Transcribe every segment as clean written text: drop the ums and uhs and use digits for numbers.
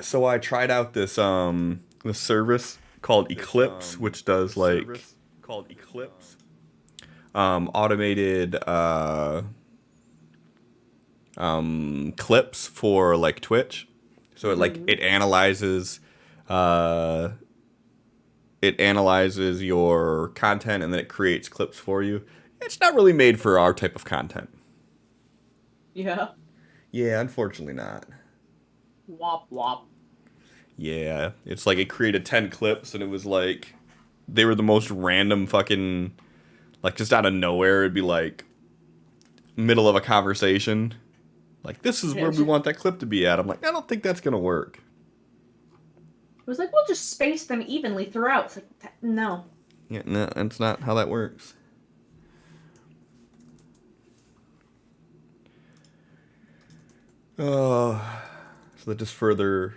So I tried out this service called Eclipse, which does like automated clips for like Twitch. So uh, it analyzes your content and then it creates clips for you. It's not really made for our type of content. Yeah. Yeah, unfortunately not. Wop wop. Yeah, it's like it created 10 clips and it was like they were the most random fucking like just out of nowhere. It'd be like middle of a conversation. Like this is where It we want that clip to be at. I'm like, I don't think that's gonna work. was like, we'll just space them evenly throughout. It's like, no. Yeah, no, that's not how that works. Oh, so that just further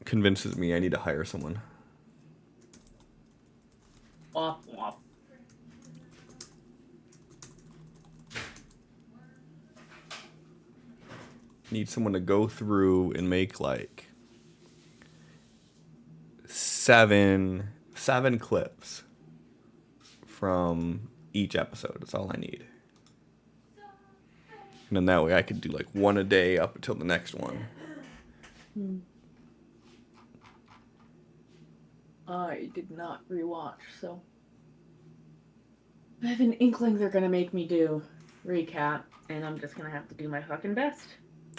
convinces me I need to hire someone. Wop wop. Need someone to go through and make like seven clips from each episode. That's all I need. And then that way I could do like one a day up until the next one. I did not rewatch, so I have an inkling they're gonna make me do recap, and I'm just gonna have to do my fucking best.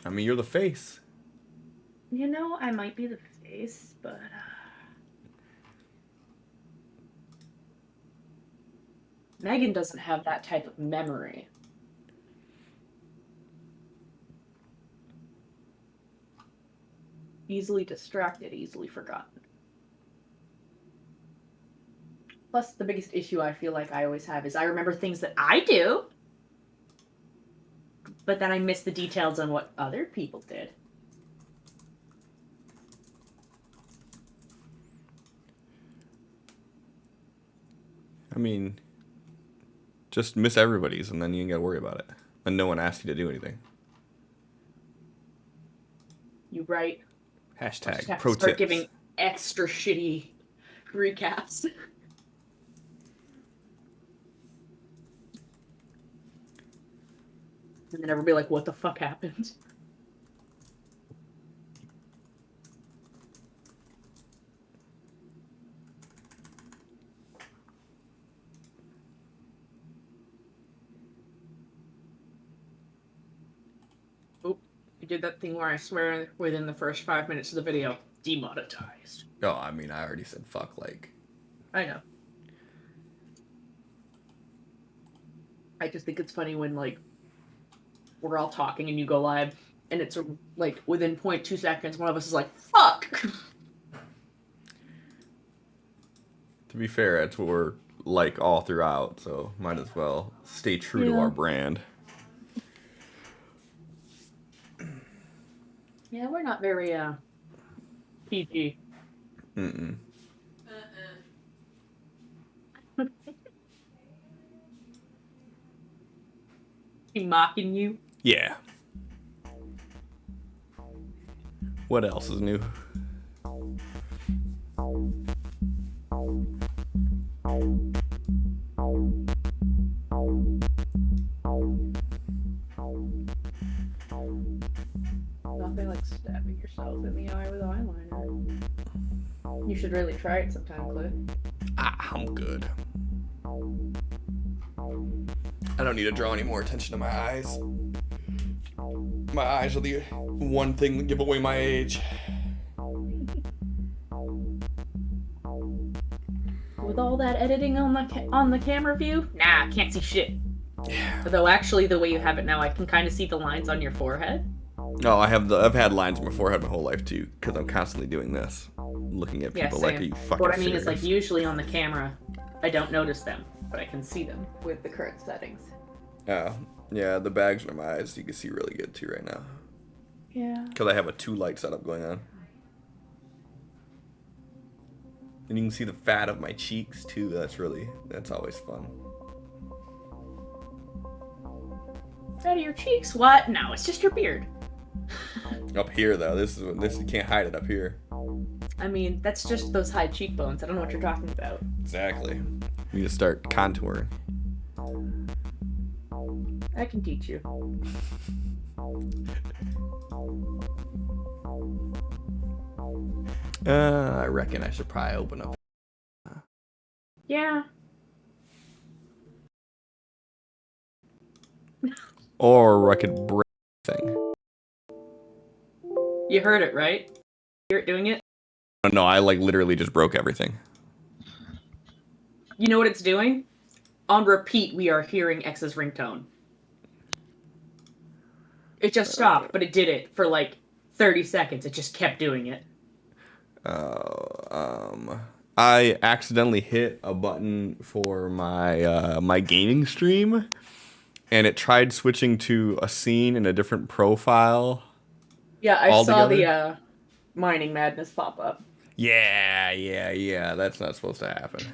I mean, you're the face. You know, I might be the face, but Megan doesn't have that type of memory. Easily distracted, easily forgotten. Plus, the biggest issue I feel like I always have is I remember things that I do, but then I miss the details on what other people did. I mean, just miss everybody's and then you ain't gotta worry about it. And no one asked you to do anything. You right. Hashtag Just have pro to start tips. giving extra shitty recaps. And then everybody like, what the fuck happened? Oop, you did that thing where I swear within the first 5 minutes of the video, demonetized. Oh, I mean, I already said fuck, like. I know. I just think it's funny when, like, we're all talking and you go live, and it's, like, within 0.2 seconds, one of us is like, fuck! To be fair, that's what we're like all throughout, so might as well stay true to our brand. Yeah, we're not very, PG. Mm-mm. He mocking you? Yeah. What else is new? Nothing like stabbing yourself in the eye with eyeliner. You should really try it sometime, Cliff. I'm good. I don't need to draw any more attention to my eyes. My eyes are the one thing that give away my age. With all that editing on the camera view, nah, can't see shit. Yeah. Although actually, the way you have it now, I can kind of see the lines on your forehead. No, I've had lines on my forehead my whole life too, because I'm constantly doing this, looking at people like, are you fucking What I mean serious? is, like, usually on the camera, I don't notice them, but I can see them with the current settings. Yeah, the bags under my eyes you can see really good too right now. Yeah. Because I have a 2-light setup going on. And you can see the fat of my cheeks too. That's always fun. Out of your cheeks? What? No, it's just your beard. Up here though, this you can't hide it up here. I mean, that's just those high cheekbones. I don't know what you're talking about. Exactly. We need to start contouring. I can teach you. I reckon I should probably open up. Yeah. Or I could break thing. You heard it, right? Hear it doing it? No, I like literally just broke everything. You know what it's doing? On repeat, we are hearing X's ringtone. It just stopped, but it did it for like 30 seconds. It just kept doing it. I accidentally hit a button for my my gaming stream, and it tried switching to a scene in a different profile. Yeah, I saw altogether. the mining madness pop up. Yeah. That's not supposed to happen.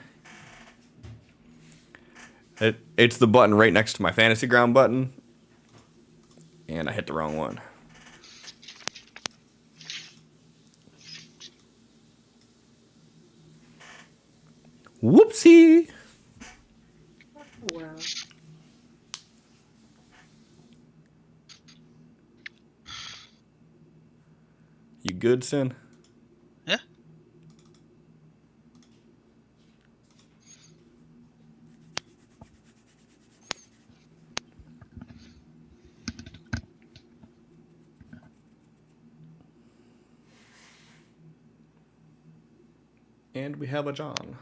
It's the button right next to my fantasy ground button, and I hit the wrong one. Whoopsie! Wow. You good, Sin? Yeah. And we have a John.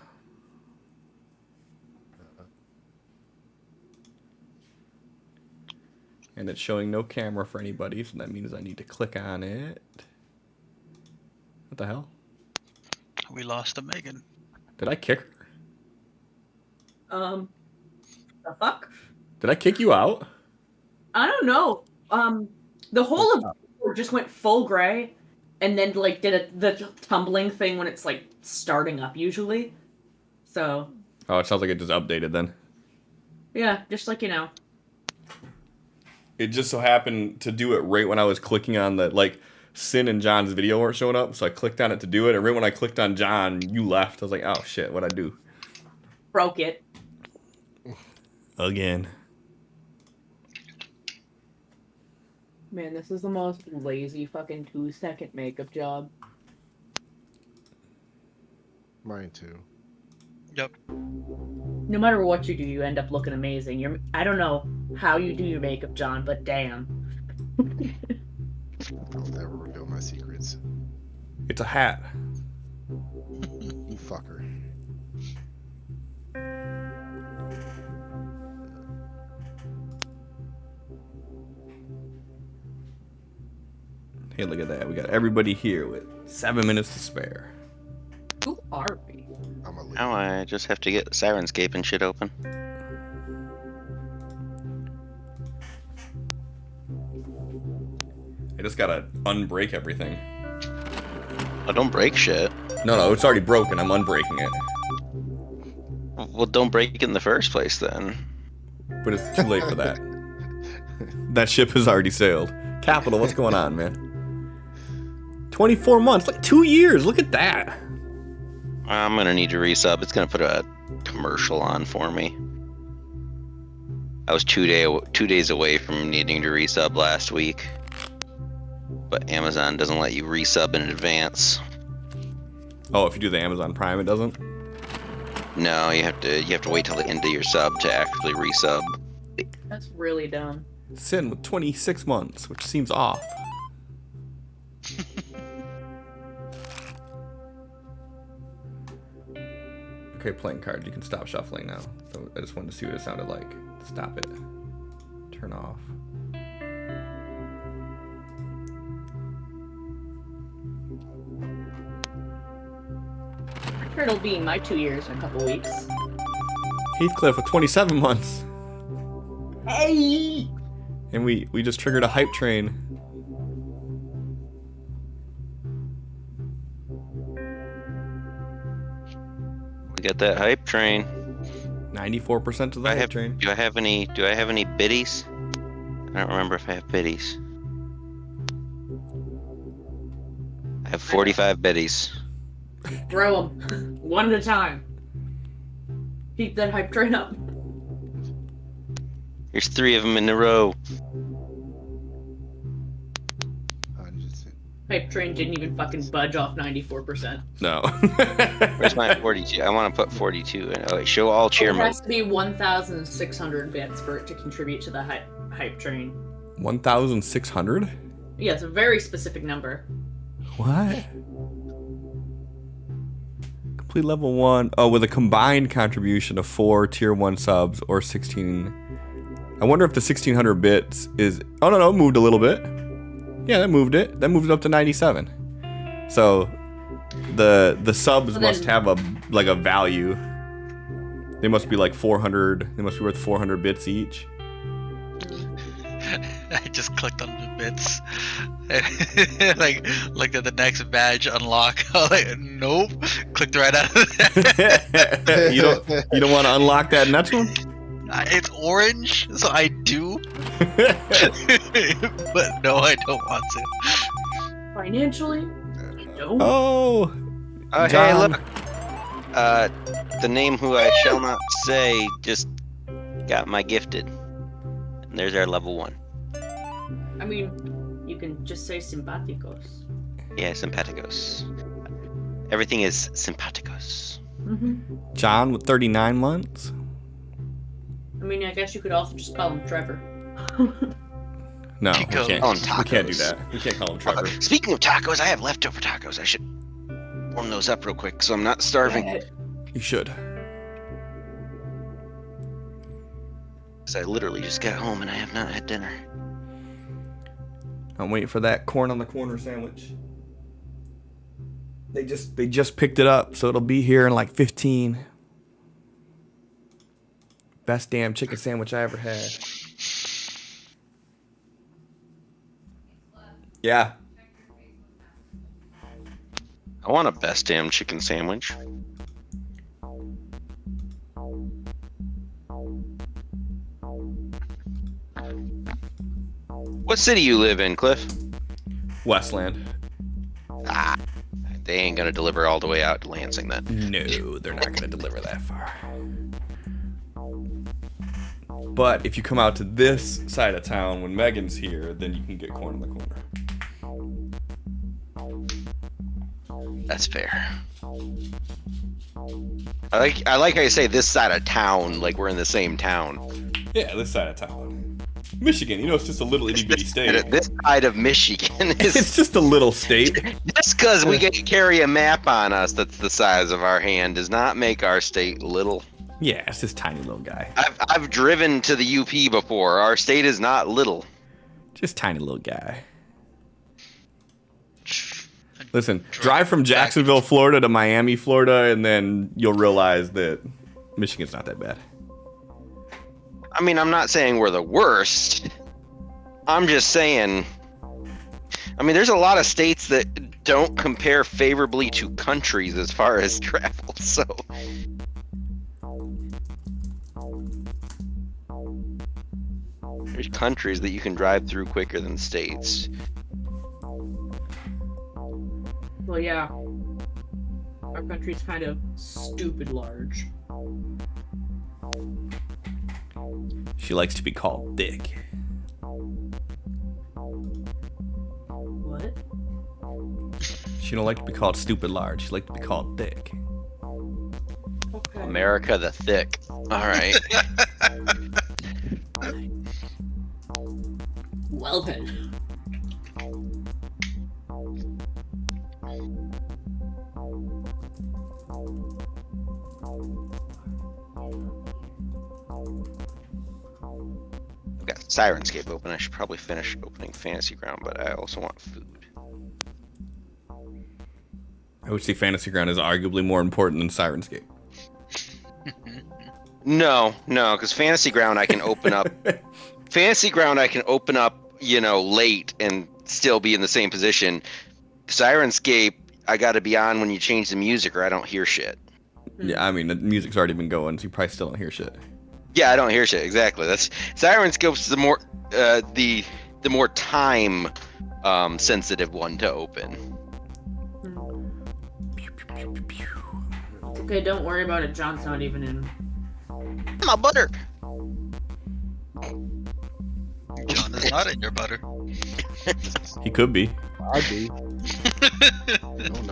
And it's showing no camera for anybody, so that means I need to click on it. What the hell? We lost a Megan. Did I kick her? The fuck? Did I kick you out? I don't know. The whole of just went full gray, and then like did the tumbling thing when it's like starting up usually. So. Oh, it sounds like it just updated then. Yeah, just like, you know. It just so happened to do it right when I was clicking on the, like, Sin and John's video weren't showing up, so I clicked on it to do it, and right when I clicked on John, you left. I was like, oh shit, what'd I do? Broke it. Again. Man, this is the most lazy fucking 2-second makeup job. Mine too. Yep. No matter what you do, you end up looking amazing. I don't know how you do your makeup, John, but damn. I'll never reveal my secrets. It's a hat. You fucker. Hey, look at that. We got everybody here with 7 minutes to spare. Who are we? I'm a leave. Now I just have to get Sirenscape and shit open. I just gotta unbreak everything. Oh, don't break shit. No, it's already broken. I'm unbreaking it. Well, don't break it in the first place then. But it's too late for that. That ship has already sailed. Capital, what's going on, man? 24 months, like 2 years. Look at that. I'm gonna need to resub. It's gonna put a commercial on for me. I was 2 days away from needing to resub last week, but Amazon doesn't let you resub in advance. Oh, if you do the Amazon Prime, it doesn't? No, you have to wait till the end of your sub to actually resub. That's really dumb. Sin with 26 months, which seems off. Okay, playing cards. You can stop shuffling now. So I just wanted to see what it sounded like. Stop it. Turn off. I'm sure it'll be my 2 years in a couple weeks. Heathcliff with 27 months. Hey! And we just triggered a hype train. We got that hype train. 94% of the hype train. Do I have any biddies? I don't remember if I have biddies. I have 45 biddies. Throw them one at a time. Keep that hype train up. Here's 3 of them in a row. 100. Hype train didn't even fucking budge off 94%. No. Where's my 42? I want to put 42 in. Oh, wait, show all cheer It mode. has to be 1,600 bits for it to contribute to the hype train. 1,600? Yeah, it's a very specific number. What? Complete level 1. Oh, with a combined contribution of 4 tier 1 subs or 16. I wonder if the 1,600 bits is... Oh, no, it moved a little bit. Yeah, that moved it. That moved it up to 97. So, the subs So must then- have a value. They must be like 400. They must be worth 400 bits each. I just clicked on the bits. like looked at the next badge unlock. I was like, nope. Clicked right out of that. you don't want to unlock that next one? It's orange, so I do. But no, I don't want to. Financially, no. Oh, Oh, hey, John. look. The name who I shall not say just got my gifted. And there's our level 1. I mean, you can just say simpaticos. Yeah, simpaticos. Everything is simpaticos. John with 39 months. I mean, I guess you could also just call him Trevor. No, we Chico. can't. On We can't do tacos. that. We can't call him Trevor. Speaking of tacos, I have leftover tacos. I should warm those up real quick so I'm not starving. You should. Because I literally just got home and I have not had dinner. I'm waiting for that corn on the corner sandwich. They just picked it up, so it'll be here in like 15. Best damn chicken sandwich I ever had. Yeah. I want a best damn chicken sandwich. What city you live in, Cliff? Westland. Ah, they ain't gonna deliver all the way out to Lansing then. No, they're not gonna deliver that far. But if you come out to this side of town when Megan's here, then you can get corn on the corner. That's fair. I like how you say this side of town, like we're in the same town. Yeah, this side of town. Michigan, it's just a little itty bitty state. This side of Michigan is It's just a little state. just because we carry a map on us that's the size of our hand does not make our state little. Yeah, it's this tiny little guy. I've driven to the UP before. Our state is not little. Just tiny little guy. Listen, drive from Jacksonville, Florida to Miami, Florida, and then you'll realize that Michigan's not that bad. I mean, I'm not saying we're the worst. I'm just saying. I mean, there's a lot of states that don't compare favorably to countries as far as travel, so. There's countries that you can drive through quicker than states. Well, yeah. Our country's kind of stupid large. She likes to be called Dick. What? She don't like to be called stupid large. She likes to be called Dick. Okay. America the thick. All right. Well then. I've got Sirenscape open. I should probably finish opening Fantasy Ground, but I also want food. I would say Fantasy Ground is arguably more important than Sirenscape. No, because Fantasy Ground I can open up. Fantasy Ground I can open up, late and still be in the same position. Sirenscape, I got to be on when you change the music, or I don't hear shit. Yeah, I mean, the music's already been going, so you probably still don't hear shit. Yeah, I don't hear shit. Exactly. That's Sirenscape's the more time sensitive one to open. Okay, don't worry about it. John's not even in. My butter. John is not in your butter. He could be. I'd be. I don't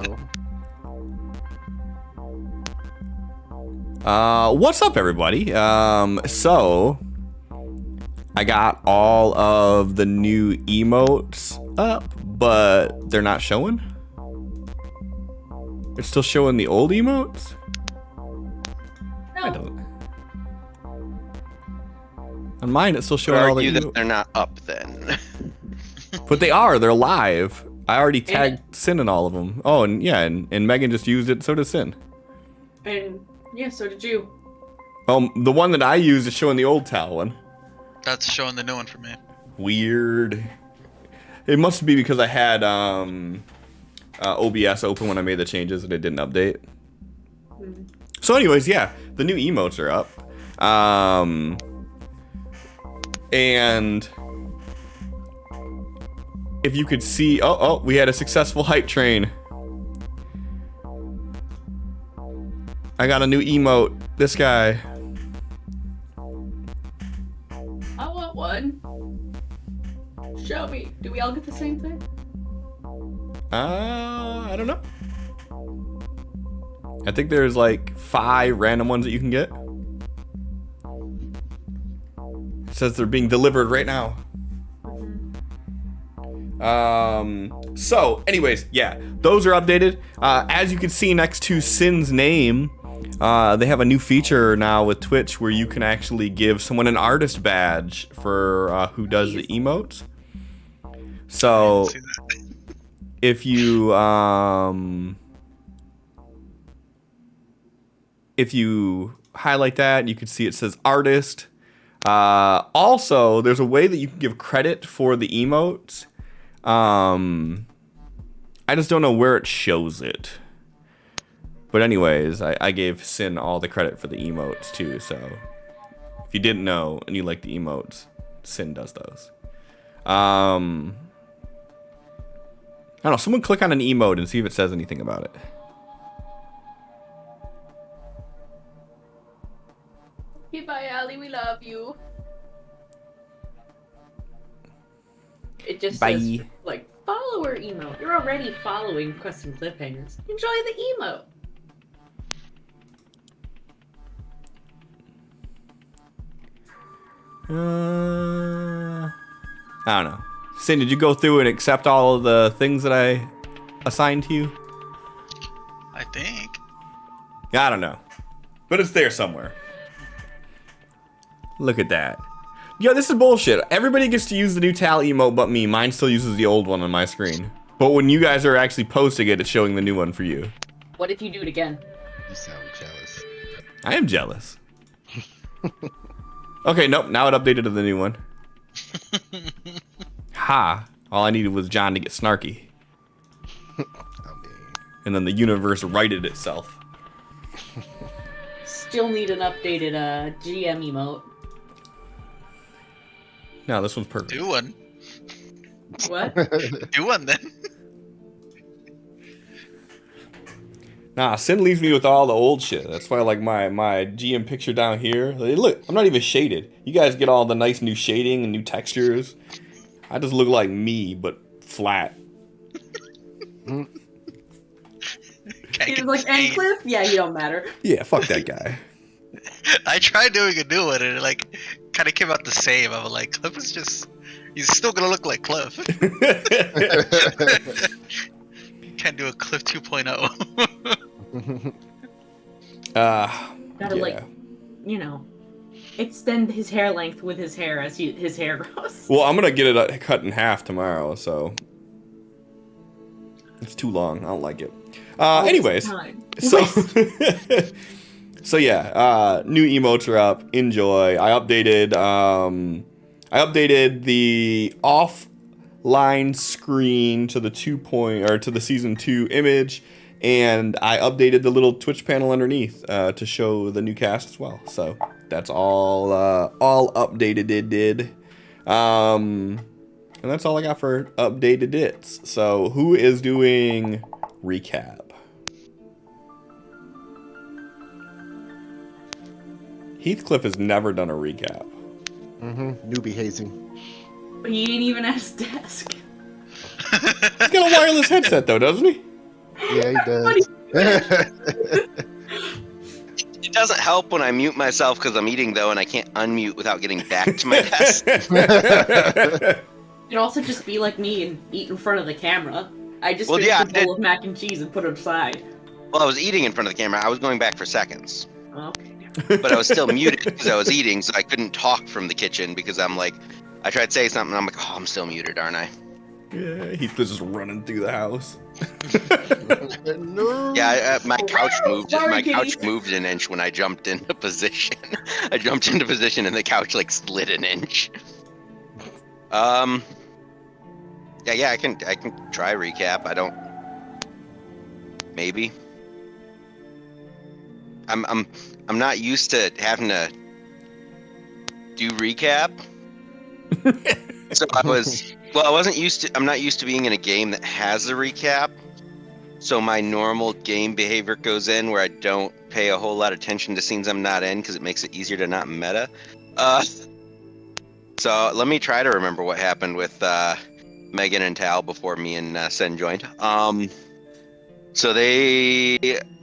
know. What's up, everybody? So I got all of the new emotes up, but they're not showing. It's still showing the old emotes? I No. don't. On mine, it's still Would showing all the argue that emotes. they're not up then. But they are. They're live. I already tagged Sin in all of them. Oh, and yeah, and Megan just used it. So does Sin. And yeah, so did you. The one that I used is showing the old Tal one. That's showing the new one for me. Weird. It must be because I had OBS open when I made the changes and it didn't update. So anyways, yeah, the new emotes are up. And if you could see, oh, we had a successful hype train. I got a new emote. This guy. I want one. Show me. Do we all get the same thing? I don't know. I think there's like 5 random ones that you can get. It says they're being delivered right now. So anyways, yeah, those are updated. As you can see next to Sin's name, they have a new feature now with Twitch where you can actually give someone an artist badge for who does the emotes. So See that? if you highlight that, you can see it says artist. Also, there's a way that you can give credit for the emotes. I just don't know where it shows it. But anyways, I gave Sin all the credit for the emotes too, so if you didn't know and you like the emotes, Sin does those. I don't know, someone click on an emote and see if it says anything about it. Goodbye, Allie. We love you. It just Bye. says, like, follower emote. You're already following Custom Cliffhangers. Enjoy the emote. I don't know. Sin, did you go through and accept all of the things that I assigned to you? I think. I don't know. But it's there somewhere. Look at that. Yo, this is bullshit. Everybody gets to use the new Tal emote but me. Mine still uses the old one on my screen. But when you guys are actually posting it, it's showing the new one for you. What if you do it again? You sound jealous. I am jealous. Okay, nope. Now it updated to the new one. Ha. All I needed was John to get snarky. I mean, And then the universe righted itself. Still need an updated GM emote. No, this one's perfect. Do one. What? Do one then. Nah, Sin leaves me with all the old shit. That's why, like, my GM picture down here. Like, look, I'm not even shaded. You guys get all the nice new shading and new textures. I just look like me, but flat. He's like, and Cliff? Yeah, you don't matter. Yeah, fuck that guy. I tried doing a new one and it like kind of came out the same. I was like, Cliff is just, he's still gonna look like Cliff. Can't do a Cliff 2.0. Gotta, yeah. like, you know, extend his hair length with his hair as his hair grows. Well, I'm gonna get it cut in half tomorrow, so it's too long. I don't like it. Anyways, so so yeah, new emotes are up. Enjoy. I updated the offline screen to the to the season 2 image, and I updated the little Twitch panel underneath to show the new cast as well. So that's all updated. And that's all I got for updated its. So who is doing recap. Heathcliff has never done a recap. Newbie hazing. But he ain't even at his desk. He's got a wireless headset though, doesn't he? Yeah, he What does. It doesn't help when I mute myself because I'm eating though, and I can't unmute without getting back to my desk. It'd also just be like me and eat in front of the camera. I just Well, finished yeah, a bowl of mac and cheese and put it aside. Well, I was eating in front of the camera. I was going back for seconds, Okay. but I was still muted because I was eating, so I couldn't talk from the kitchen because I'm like, I tried to say something, and I'm like, oh, I'm still muted, aren't I? Yeah, Heathcliff's just running through the house. No. Yeah, my couch moved. Sorry, My kitty. couch moved an inch when I jumped into position. I jumped into position, and the couch like slid an inch. Yeah, I can try recap. I don't. Maybe. I'm not used to having to do recap. So I wasn't used to. I'm not used to being in a game that has a recap. So my normal game behavior goes in where I don't pay a whole lot of attention to scenes I'm not in because it makes it easier to not meta. So let me try to remember what happened with Megan and Tal before me and Sen joined. So they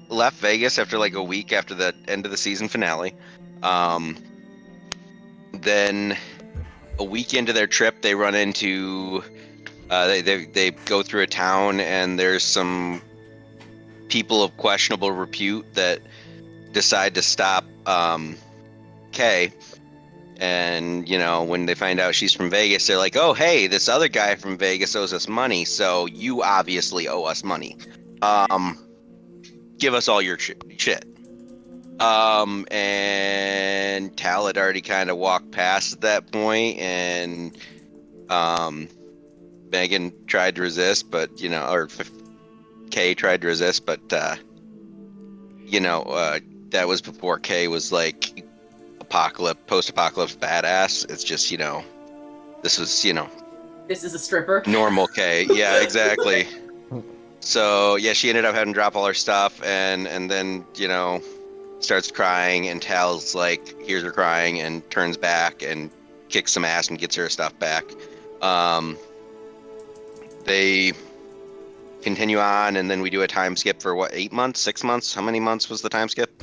left Vegas after like a week after the end of the season finale. Then a week into their trip, they run into they go through a town, and there's some people of questionable repute that decide to stop Kay. And, you know, when they find out she's from Vegas, they're like, oh, hey, this other guy from Vegas owes us money, so you obviously owe us money. Give us all your shit. And Tal had already kind of walked past at that point, and Megan tried to resist, but, you know, or Kay tried to resist, but, you know, that was before Kay was like post-apocalypse badass. It's just, you know, this was, you know, This is a stripper. normal Kay. Yeah, exactly. So yeah, she ended up having to drop all her stuff, and then, you know, starts crying, and Tal's like hears her crying and turns back and kicks some ass and gets her stuff back. They continue on, and then we do a time skip for what, 8 months, 6 months? How many months was the time skip?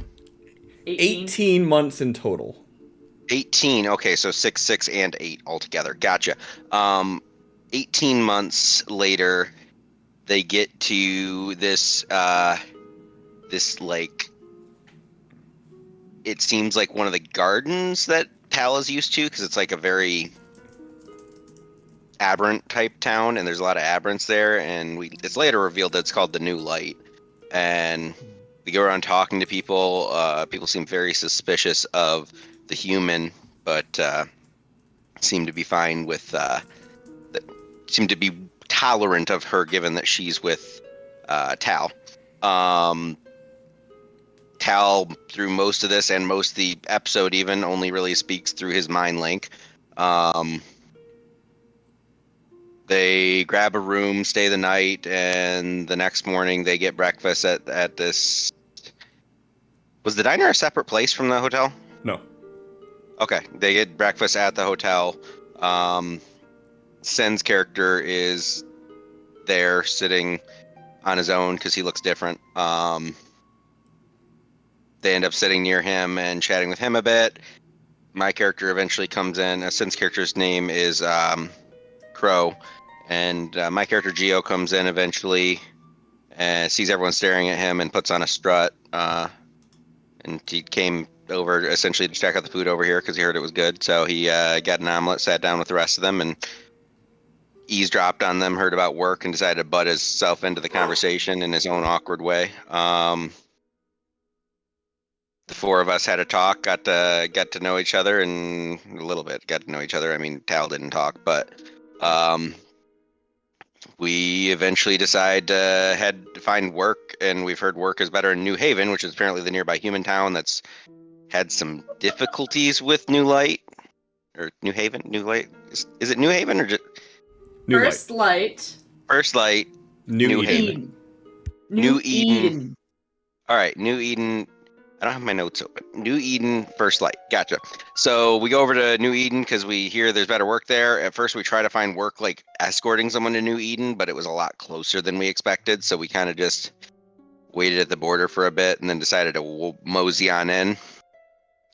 18 months in total. 18. Okay, so 6, and 8 altogether. Gotcha. 18 months later, they get to this like, it seems like one of the gardens that Tal is used to, because it's like a very aberrant type town, and there's a lot of aberrants there, and it's later revealed that it's called the New Light. And we go around talking to people. People seem very suspicious of the human, but seem to be fine with seem to be tolerant of her, given that she's with Tal. Tal, through most of this and most of the episode even, only really speaks through his mind link. They grab a room, stay the night, and the next morning they get breakfast at this... Was the diner a separate place from the hotel? No. Okay, they get breakfast at the hotel. Sen's character is there sitting on his own because he looks different. They end up sitting near him and chatting with him a bit. My character eventually comes in. Sen's character's name is Crow. And my character Geo comes in eventually and sees everyone staring at him and puts on a strut. And he came over essentially to check out the food over here because he heard it was good. So he got an omelet, sat down with the rest of them, and eavesdropped on them, heard about work, and decided to butt himself into the conversation in his own awkward way. The four of us had a talk, got to know each other, and a little bit got to know each other. I mean, Tal didn't talk, but we eventually decide to head to find work, and we've heard work is better in New Haven, which is apparently the nearby human town that's had some difficulties with New Light. Or New Haven? New Light? Is it New Haven or just... First Light. First Light, New New Eden. Haven. New Eden. All right, New Eden. I don't have my notes open. New Eden, First Light. Gotcha. So we go over to New Eden because we hear there's better work there. At first, we try to find work like escorting someone to New Eden, but it was a lot closer than we expected. So we kind of just waited at the border for a bit and then decided to mosey on in.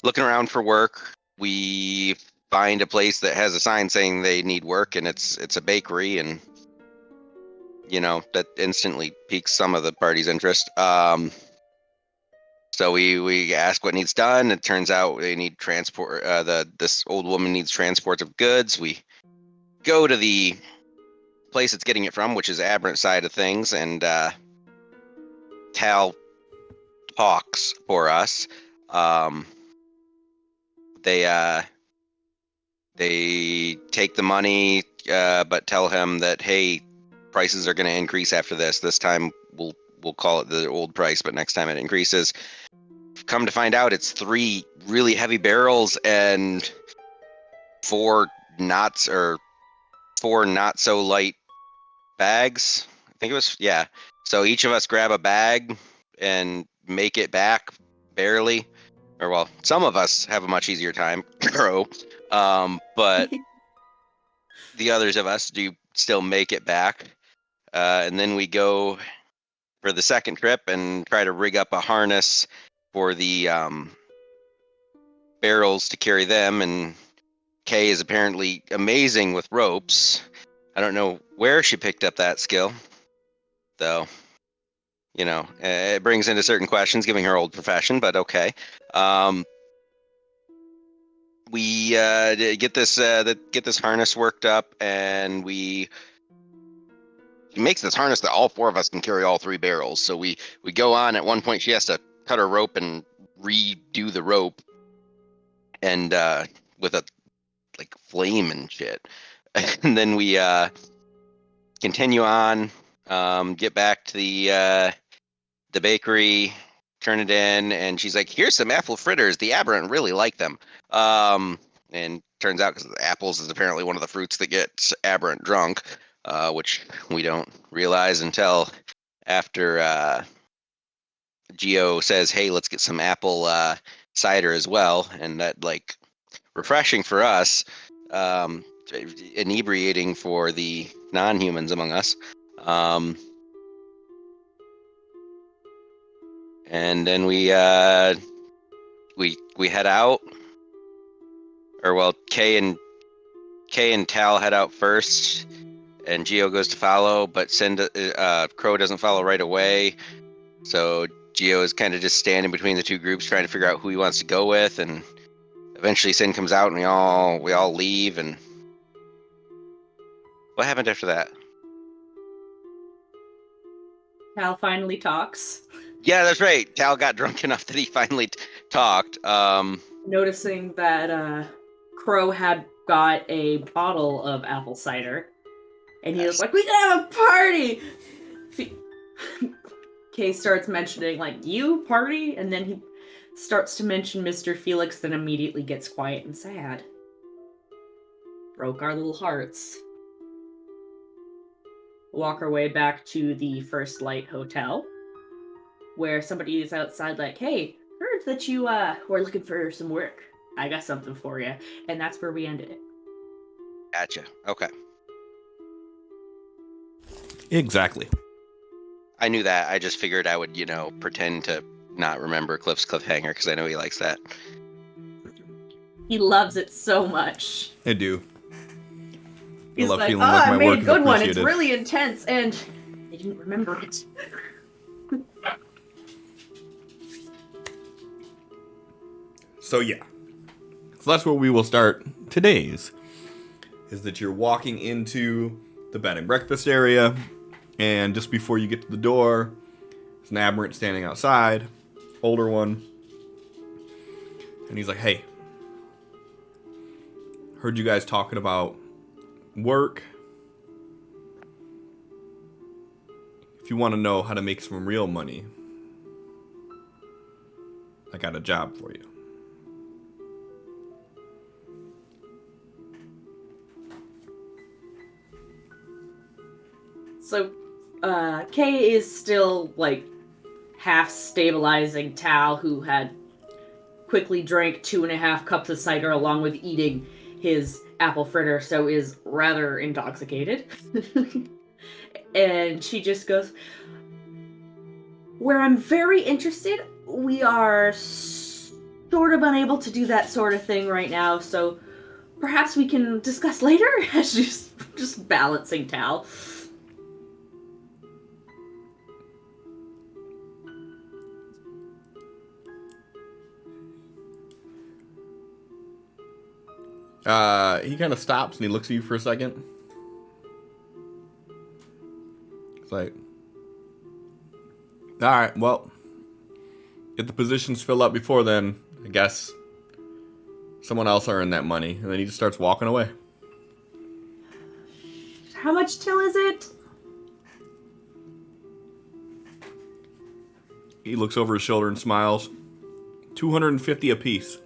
Looking around for work, we find a place that has a sign saying they need work, and it's a bakery, and that instantly piques some of the party's interest. So we ask what needs done. It turns out they need transport. This old woman needs transport of goods. We go to the place it's getting it from, which is Aberrant side of things, and Tal talks for us. They take the money, but tell him that, hey, prices are going to increase after this. This time we'll call it the old price, but next time it increases. Come to find out, it's 3 really heavy barrels and 4 not so light bags. I think it was, yeah. So each of us grab a bag and make it back barely. Or, well, some of us have a much easier time, but the others of us do still make it back. And then we go for the second trip and try to rig up a harness for the barrels to carry them. And Kay is apparently amazing with ropes. I don't know where she picked up that skill, though. It brings into certain questions, given her old profession, but okay. We get this harness worked up, and he makes this harness that all 4 of us can carry all 3 barrels. So we go on. At one point, she has to cut her rope and redo the rope, and with a flame and shit. And then we continue on, get back to the bakery, turn it in, and she's like, here's some apple fritters. The Aberrant really like them. And turns out, because apples is apparently one of the fruits that gets Aberrant drunk, which we don't realize until after Geo says, hey, let's get some apple cider as well. And that, refreshing for us, inebriating for the non-humans among us. And then we head out, or well, Kay and Tal head out first, and Geo goes to follow, but Crow doesn't follow right away. So Geo is kind of just standing between the 2 groups, trying to figure out who he wants to go with, and eventually Sin comes out, and we all leave. And what happened after that? Tal finally talks. Yeah, that's right. Tal got drunk enough that he finally talked. Noticing that Crow had got a bottle of apple cider, and he was like, "We can have a party." Kay starts mentioning you party, and then he starts to mention Mr. Felix, then immediately gets quiet and sad. Broke our little hearts. Walk our way back to the First Light Hotel, where somebody is outside hey, heard that you were looking for some work. I got something for you. And that's where we ended it. Gotcha. Okay. Exactly. I knew that. I just figured I would, pretend to not remember Cliff's cliffhanger, because I know he likes that. He loves it so much. I do. He's love like, feeling like I my made work a is good one. It's appreciated." really intense, and I didn't remember it. So yeah. So that's where we will start today's. Is that you're walking into the bed and breakfast area, and just before you get to the door, there's an Aberrant standing outside, older one. And he's like, hey, heard you guys talking about work. If you want to know how to make some real money, I got a job for you. So Kay is still, like, half stabilizing Tal, who had quickly drank 2.5 cups of cider along with eating his apple fritter, so is rather intoxicated. And she just goes, where I'm very interested, we are sort of unable to do that sort of thing right now, so perhaps we can discuss later? She's just balancing Tal. He kind of stops and he looks at you for a second. It's like, all right, well, if the positions fill up before then, I guess someone else earned that money. And then he just starts walking away. How much till is it? He looks over his shoulder and smiles. 250 apiece.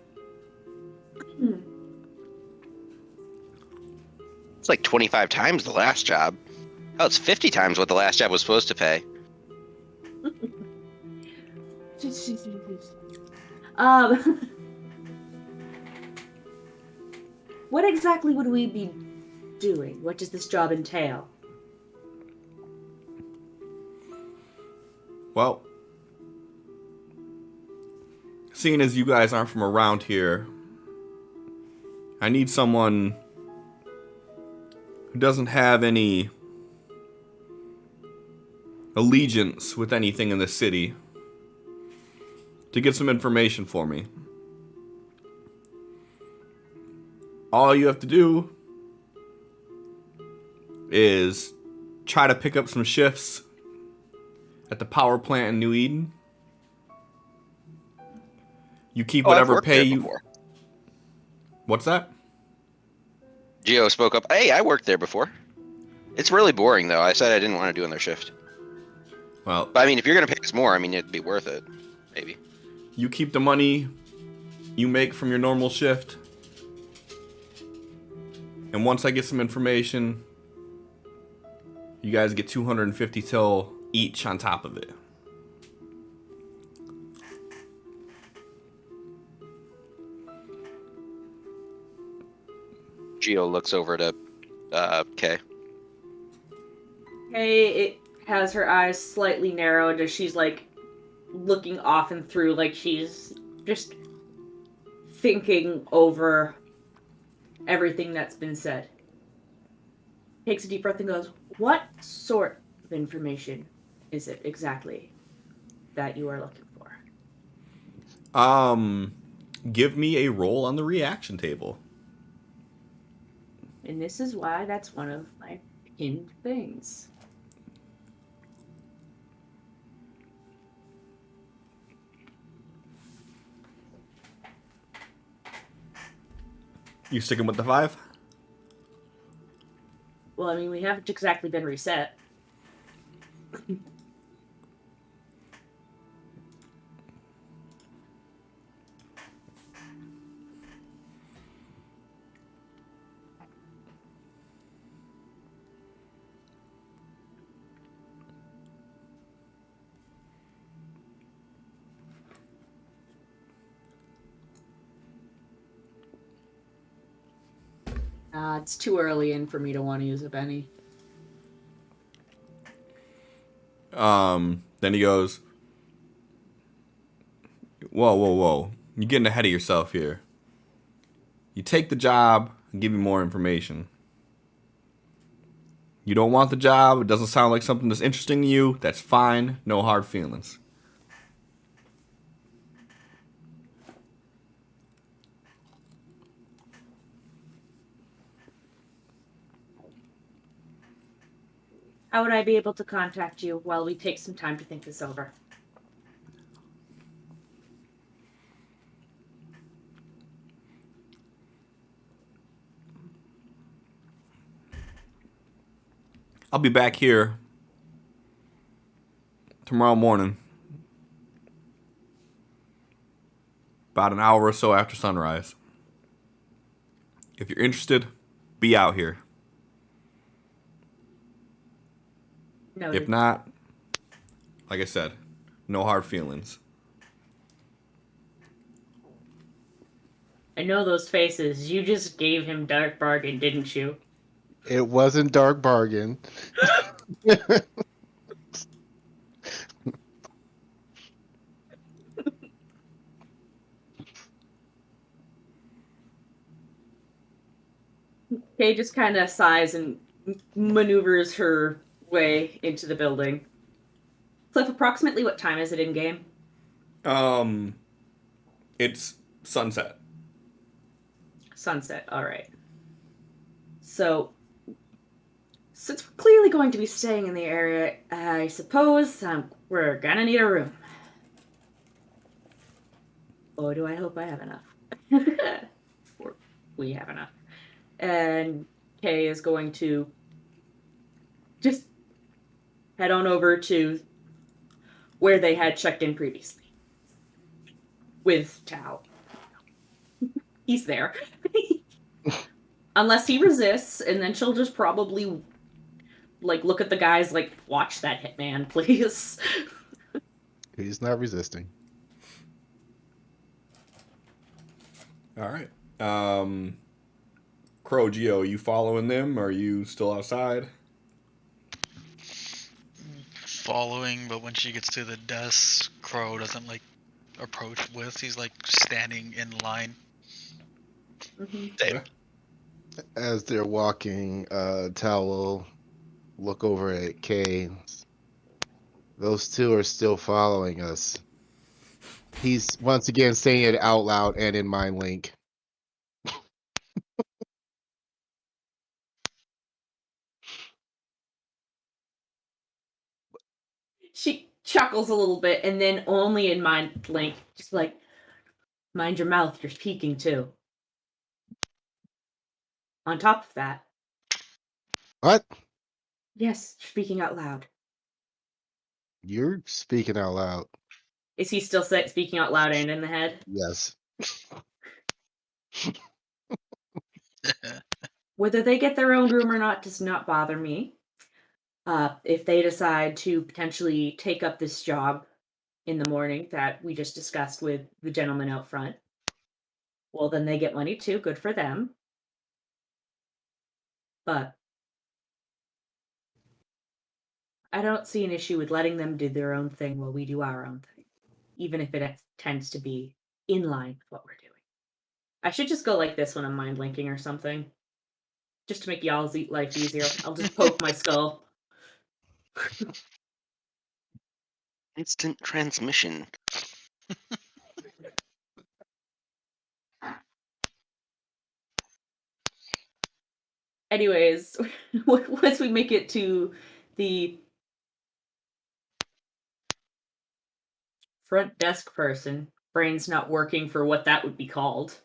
It's like 25 times the last job. Oh, it's 50 times what the last job was supposed to pay. What exactly would we be doing? What does this job entail? Well, seeing as you guys aren't from around here, I need someone who doesn't have any allegiance with anything in the city to get some information for me. All you have to do is try to pick up some shifts at the power plant in New Eden. You keep I've whatever worked pay there you... before. What's that? Gio spoke up. Hey, I worked there before. It's really boring, though. I said I didn't want to do in their shift. Well, But I mean, if you're going to pay us more, I mean, it'd be worth it. Maybe. you keep the money you make from your normal shift. And once I get some information, you guys get 250 till each on top of it. Gio looks over to Kay. Hey, it has her eyes slightly narrowed as she's like looking off and through, like she's just thinking over everything that's been said. Takes a deep breath and goes, what sort of information is it exactly that you are looking for? Give me a roll on the reaction table. And this is why that's one of my pinned things. You sticking with the 5? Well, I mean, we haven't exactly been reset. It's too early in for me to want to use a Benny. Then he goes, whoa. You're getting ahead of yourself here. You take the job and give me more information. You don't want the job, it doesn't sound like something that's interesting to you, that's fine, no hard feelings. How would I be able to contact you while we take some time to think this over? I'll be back here tomorrow morning, about an hour or so after sunrise. If you're interested, be out here. Noted. If not, like I said, no hard feelings. I know those faces. You just gave him Dark Bargain, didn't you? It wasn't Dark Bargain. Kay just kind of sighs and maneuvers her way into the building. Cliff, approximately what time is it in game? It's sunset. Sunset. All right. So, since we're clearly going to be staying in the area, I suppose we're gonna need a room. Oh, do I hope I have enough? Or we have enough. And Kay is going to just head on over to where they had checked in previously. With Tao. He's there. Unless he resists, and then she'll just probably look at the guys watch that hitman, please. He's not resisting. All right. Crow, Geo, are you following them? Or are you still outside? Following, but when she gets to the desk, Crow doesn't approach with. He's standing in line. Yeah. As they're walking, Tal will look over at Kay. Those two are still following us. He's once again saying it out loud and in mind link. She chuckles a little bit, and then only in mind link, just mind your mouth, you're speaking too. On top of that, What? yes, you're speaking out loud. You're speaking out loud. Is he still speaking out loud and in the head? Yes. Whether they get their own room or not does not bother me. If they decide to potentially take up this job in the morning that we just discussed with the gentleman out front, well, then they get money too. Good for them. But I don't see an issue with letting them do their own thing while we do our own thing, even if it tends to be in line with what we're doing. I should just go like this when I'm mind linking or something, just to make y'all's life easier. I'll just poke my skull. Instant transmission. Anyways, once we make it to the front desk person, brain's not working for what that would be called.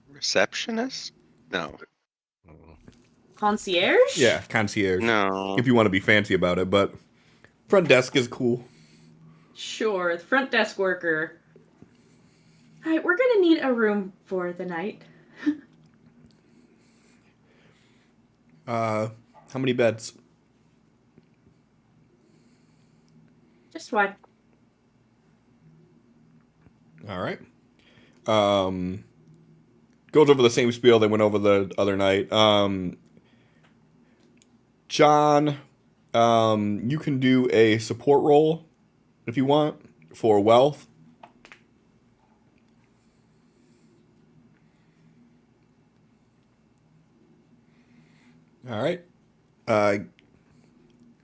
Receptionist? No. Concierge? Yeah, concierge. No. If you want to be fancy about it, but front desk is cool. Sure, the front desk worker. Alright, we're gonna need a room for the night. How many beds? Just one. All right. Goes over the same spiel they went over the other night. John, you can do a support role if you want for wealth. All right.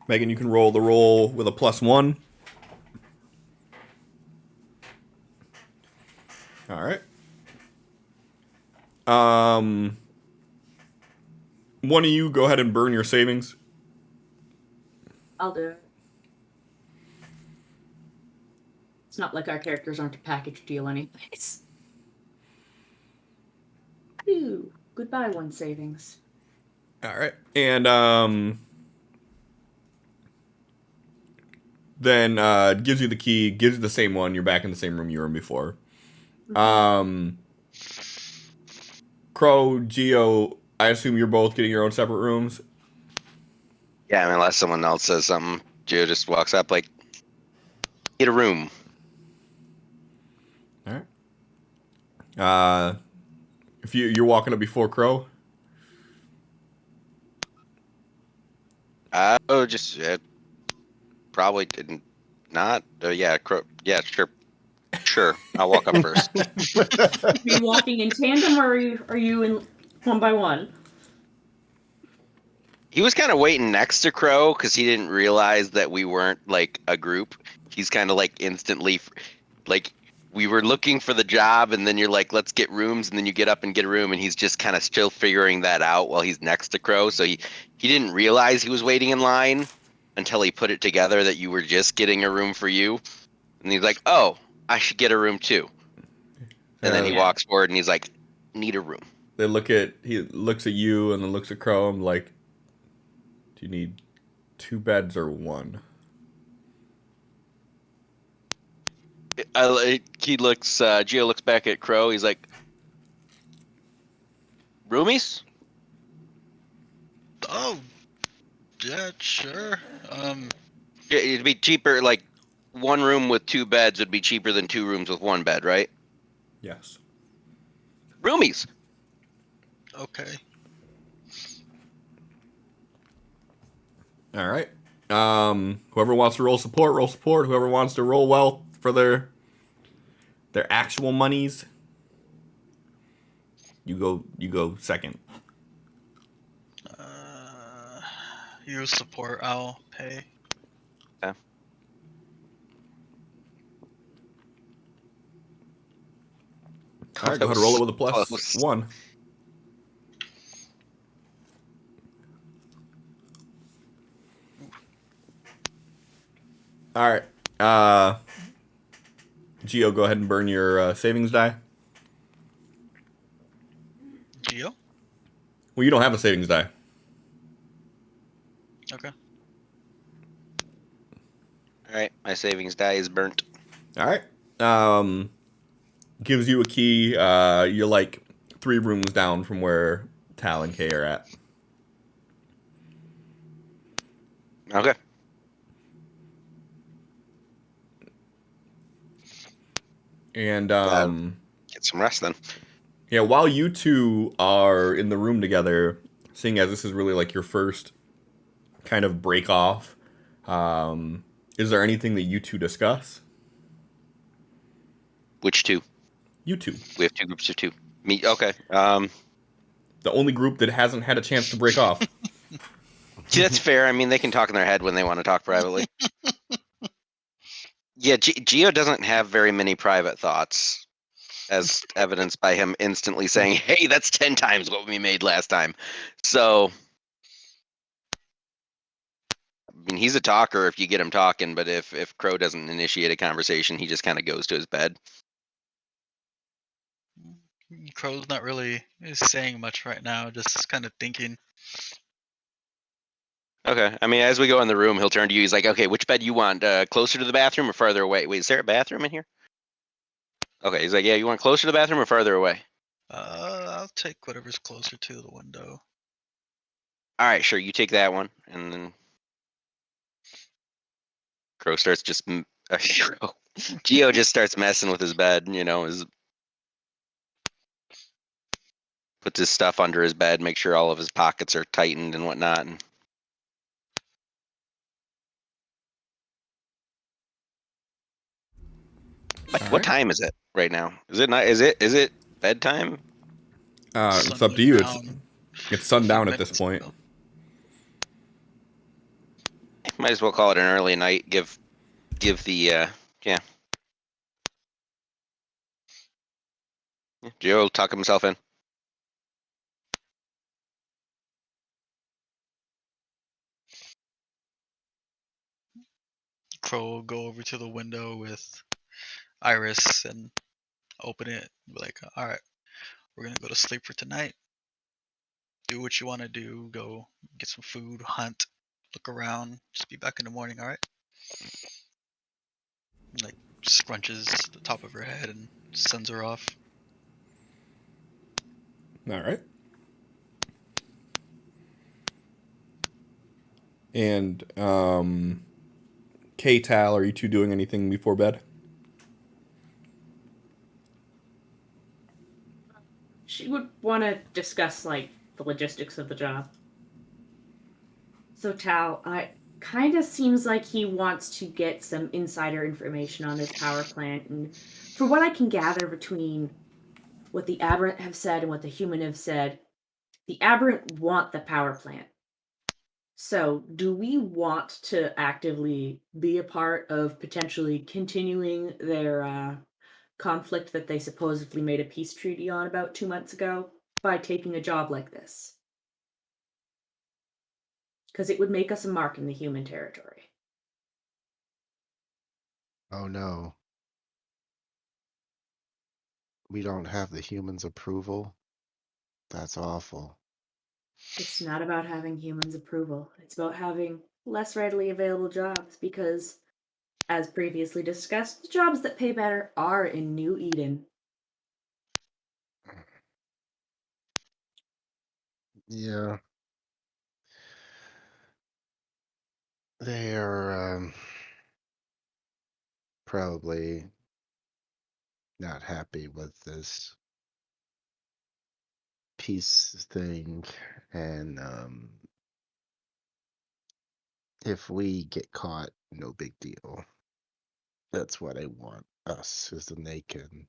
Megan, you can roll the roll with a +1. All right. One of you go ahead and burn your savings. I'll do it. It's not like our characters aren't a package deal anyways. Ooh, goodbye, one savings. All right. And then gives you the key, gives you the same one. You're back in the same room you were in before. Crow, Geo, I assume you're both getting your own separate rooms. Yeah, I mean, unless someone else says something, Gio just walks up like, "Get a room." All right. If you're walking up before Crow. Just probably didn't not. Yeah, yeah, sure, sure. I'll walk up first. Are you walking in tandem or are you in one by one? He was kind of waiting next to Crow because he didn't realize that we weren't like a group. He's kind of like instantly, like we were looking for the job, and then you're like, "Let's get rooms," and then you get up and get a room, and he's just kind of still figuring that out while he's next to Crow. So he didn't realize he was waiting in line until he put it together that you were just getting a room for you, and he's like, "Oh, I should get a room too." And then he Yeah. walks forward and he's like, "Need a room." He looks at you and then looks at Crow. I'm like, do you need 2 beds or 1? Gio looks back at Crow. He's like, "Roomies?" Oh, yeah, sure. Yeah, it'd be cheaper. Like 1 room with 2 beds would be cheaper than 2 rooms with 1 bed, right? Yes. Roomies. Okay. All right. Whoever wants to roll support, roll support. Whoever wants to roll wealth for their actual monies, you go second. You support, I'll pay. Okay. All right, go ahead and roll it with a plus Close. 1. All right. Geo, go ahead and burn your savings die. Geo? Well, you don't have a savings die. Okay. All right, my savings die is burnt. All right. Gives you a key. You're like 3 rooms down from where Tal and Kay are at. Okay. And Get some rest then. yeah, while you two are in the room together, seeing as this is really like your first kind of break off, is there anything that you two discuss? Which 2? You two. We have 2 groups of 2. Me. Okay. The only group that hasn't had a chance to break off. That's fair. I mean, they can talk in their head when they want to talk privately. Yeah, Gio doesn't have very many private thoughts, as evidenced by him instantly saying, "Hey, that's 10 times what we made last time." So, I mean, he's a talker if you get him talking, but if Crow doesn't initiate a conversation, he just kind of goes to his bed. Crow's not really saying much right now, just kind of thinking. Okay. I mean, as we go in the room, he'll turn to you. He's like, "Okay, which bed you want? Closer to the bathroom or farther away? Wait, is there a bathroom in here?" Okay. He's like, "Yeah, you want closer to the bathroom or farther away?" I'll take whatever's closer to the window. All right, sure. You take that one, and then Crow starts just Geo just starts messing with his bed. Puts his stuff under his bed, make sure all of his pockets are tightened and whatnot. And what time is it right now? Is it not? Is it bedtime? It's up to Sundown. you. It's sundown at this minutes point. ago. Might as well call it an early night. Give the yeah. Geo will tuck himself in. Crow will go over to the window with Iris and open it. Be like, all right, we're gonna go to sleep for tonight. Do what you want to do. Go get some food, hunt, look around. Just be back in the morning, all right? Like scrunches the top of her head and sends her off. All right. And K-Tal, are you two doing anything before bed? She would want to discuss like the logistics of the job. So Tal, I kind of seems like he wants to get some insider information on this power plant, and for what I can gather between what the aberrant have said and what the human have said, the aberrant want the power plant. So, do we want to actively be a part of potentially continuing their conflict that they supposedly made a peace treaty on about 2 months ago by taking a job like this? Because it would make us a mark in the human territory. Oh no, we don't have the humans' approval. That's awful. It's not about having humans' approval, it's about having less readily available jobs because, as previously discussed, the jobs that pay better are in New Eden. Yeah, they are probably not happy with this peace thing, and if we get caught, no big deal. That's what I want us, is then they can,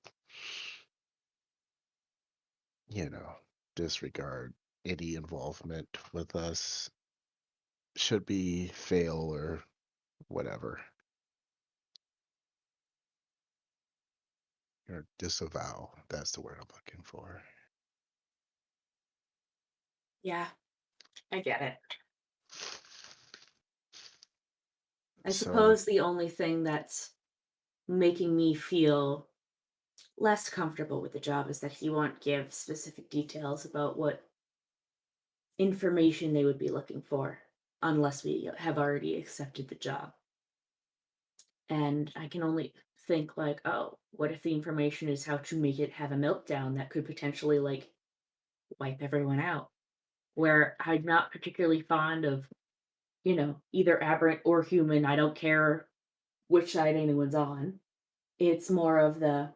you know, disregard any involvement with us should we fail or whatever. Or disavow. That's the word I'm looking for. Yeah, I get it. I So, suppose the only thing that's making me feel less comfortable with the job is that he won't give specific details about what information they would be looking for unless we have already accepted the job. And I can only think like, oh, what if the information is how to make it have a meltdown that could potentially like wipe everyone out? Where I'm not particularly fond of, either aberrant or human. I don't care which side anyone's on. It's more of there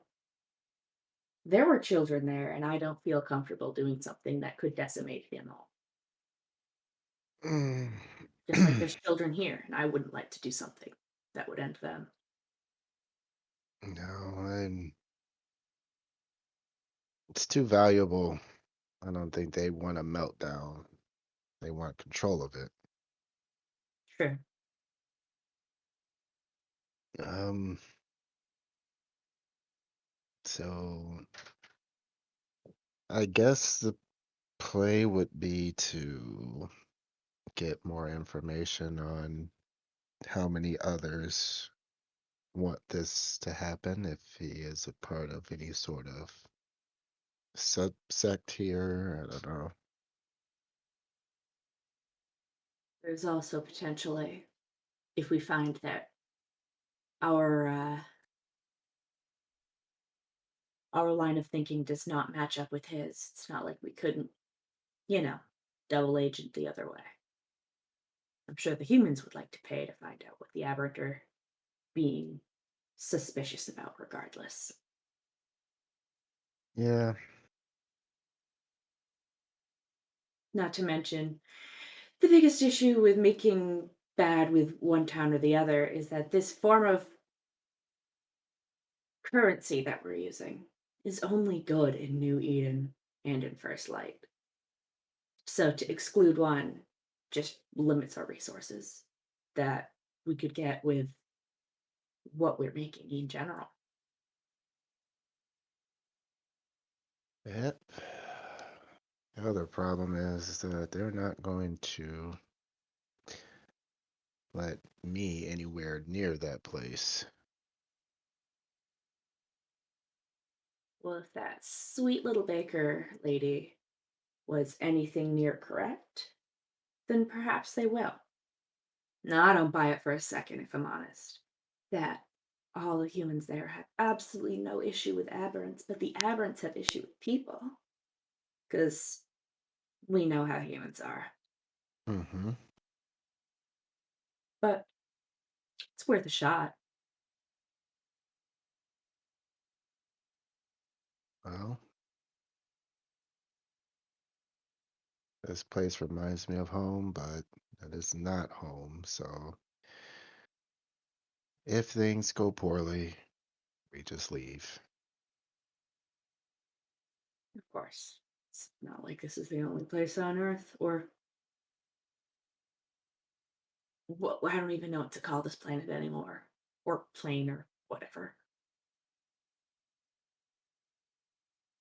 were children there, and I don't feel comfortable doing something that could decimate them all. mm, Just like there's children here, and I wouldn't like to do something that would end them. no, it's too valuable. I don't think they want a meltdown. They want control of it. Sure. Um, so I guess the play would be to get more information on how many others want this to happen, if he is a part of any sort of subsect here. I don't know. There's also potentially, if we find that our our line of thinking does not match up with his, it's not like we couldn't, you know, double agent the other way. I'm sure the humans would like to pay to find out what the aberrant are being suspicious about, regardless. Yeah. Not to mention, the biggest issue with making bad with one town or the other is that this form of currency that we're using is only good in New Eden and in First Light. So to exclude one just limits our resources that we could get with what we're making in general. Yep. The other problem is that they're not going to let me anywhere near that place. Well, if that sweet little baker lady was anything near correct, then perhaps they will. No, I don't buy it for a second, if I'm honest. That all the humans there have absolutely no issue with aberrants, but the aberrants have issue with people. Because we know how humans are. Mm-hmm. but it's worth a shot. Well, this place reminds me of home, but that is not home. So if things go poorly, we just leave. Of course. It's not like this is the only place on Earth, or what I don't even know what to call this planet anymore. Or plane or whatever.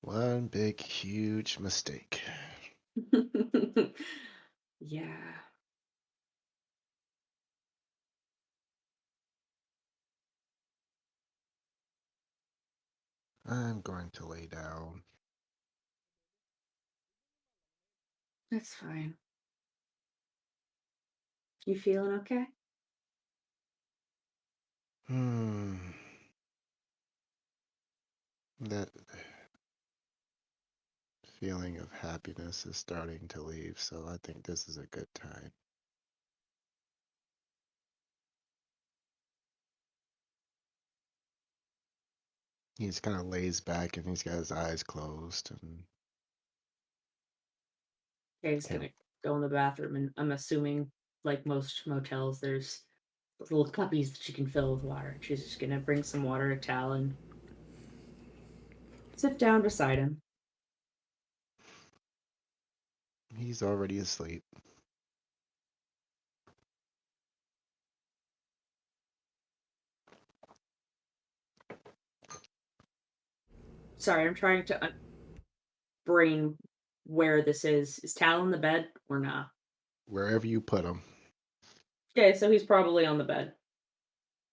One big, huge mistake. Yeah. I'm going to lay down. That's fine. You feeling okay? Hmm. That feeling of happiness is starting to leave, so I think this is a good time. He's kind of lays back and he's got his eyes closed and Okay, he's can't. gonna go in the bathroom, and I'm assuming, like most motels, there's little cuppies that you can fill with water. She's just gonna bring some water, a towel, and sit down beside him. He's already asleep. Sorry, I'm trying to brain where this is. Is Tal in the bed or not? Wherever you put him. Okay, so he's probably on the bed.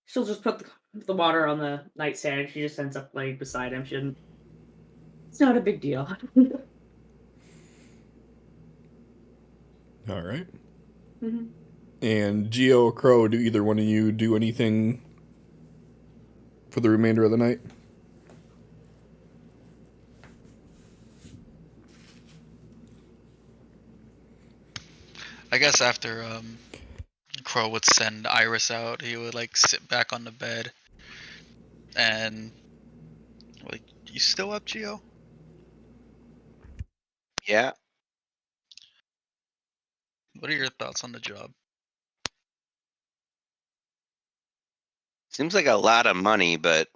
She'll just put the water on the nightstand, and she just ends up laying beside him. She didn't. It's not a big deal. All right. Mhm. And Geo or Crow, do either one of you do anything for the remainder of the night? I guess after Crow would send Iris out, he would like sit back on the bed and like, you still up, Geo? Yeah. What are your thoughts on the job? Seems like a lot of money, but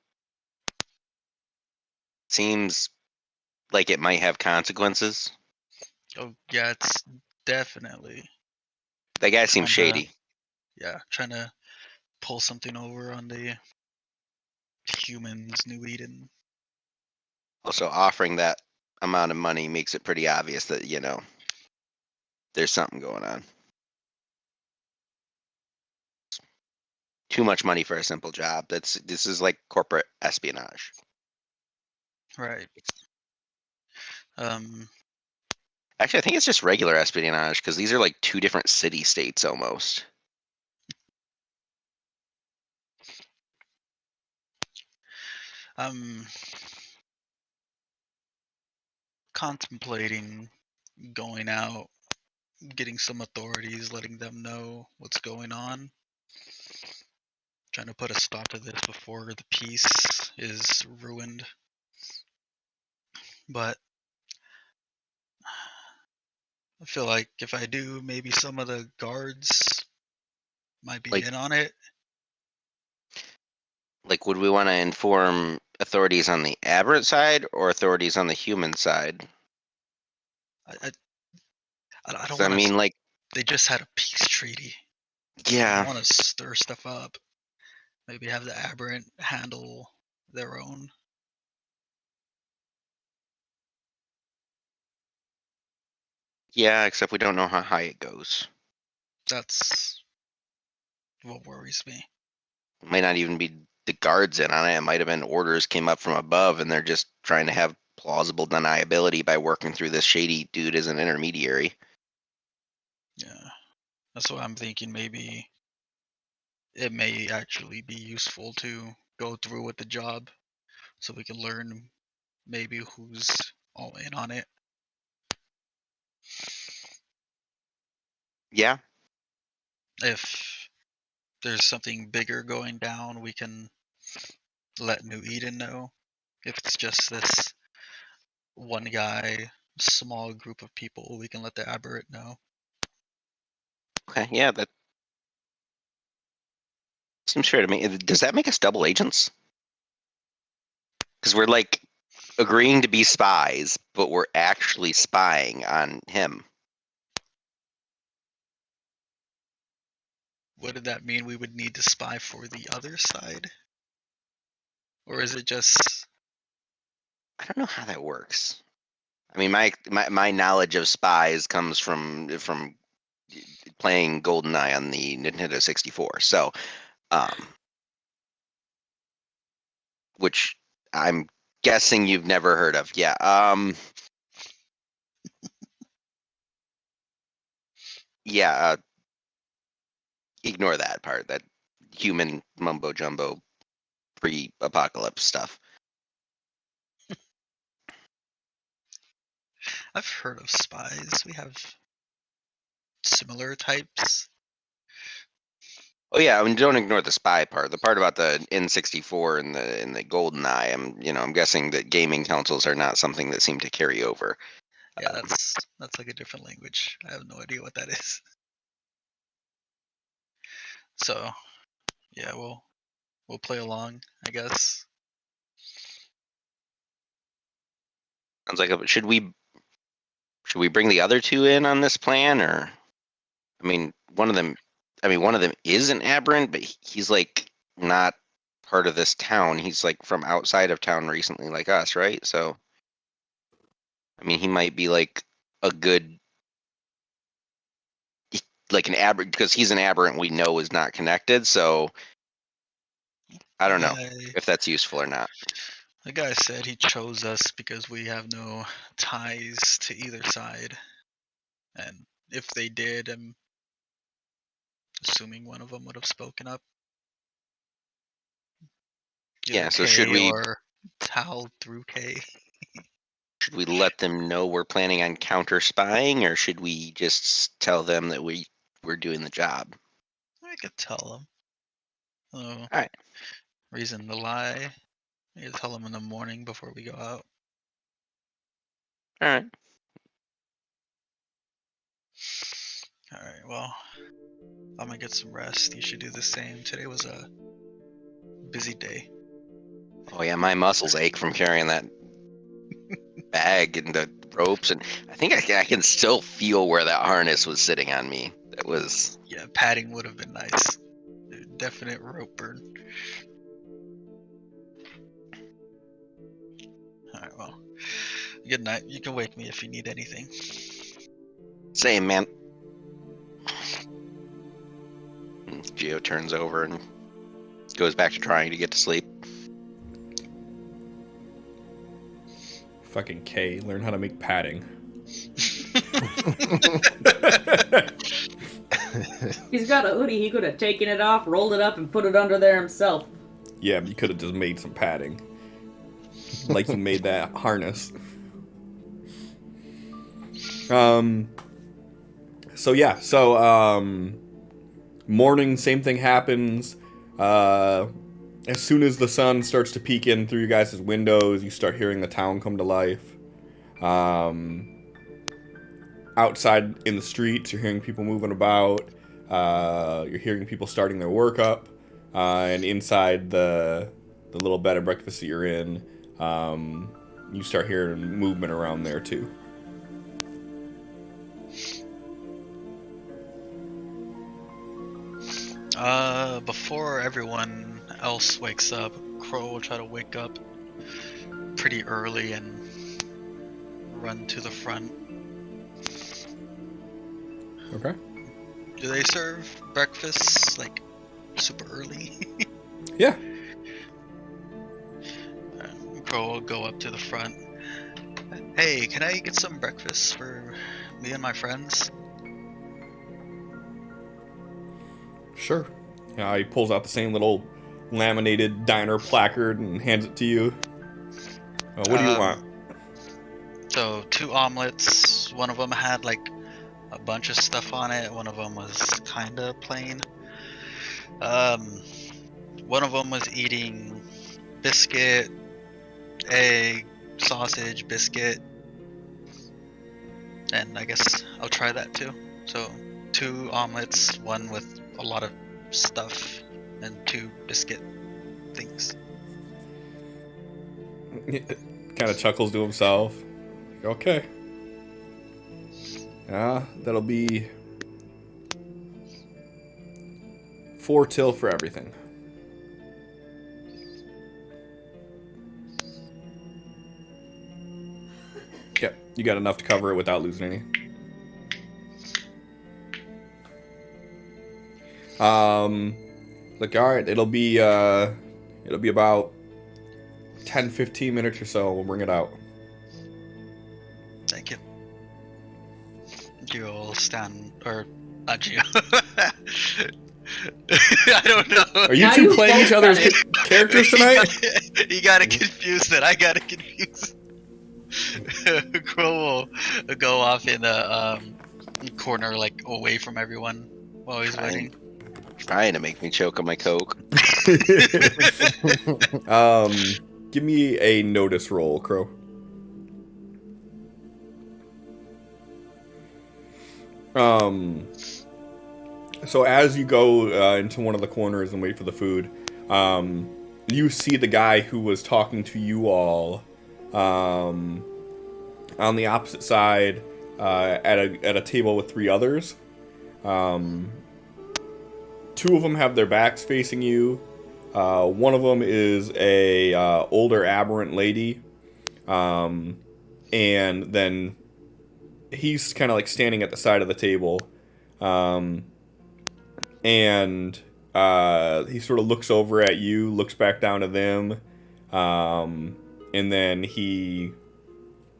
seems like it might have consequences. Oh yeah, it's definitely That guy seems trying to shady. trying to pull something over on the humans, New Eden. Also, offering that amount of money makes it pretty obvious that, there's something going on. Too much money for a simple job. This is like corporate espionage. Right. Um Actually, I think it's just regular espionage because these are like two different city states almost. I'm contemplating going out, getting some authorities, letting them know what's going on. Trying to put a stop to this before the peace is ruined. But I feel like if I do, maybe some of the guards might be Like, in on it. would we want to inform authorities on the aberrant side or authorities on the human side? I, I don't 'Cause I want to. mean, like, They just had a peace treaty. I yeah, don't want to stir stuff up. Maybe have the aberrant handle their own. yeah, except we don't know how high it goes. That's what worries me. It might not even be the guards in on it. It might have been orders came up from above and they're just trying to have plausible deniability by working through this shady dude as an intermediary. Yeah, that's what I'm thinking. Maybe it may actually be useful to go through with the job so we can learn maybe who's all in on it. Yeah, If there's something bigger going down, we can let New Eden know. If it's just this one guy, small group of people, we can let the aberrant know. Okay, yeah, that seems fair to me. Does that make us double agents? Because we're like agreeing to be spies, but we're actually spying on him. What did that mean? We would need to spy for the other side? Or is it just... I don't know how that works. I mean, my knowledge of spies comes from playing GoldenEye on the Nintendo 64. So, which I'm guessing you've never heard of. Yeah. Yeah. Ignore that part. That human mumbo jumbo pre-apocalypse stuff. I've heard of spies. We have similar types. Oh yeah, I mean, don't ignore the spy part. The part about the N64 and the GoldenEye. I'm guessing that gaming consoles are not something that seem to carry over. Yeah, that's like a different language. I have no idea what that is. So, yeah, we'll play along, I guess. Sounds like should we bring the other two in on this plan, or I mean, one of them is an aberrant, but he's like not part of this town. He's like from outside of town recently, like us, right? So, I mean, he might be like a good, like an aberrant, because he's an aberrant we know is not connected. So, I don't know if that's useful or not. The guy said he chose us because we have no ties to either side. And if they did, I'm assuming one of them would have spoken up. Either Yeah. So K or Tal through K. should we let them know we're planning on counter spying, or should we just tell them that we're doing the job? I could tell them. Oh, All right. reason to lie. I could tell them in the morning before we go out. All right. Alright, well, I'm gonna get some rest. You should do the same. Today was a busy day. Oh yeah, my muscles ache from carrying that bag and the ropes, and I think I can still feel where that harness was sitting on me. That was... Yeah, padding would have been nice. Definite rope burn. Alright, well, good night. You can wake me if you need anything. Same, man. And Geo turns over and goes back to trying to get to sleep. Fucking K, learn how to make padding. He's got a hoodie. He could have taken it off, rolled it up, and put it under there himself. Yeah, but you could have just made some padding. Like you made that harness. Morning, same thing happens. As soon as the sun starts to peek in through you guys' windows, you start hearing the town come to life. Outside in the streets, you're hearing people moving about. You're hearing people starting their work up. And inside the little bed and breakfast that you're in, you start hearing movement around there too. Before everyone else wakes up, Crow will try to wake up pretty early and run to the front. Okay. Do they serve breakfast like super early? Yeah. Crow will go up to the front. Hey, can I get some breakfast for me and my friends? Sure. He pulls out the same little laminated diner placard and hands it to you. What do you want? So 2 omelets. One of them had like a bunch of stuff on it. One of them was kind of plain. One of them was eating biscuit, egg, sausage, biscuit, and I guess I'll try that too. So 2 omelets, one with a lot of stuff, and 2 biscuit things. Kind of chuckles to himself. Okay. That'll be 4 till for everything. Yep, you got enough to cover it without losing any. Look, all right, it'll be about 10-15 minutes or so. We'll bring it out. Thank you. Gio will stand, or not Gio. I don't know. Are you Now two you playing both each other's got it. characters tonight? You got it confused, then I got it confused. Crow will go off in a corner, like away from everyone while he's waiting. Trying to make me choke on my Coke. Give me a notice roll, Crow. So as you go into one of the corners and wait for the food, you see the guy who was talking to you all on the opposite side at a table with 3 others. 2 of them have their backs facing you. One of them is a older aberrant lady, and then he's kind of like standing at the side of the table, and he sort of looks over at you, looks back down to them, and then he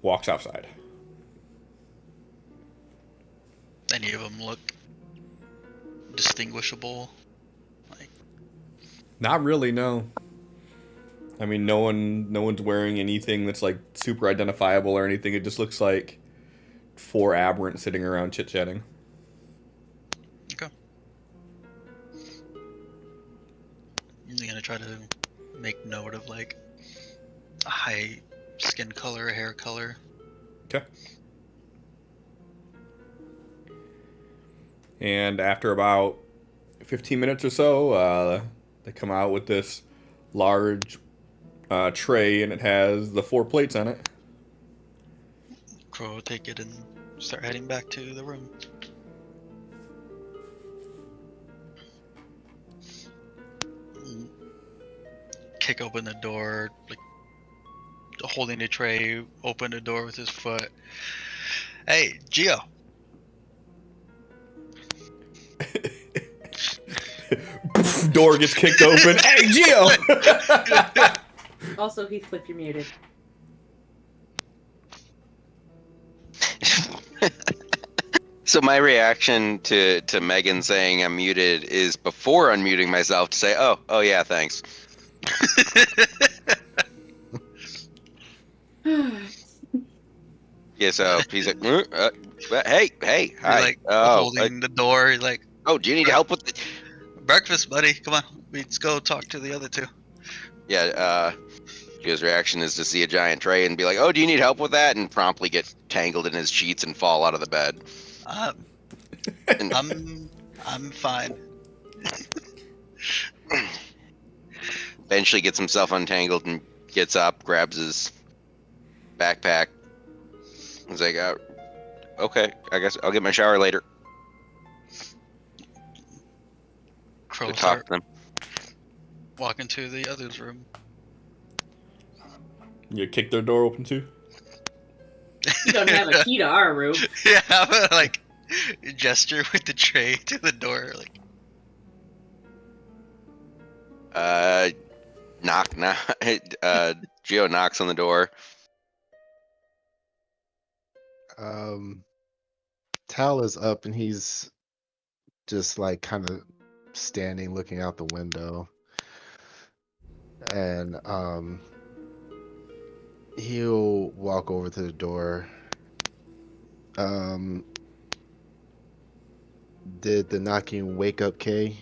walks outside. Any of them look distinguishable? Like, Not really, no. I mean, no one's wearing anything that's like super identifiable or anything. It just looks like 4 aberrants sitting around chit-chatting. okay. I'm gonna try to make note of like a high skin color, hair color. Okay. And after about 15 minutes or so, they come out with this large tray, and it has the 4 plates on it. Crow will take it and start heading back to the room. Kick open the door, like holding the tray, open the door with his foot. Hey, Gio. Door gets kicked open. Hey, Gio! Also, Heathcliff, you're muted. So my reaction to Megan saying I'm muted is before unmuting myself to say, oh yeah, thanks. Yeah, so he's like, hey, He's hi. like Oh, holding the door. He's like, oh, do you need help with it? breakfast, buddy. Come on, let's go talk to the other 2. Yeah, Joe's reaction is to see a giant tray and be like, oh, do you need help with that? And promptly get tangled in his sheets and fall out of the bed. I'm fine. Eventually gets himself untangled and gets up, grabs his backpack. He's like, okay, I guess I'll get my shower later. Crow Go talk start to them. walking to the other's room. You kick their door open too? You don't have a key to our room. Yeah, I'm gonna, like gesture with the tray to the door, like. Knock. Gio knocks on the door. Tal is up and he's just like kind of standing looking out the window. And he'll walk over to the door. Did the knocking wake up Kay?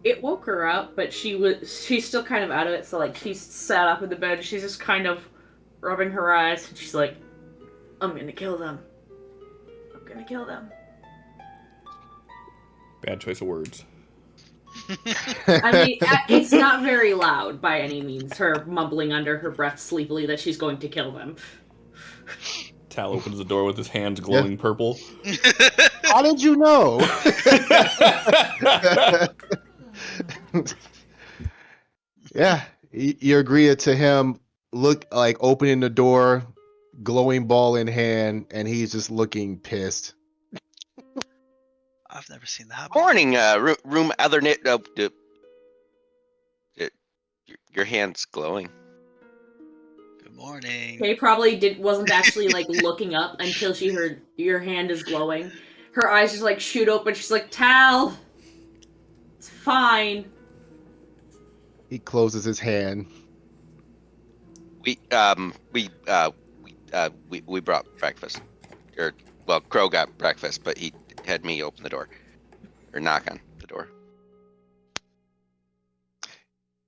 It woke her up, but she's still kind of out of it. So like she's sat up in the bed. She's just kind of rubbing her eyes, and she's like, "I'm gonna kill them. I'm gonna kill them." Bad choice of words. I mean, it's not very loud by any means. Her mumbling under her breath sleepily that she's going to kill them. Tal opens the door with his hands glowing purple. How did you know? Yeah, you agree to him look like opening the door, glowing ball in hand, and he's just looking pissed. I've never seen that. Morning, room other your hand's glowing. Good morning. Kay probably wasn't actually like looking up until she heard your hand is glowing. Her eyes just like shoot open. She's like, "Tal, it's fine." He closes his hand. We brought breakfast. Well, Crow got breakfast, but he had me open the door. Or knock on the door.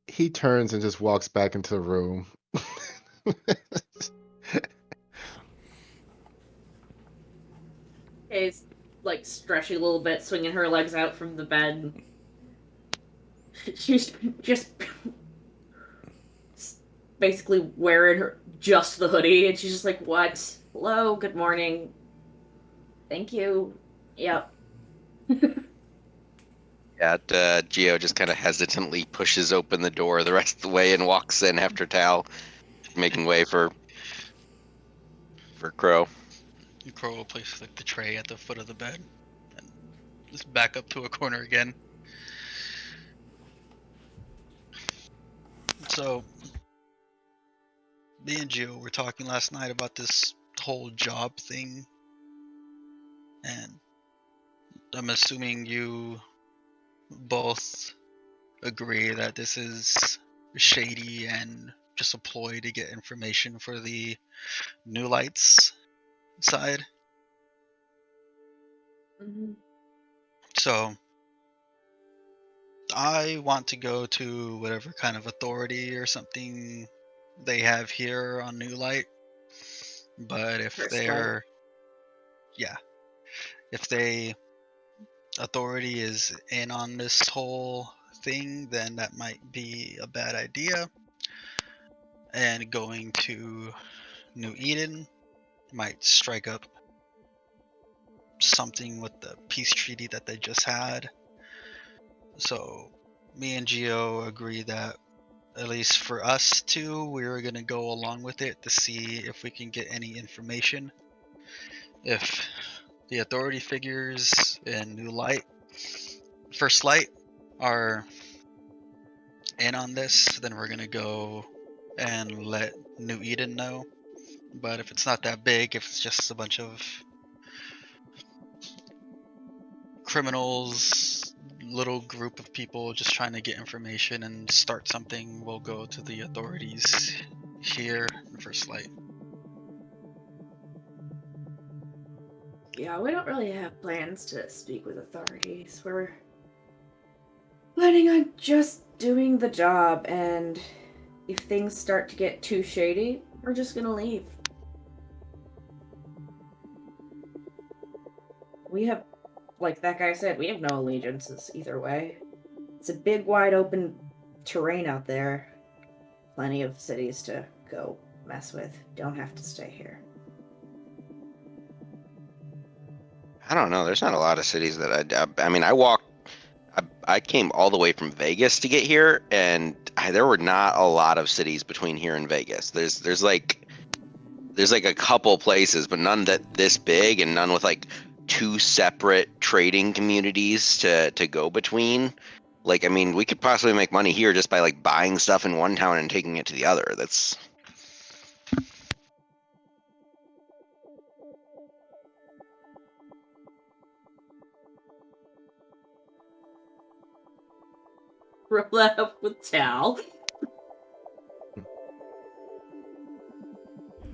He turns and just walks back into the room. Kay's like stretching a little bit, swinging her legs out from the bed. She's just basically wearing just the hoodie, and she's just like, "What? Hello, good morning. Thank you. Yep." Yeah, Geo just kind of hesitantly pushes open the door the rest of the way and walks in after Tal, making way for Crow. Crow will place like the tray at the foot of the bed and just back up to a corner again. So, me and Gio were talking last night about this whole job thing, and I'm assuming you both agree that this is shady and just a ploy to get information for the New Lights side. Mm-hmm. So I want to go to whatever kind of authority or something they have here on New Light. But if First they're if they authority is in on this whole thing, then that might be a bad idea. And going to New Eden might strike up something with the peace treaty that they just had. So me and Gio agree that at least for us two, we were going to go along with it to see if we can get any information. If the authority figures in New Light, First Light, are in on this, then we're going to go and let New Eden know. But if it's not that big, if it's just a bunch of criminals, little group of people just trying to get information and start something, we'll go to the authorities here in First Light. Yeah, we don't really have plans to speak with authorities. We're planning on just doing the job, and if things start to get too shady, we're just gonna leave. We have, like that guy said, we have no allegiances either way. It's a big, wide open terrain out there. Plenty of cities to go mess with. Don't have to stay here. I don't know. There's not a lot of cities that I mean, I came all the way from Vegas to get here, and there were not a lot of cities between here and Vegas. There's like a couple places, but none that this big, and none with like two separate trading communities to go between. Like, I mean, we could possibly make money here just by like buying stuff in one town and taking it to the other. That's Roll that up with Tal.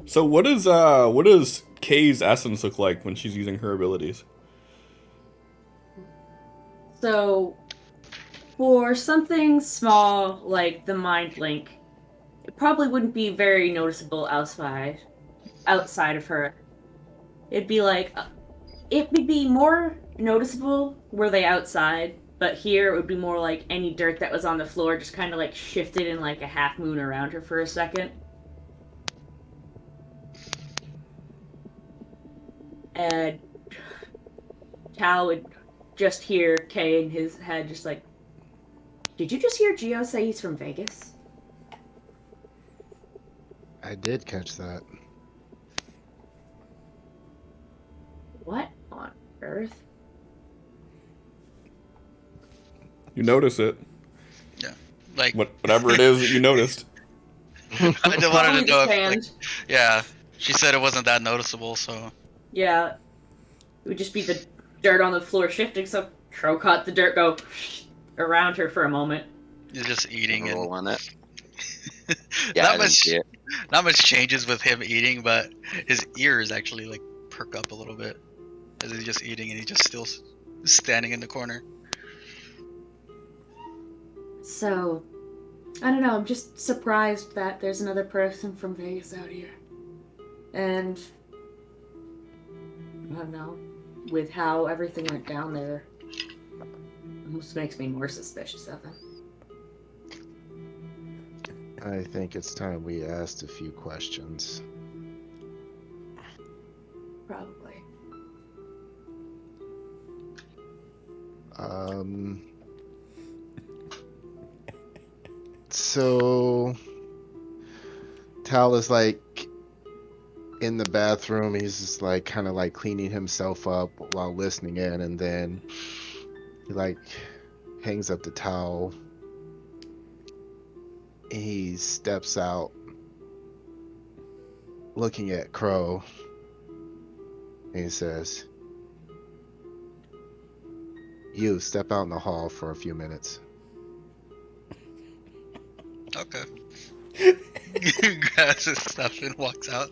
So what does Kay's essence look like when she's using her abilities? So, For something small like the mind link, it probably wouldn't be very noticeable outside of her. It'd be like it would be more noticeable were they outside, but here it would be more like any dirt that was on the floor just kind of like shifted in like a half moon around her for a second. And Tal would just hear Kay in his head just like, did you just hear Gio say he's from Vegas? I did catch that. What on earth? You notice it. Like, Whatever it is that you noticed. I just wanted to know if, like, Stand. yeah, she said it wasn't that noticeable, so Yeah, it would just be the dirt on the floor shifting, so Crow caught the dirt go around her for a moment. he's just eating and Roll on it. Yeah, I didn't see it. not much changes with him eating, but his ears actually like perk up a little bit as he's just eating and he's just still standing in the corner. So, I don't know, I'm just surprised that there's another person from Vegas out here. And, I don't know, with how everything went down there, almost makes me more suspicious of him. I think it's time we asked a few questions. Probably. So Tal is like in the bathroom. He's just like kind of like cleaning himself up while listening in, and then he like hangs up the towel. He steps out, looking at Crow, and he says, "You step out in the hall for a few minutes." Okay. Grabs his stuff and walks out.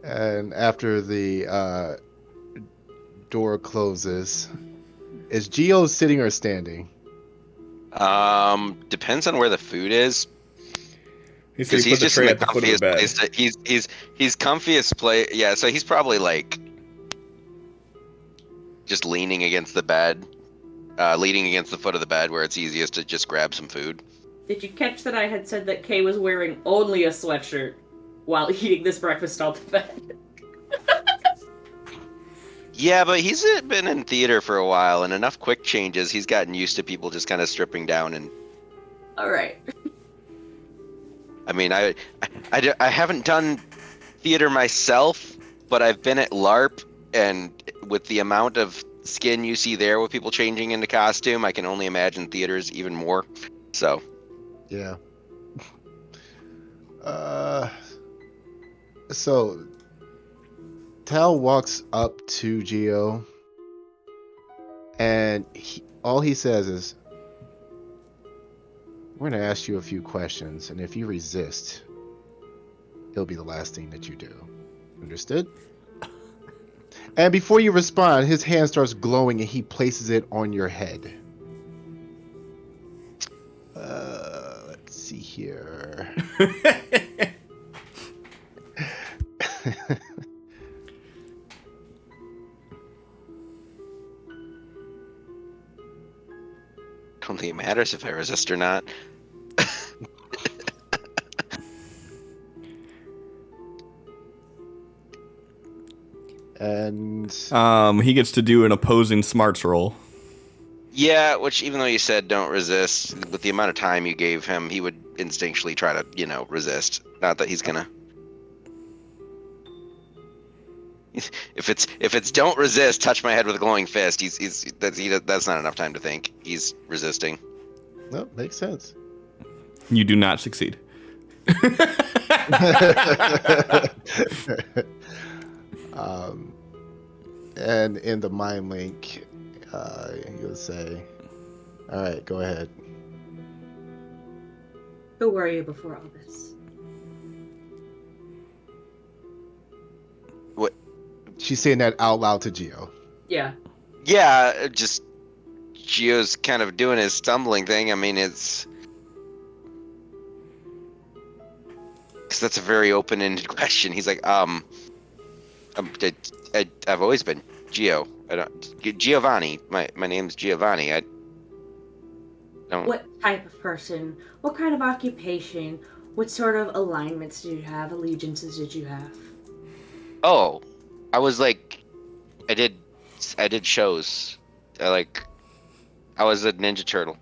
And after the door closes, is Gio sitting or standing? Depends on where the food is. He said Because he he's put the just in tray the at the foot of the comfiest bed. place. He's comfiest place. Yeah, so he's probably like just leaning against the bed, leaning against the foot of the bed where it's easiest to just grab some food. Did you catch that I had said that Kay was wearing only a sweatshirt while eating this breakfast on the bed? Yeah, but he's been in theater for a while, and enough quick changes, he's gotten used to people just kind of stripping down. And Alright. I mean, I haven't done theater myself, but I've been at LARP, and with the amount of skin you see there with people changing into costume, I can only imagine theaters even more. So, Yeah. So Tal walks up to Gio, and all he says is, "We're going to ask you a few questions, and if you resist, it'll be the last thing that you do. Understood?" And before you respond, his hand starts glowing, and he places it on your head. Let's see here. I don't think it matters if I resist or not. And He gets to do an opposing smarts roll. Yeah, which even though you said don't resist, with the amount of time you gave him, he would instinctually try to, resist. Not that he's gonna. If it's don't resist, touch my head with a glowing fist. That's not enough time to think. He's resisting. no, makes sense. You do not succeed. And in the mind link, you'll say, "All right, go ahead." Who were you before all this? What? She's saying that out loud to Gio. Yeah. Yeah, just Gio's kind of doing his stumbling thing. I mean, it's because that's a very open-ended question. He's like, I've always been Gio. I don't Giovanni. My name's Giovanni. I don't. What type of person? What kind of occupation? What sort of alignments did you have? Allegiances did you have? Oh, I was like, I did shows. I was a Ninja Turtle.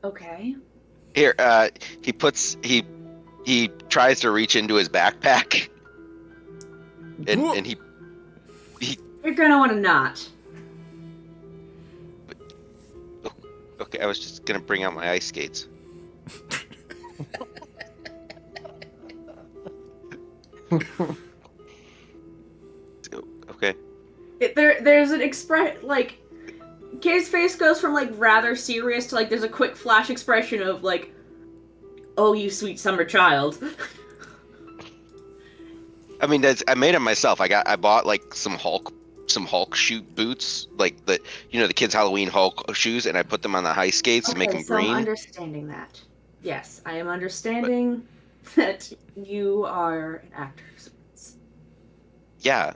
Okay. Here, he tries to reach into his backpack, and he You're gonna want to not. okay. I was just gonna bring out my ice skates. Okay. There's an like Kay's face goes from like rather serious to like there's a quick flash expression of like, oh, you sweet summer child. I mean, I made them myself. I bought like some Hulk shoe boots, like the kids' Halloween Hulk shoes, and I put them on the ice skates to make them So green. I'm understanding that. Yes, I am understanding that you are an actor of sorts. Yeah.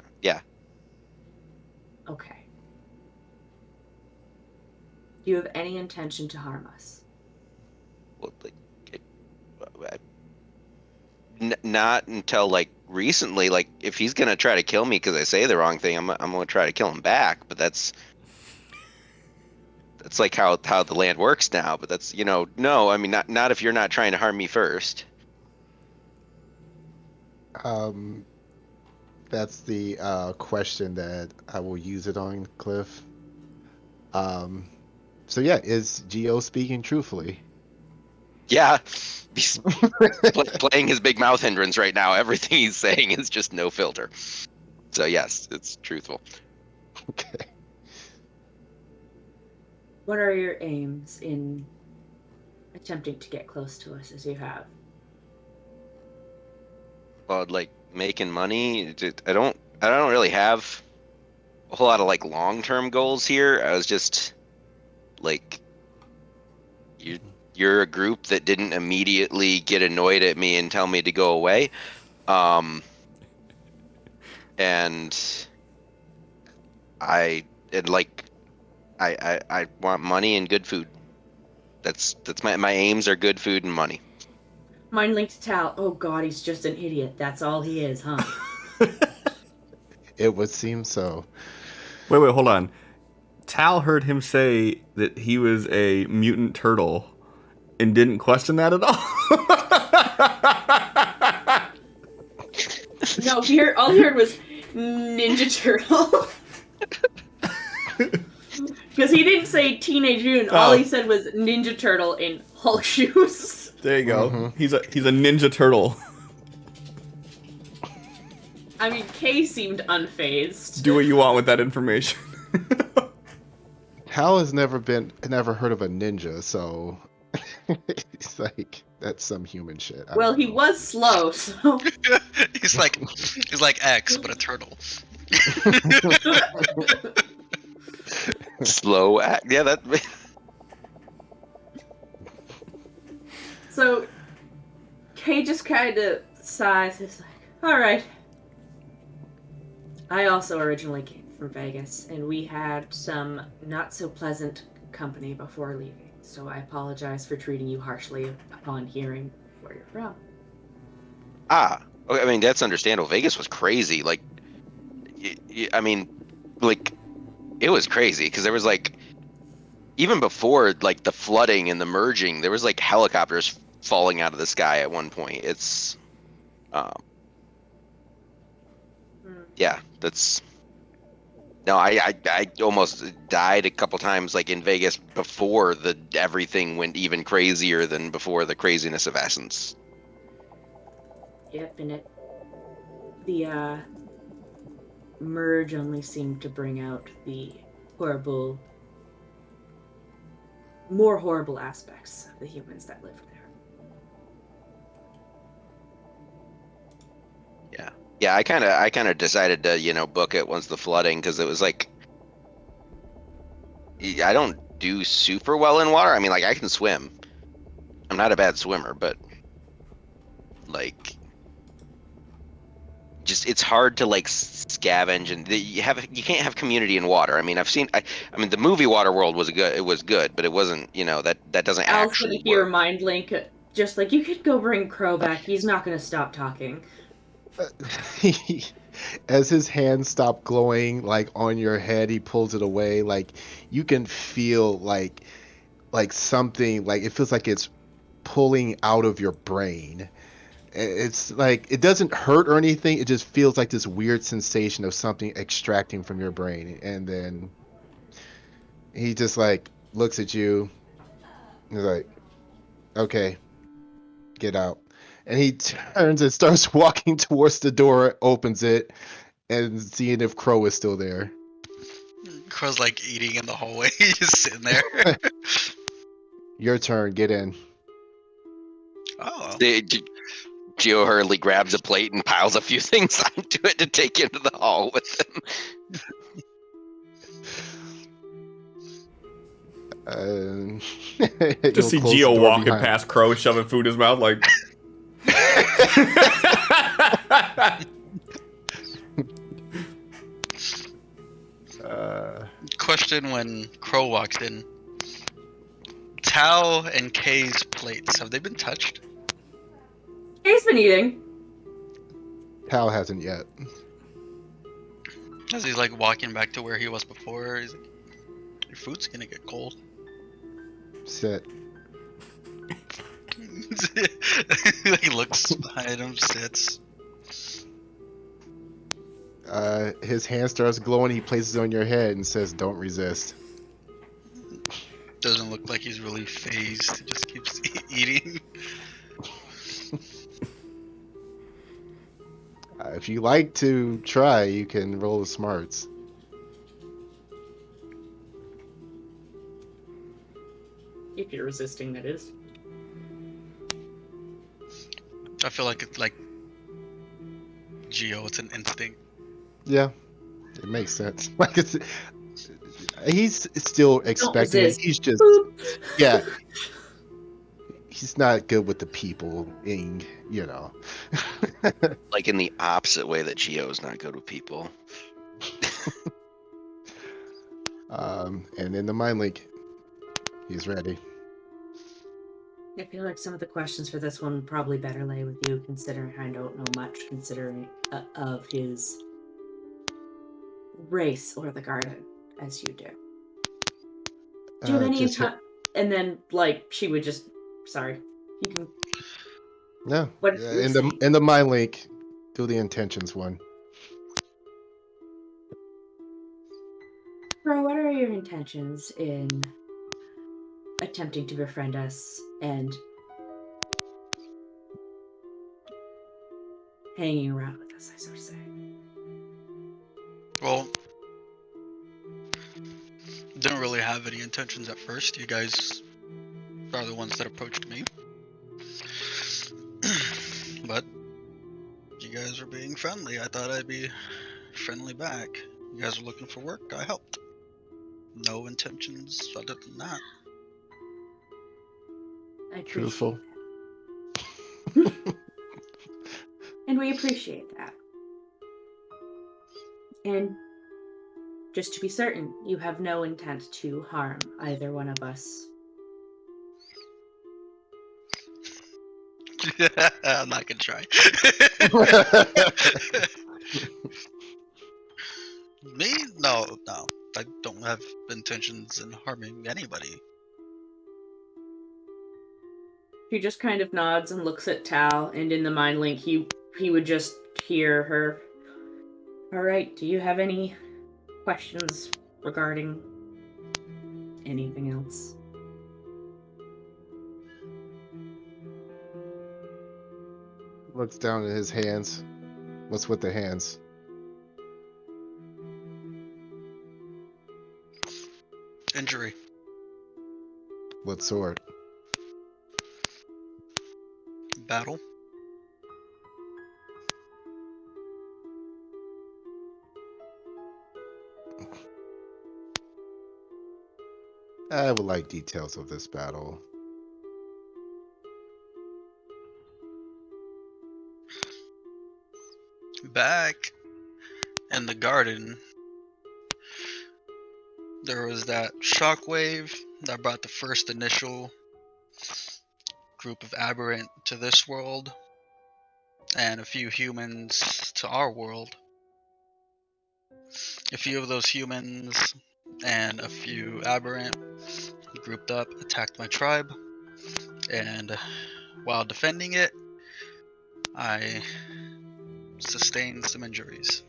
Okay. Do you have any intention to harm us? Well, not until like recently. Like, if he's gonna try to kill me because I say the wrong thing, I'm gonna try to kill him back. But that's like how the land works now. But that's no. I mean, not if you're not trying to harm me first. That's the question that I will use it on, Cliff. So yeah, is Gio speaking truthfully? Yeah, he's playing his big mouth hindrance right now. Everything he's saying is just no filter. So yes, it's truthful. Okay. What are your aims in attempting to get close to us as you have? Well, like making money. I don't really have a whole lot of like long-term goals here. I was just like, you're a group that didn't immediately get annoyed at me and tell me to go away. And I want money and good food. That's my aims are good food and money. Mind linked to Tal. Oh god, he's just an idiot. That's all he is, huh? It would seem so. Wait, hold on. Tal heard him say that he was a mutant turtle and didn't question that at all. No, all he heard was Ninja Turtle. Because he didn't say Teenage Mutant. All he said was Ninja Turtle in Hulk shoes. There you go. Mm-hmm. He's a ninja turtle. I mean, Kay seemed unfazed. Do what you want with that information. Hal has never heard of a ninja, so he's like, that's some human shit. I Well, don't he know. was slow, so. he's like X, but a turtle. Slow act. Yeah, that. So, Kay just kind of sighs. He's like, alright. I also originally came from Vegas, and we had some not so pleasant company before leaving, so I apologize for treating you harshly upon hearing where you're from. Okay, I mean, that's understandable. Vegas was crazy. Like, I mean, like, it was crazy because there was like, even before like the flooding and the merging, there was like helicopters falling out of the sky at one point. It's, yeah, that's. No, I almost died a couple times like in Vegas before everything went even crazier than before the craziness of Essence. Yep, and the merge only seemed to bring out the more horrible aspects of the humans that lived there. Yeah, I kind of decided to book it once the flooding because it was like I don't do super well in water. I mean, like I can swim. I'm not a bad swimmer, but like just it's hard to like scavenge and you can't have community in water. I mean, I mean the movie Waterworld was good, but it wasn't, that doesn't Al's gonna actually hear work. mind link, just like, you could go bring Crow back. He's not gonna stop talking. As his hands stop glowing, like on your head, he pulls it away. Like you can feel like something, like it feels like it's pulling out of your brain. It's like it doesn't hurt or anything. It just feels like this weird sensation of something extracting from your brain. And then he just like looks at you and he's like, "Okay, get out." And he turns and starts walking towards the door, opens it, and seeing if Crow is still there. Crow's like eating in the hallway, just sitting there. Your turn. Get in. Oh, Geo hurriedly grabs a plate and piles a few things onto it to take into the hall with him. Just see Geo walking past Crow, shoving food in his mouth, like. question: when Crow walked in, Tao and Kay's plates, have they been touched? Kay's been eating. Pal hasn't yet. As he's like walking back to where he was before, he's like, "Your food's gonna get cold." Sit. He looks behind him, sits. His hand starts glowing. He places it on your head and says, "Don't resist." Doesn't look like he's really phased. He just keeps eating. If you like to try, you can roll the smarts. If you're resisting, that is. I feel like it's like Geo. It's an instinct. Yeah, it makes sense. Like he's still expecting it. resist. He's just, yeah. He's not good with the people-ing, Like in the opposite way that Geo is not good with people. And in the mind link, he's ready. I feel like some of the questions for this one probably better lay with you, considering I don't know much considering of his race or the garden as you do. Do you have any And then, like, she would just, sorry, you can. No. What in the mind link, do the intentions one. Bro, what are your intentions in attempting to befriend us and hanging around with us, I sort of say? Well, didn't really have any intentions at first. You guys are the ones that approached me. But you guys were being friendly. I thought I'd be friendly back. You guys were looking for work. I helped. No intentions other than that. I appreciate Truthful. that. And we appreciate that. And just to be certain, you have no intent to harm either one of us. I'm not gonna try. Me? No. I don't have intentions in harming anybody. He just kind of nods and looks at Tal, and in the mind link, he would just hear her. All right, do you have any questions regarding anything else? Looks down at his hands. What's with the hands? Injury. What sort? Battle. I would like details of this battle. Back in the garden, there was that shockwave that brought the first initial group of aberrant to this world, and a few humans to our world. A few of those humans and a few aberrant grouped up, attacked my tribe, and while defending it, I sustained some injuries.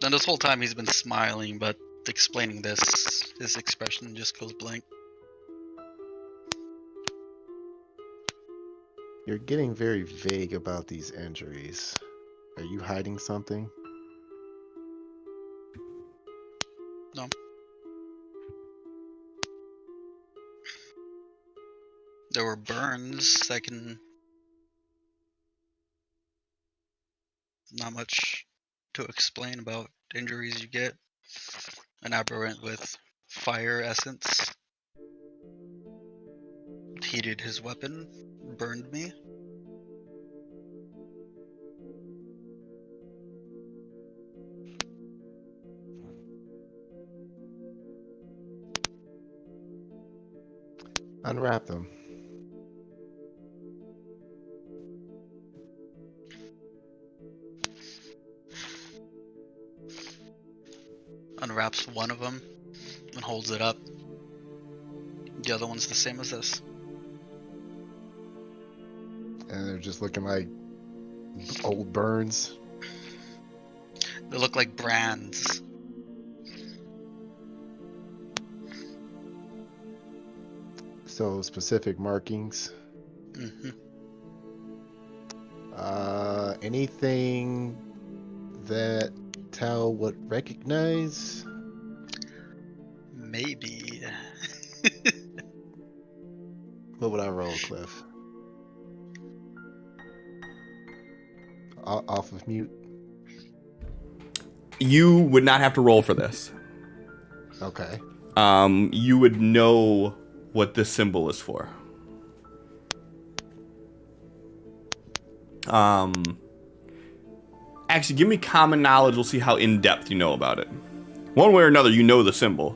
And this whole time he's been smiling, but explaining this, his expression just goes blank. You're getting very vague about these injuries. Are you hiding something? No. There were burns. I can... Not much to explain about injuries you get. An aberrant with fire essence heated his weapon, burned me. Unwrap them. Unwraps one of them and holds it up. The other one's the same as this. And they're just looking like old burns. They look like brands. So specific markings. Mm-hmm. Anything that Tal would recognize? Maybe. What would I roll, Cliff? Off of mute. You would not have to roll for this. Okay. You would know what this symbol is for. Actually, give me common knowledge. We'll see how in-depth you know about it. One way or another, you know the symbol.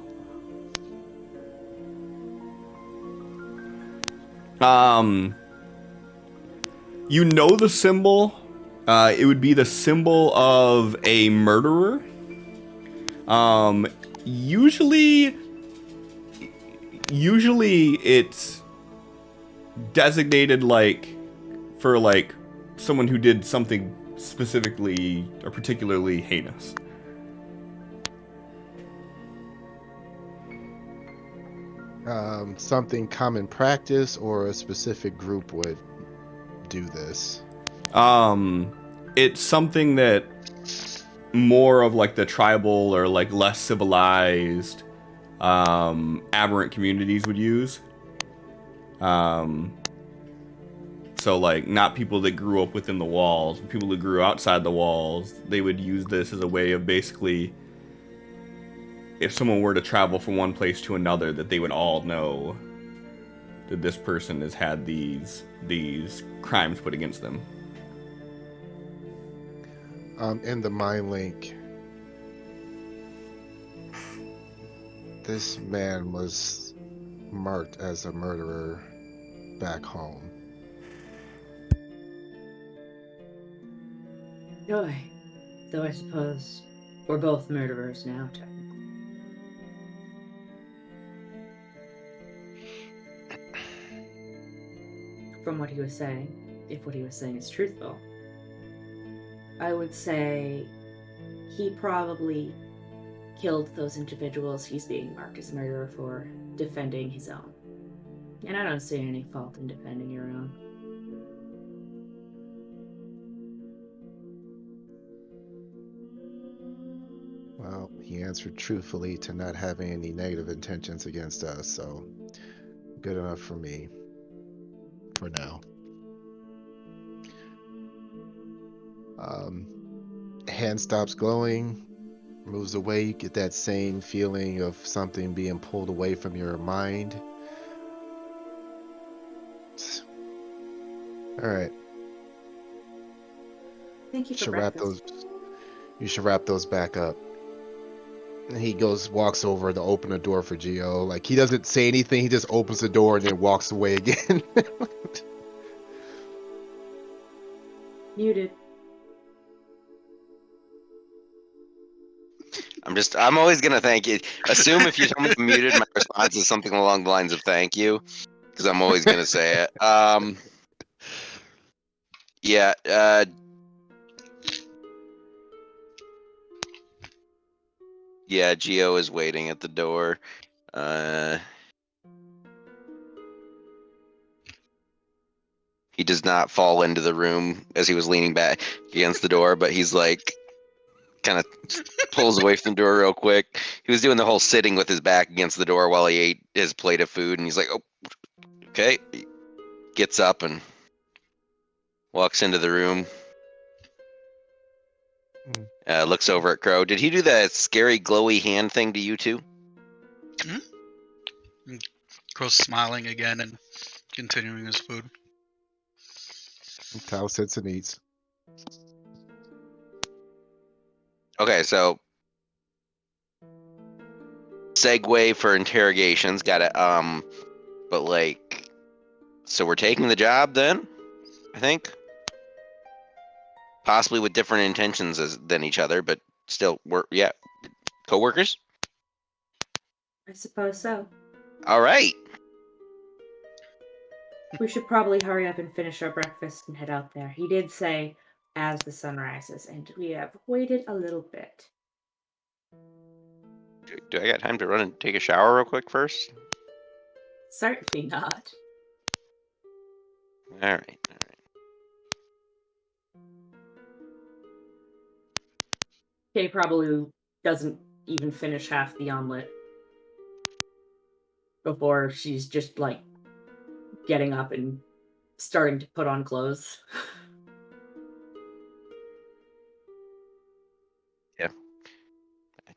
You know the symbol. It would be the symbol of a murderer. Usually it's designated like for like someone who did something specifically or particularly heinous. Something common practice or a specific group would do this? It's something that more of like the tribal or like less civilized aberrant communities would use. So like not people that grew up within the walls, people that grew outside the walls, they would use this as a way of basically, if someone were to travel from one place to another, that they would all know that this person has had these crimes put against them. In the mind link, this man was marked as a murderer back home. Joy. Though I suppose we're both murderers now, technically. From what he was saying, if what he was saying is truthful, I would say he probably killed those individuals he's being marked as a murderer for defending his own. And I don't see any fault in defending your own. Well, he answered truthfully to not having any negative intentions against us, so good enough for me. For now. hand stops glowing, moves away. You get that same feeling of something being pulled away from your mind. All right. Thank you for Should wrap breakfast. those. You should wrap those back up. And he walks over to open the door for Geo. Like, he doesn't say anything. He just opens the door and then walks away again. Muted. I'm always gonna thank you. Assume if you tell me I'm muted, my response is something along the lines of "thank you," because I'm always gonna say it. Yeah. Yeah. Geo is waiting at the door. He does not fall into the room as he was leaning back against the door, but he's like, kind of pulls away from the door real quick. He was doing the whole sitting with his back against the door while he ate his plate of food, and he's like, "Oh, okay." He gets up and walks into the room. Looks over at Crow. Did he do that scary glowy hand thing to you too? Crow's smiling again and continuing his food. Tao sits and eats. Okay, so segue for interrogations. Got it. But like, so we're taking the job then, I think. Possibly with different intentions than each other, but still, we're co-workers. I suppose so. All right. We should probably hurry up and finish our breakfast and head out there. He did say as the sun rises, and we have waited a little bit. Do I got time to run and take a shower real quick first? Certainly not. All right. Kay probably doesn't even finish half the omelet before she's just like getting up and starting to put on clothes. Yeah. I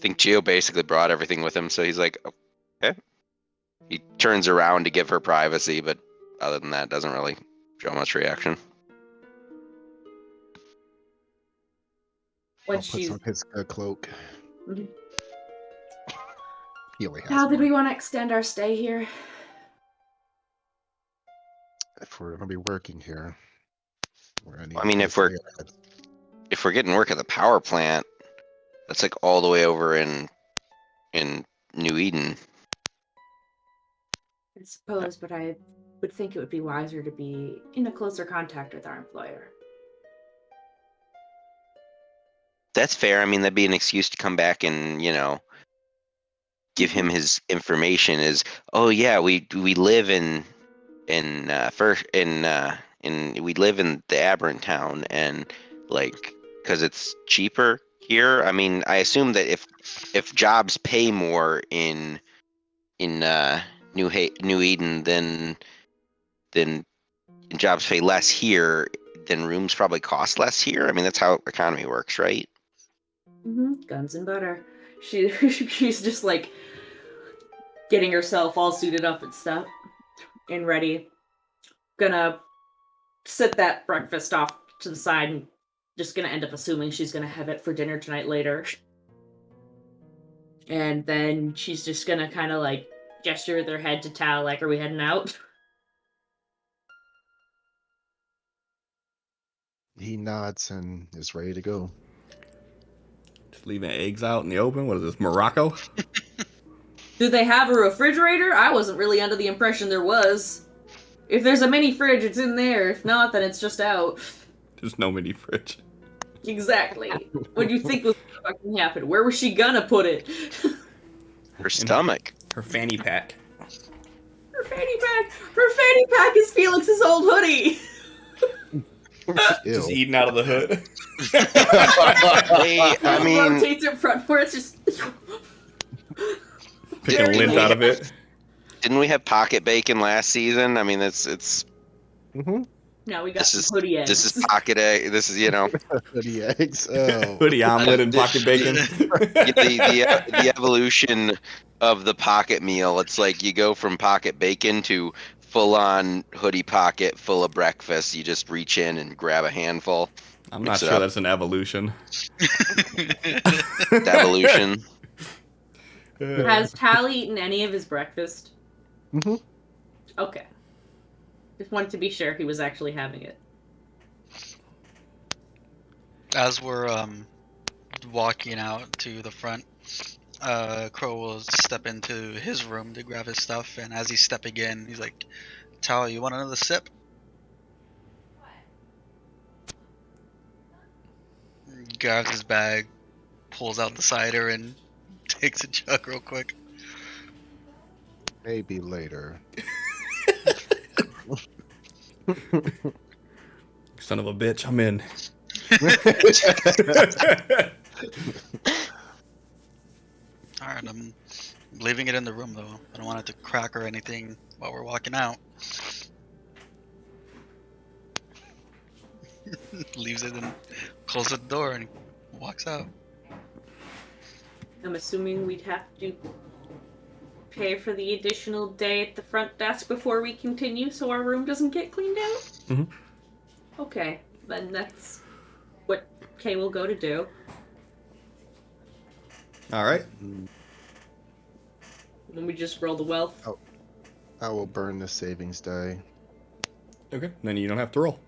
think Gio basically brought everything with him, so he's like, okay. He turns around to give her privacy, but other than that, doesn't really show much reaction. When Puts she's on his cloak. Mhm. He only has How did one. we want to extend our stay here? If we're gonna be working here, we're gonna need I mean, to if we're getting work at the power plant, that's like all the way over in New Eden. I suppose, but I would think it would be wiser to be in a closer contact with our employer. That's fair. I mean, that'd be an excuse to come back and give him his information. Is oh yeah, we live in we live in the Aberrant town, and like because it's cheaper here. I mean, I assume that if jobs pay more in New Eden than jobs pay less here, then rooms probably cost less here. I mean, that's how economy works, right? Guns and butter. She's just like getting herself all suited up and stuff and ready. Gonna sit that breakfast off to the side and just gonna end up assuming she's gonna have it for dinner tonight later. And then she's just gonna kind of like gesture with her head to Tal, like, are we heading out? He nods and is ready to go. Just leaving eggs out in the open. What is this, Morocco? Do they have a refrigerator? I wasn't really under the impression there was. If there's a mini fridge, it's in there. If not, then it's just out. There's no mini fridge. Exactly. What do you think was gonna fucking happen? Where was she gonna put it? Her stomach. Her fanny pack. Her fanny pack. Her fanny pack is Felix's old hoodie. Just eating out of the hood. Hey, I mean, Rotates it front where it's just Picking lint out of it. didn't we have pocket bacon last season? I mean, it's Mm-hmm. Now we got This some is hoodie eggs. this is pocket egg. This is Hoodie eggs. Oh. Hoodie omelet and the- pocket bacon. the evolution of the pocket meal. It's like you go from pocket bacon to full on hoodie pocket full of breakfast. You just reach in and grab a handful. I'm Mix not it sure up. that's an evolution. Evolution. Has Tal eaten any of his breakfast? hmm Okay. Just wanted to be sure he was actually having it. As we're walking out to the front, Crow will step into his room to grab his stuff, and as he's stepping in, he's like, "Tal, you want another sip?" Grabs his bag, pulls out the cider, and takes a chug real quick. Maybe later. Son of a bitch, I'm in. Alright, I'm leaving it in the room though. I don't want it to crack or anything while we're walking out. Leaves it and closes the door and walks out. I'm assuming we'd have to pay for the additional day at the front desk before we continue so our room doesn't get cleaned out? Mhm. Okay, then that's what Kay will go to do. All right. Then we just roll the wealth. Oh. I will burn the savings die. Okay. Then you don't have to roll.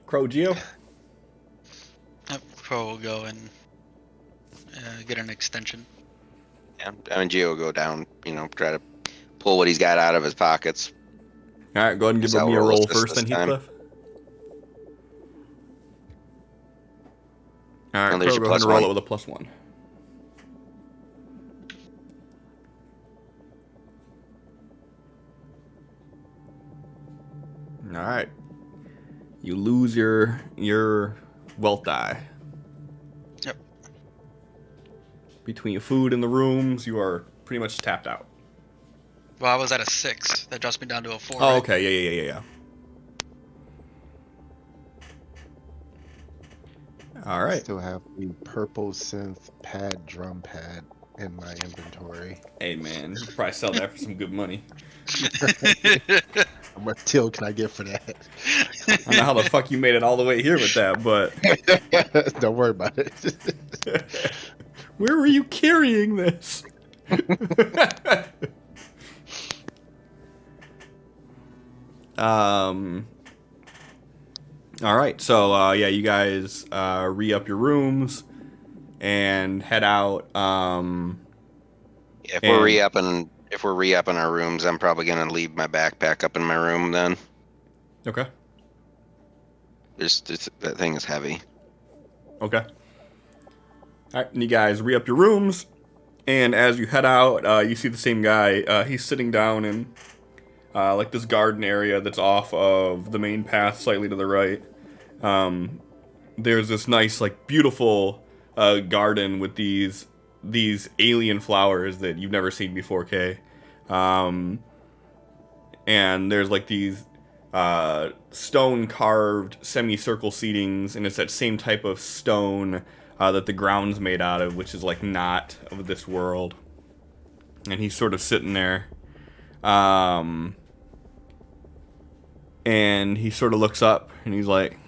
Crow Geo. Yep, Crow will go and get an extension. Yeah, I mean, Gio will go down. Try to pull what he's got out of his pockets. All right. Go ahead and give So me a roll roll assist first, then this time. Heathcliff. All right. Oh, Crow, there's go your ahead and +1. roll it with a +1. All right. You lose your wealth die. Yep. Between food in the rooms, you are pretty much tapped out. Well, I was at a 6. That drops me down to a 4. Oh, right? okay. Yeah. All right. Still have the purple synth pad drum pad in my inventory. Hey, man, you could probably sell that for some good money. How much till can I get for that? I don't know how the fuck you made it all the way here with that, but Don't worry about it. where were you carrying this? All right, so yeah, you guys re-up your rooms and head out. If we're re-upping our rooms, I'm probably gonna leave my backpack up in my room then. Okay. That thing is heavy. Okay. All right, and you guys re-up your rooms, and as you head out, you see the same guy. He's sitting down in like this garden area that's off of the main path, slightly to the right. There's this nice, like, beautiful garden with these alien flowers that you've never seen before, Kay. And there's like these stone carved semicircle seatings, and it's that same type of stone that the ground's made out of, which is like not of this world. And he's sort of sitting there. And he sort of looks up and he's like,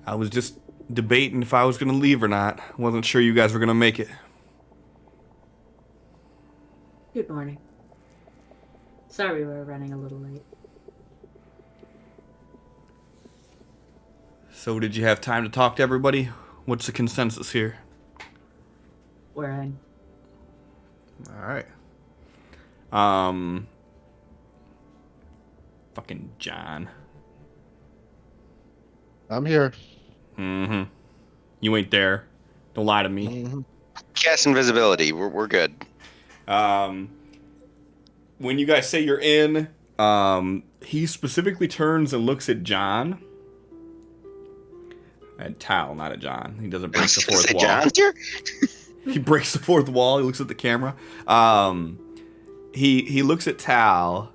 I was just debating if I was going to leave or not. Wasn't sure you guys were going to make it. Good morning. Sorry we were running a little late. So did you have time to talk to everybody? What's the consensus here? We're in. All right. Fucking John. I'm here. Mm-hmm. You ain't there. Don't lie to me. Mhm. Cast invisibility. We're good. When you guys say you're in, he specifically turns and looks at John. At Tal, not at John. He doesn't break the fourth wall. John's here? He breaks the fourth wall. He looks at the camera. he looks at Tal,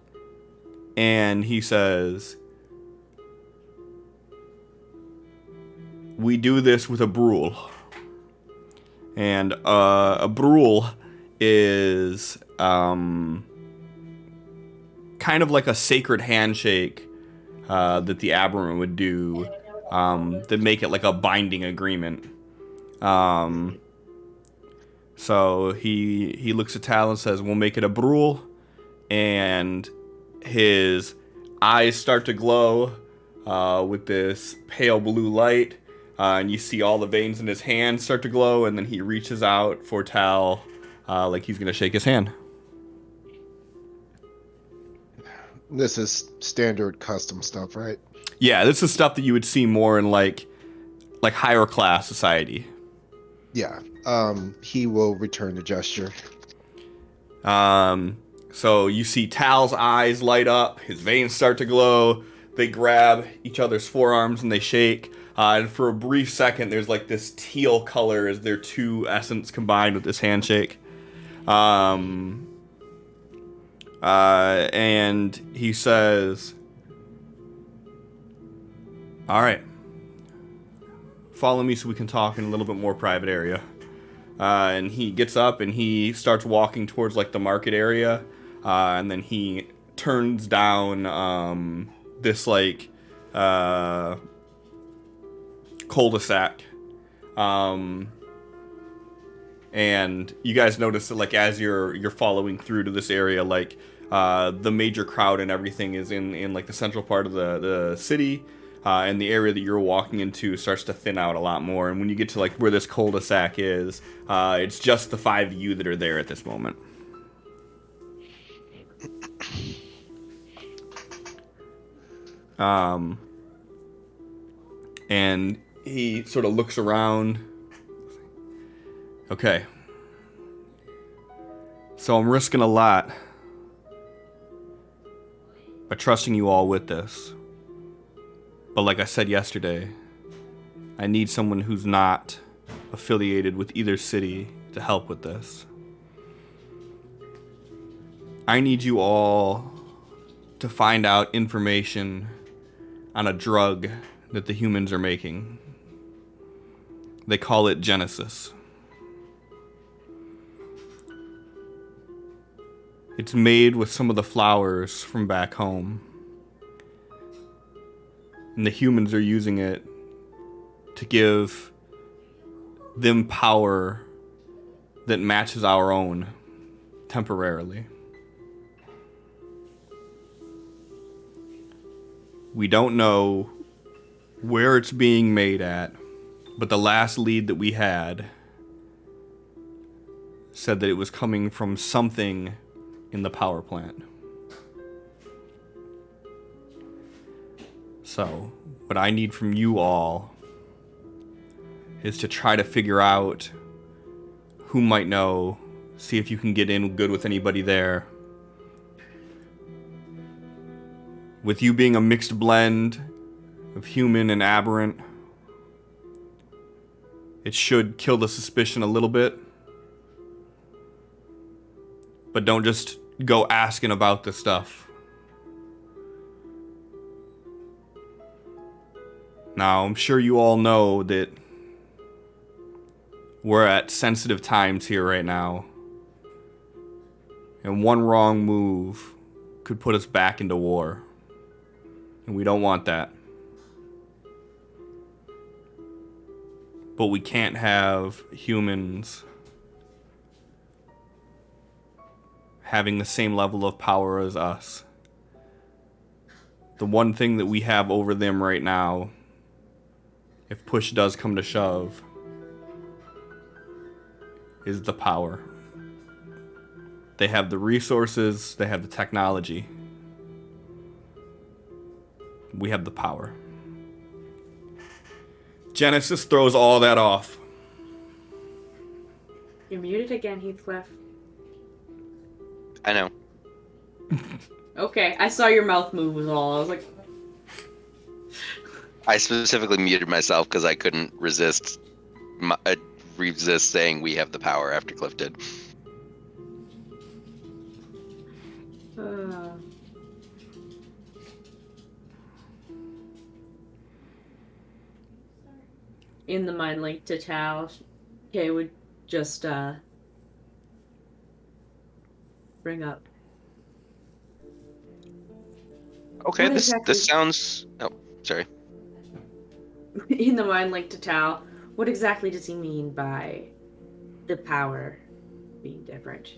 and he says, "We do this with a brule." And a brule is kind of like a sacred handshake that the Aberrant would do to make it like a binding agreement. So he looks at Tal and says, "We'll make it a brule," and his eyes start to glow with this pale blue light, and you see all the veins in his hand start to glow, and then he reaches out for Tal like he's gonna shake his hand. This is standard custom stuff, right? Yeah, this is stuff that you would see more in like higher class society. Yeah. He will return the gesture. So you see Tal's eyes light up, his veins start to glow, they grab each other's forearms and they shake, and for a brief second there's like this teal color as their two essence combined with this handshake. And he says, "All right, follow me so we can talk in a little bit more private area." And he gets up and he starts walking towards like the market area, and then he turns down this like cul-de-sac, and you guys notice that like as you're following through to this area, like the major crowd and everything is in like the central part of the city. And the area that you're walking into starts to thin out a lot more. And when you get to like where this cul-de-sac is, it's just the 5 of you that are there at this moment. And he sort of looks around. Okay. So I'm risking a lot by trusting you all with this. But like I said yesterday, I need someone who's not affiliated with either city to help with this. I need you all to find out information on a drug that the humans are making. They call it Genesis. It's made with some of the flowers from back home. And the humans are using it to give them power that matches our own temporarily. We don't know where it's being made at, but the last lead that we had said that it was coming from something in the power plant. So, what I need from you all is to try to figure out who might know, see if you can get in good with anybody there. With you being a mixed blend of human and aberrant, it should kill the suspicion a little bit. But don't just go asking about this stuff. Now, I'm sure you all know that we're at sensitive times here right now. And one wrong move could put us back into war. And we don't want that. But we can't have humans having the same level of power as us. The one thing that we have over them right now, if push does come to shove, is the power. They have the resources, they have the technology. We have the power. Genesis throws all that off. You're muted again, Heathcliff. I know. Okay, I saw your mouth move was all. I was like... I specifically muted myself because I couldn't resist saying we have the power after Cliff did. Uh, in the mind link to Tao, Kay would just bring up. Okay, What this exactly? sounds. Oh, sorry. In the mind link to Tao, what exactly does he mean by the power being different?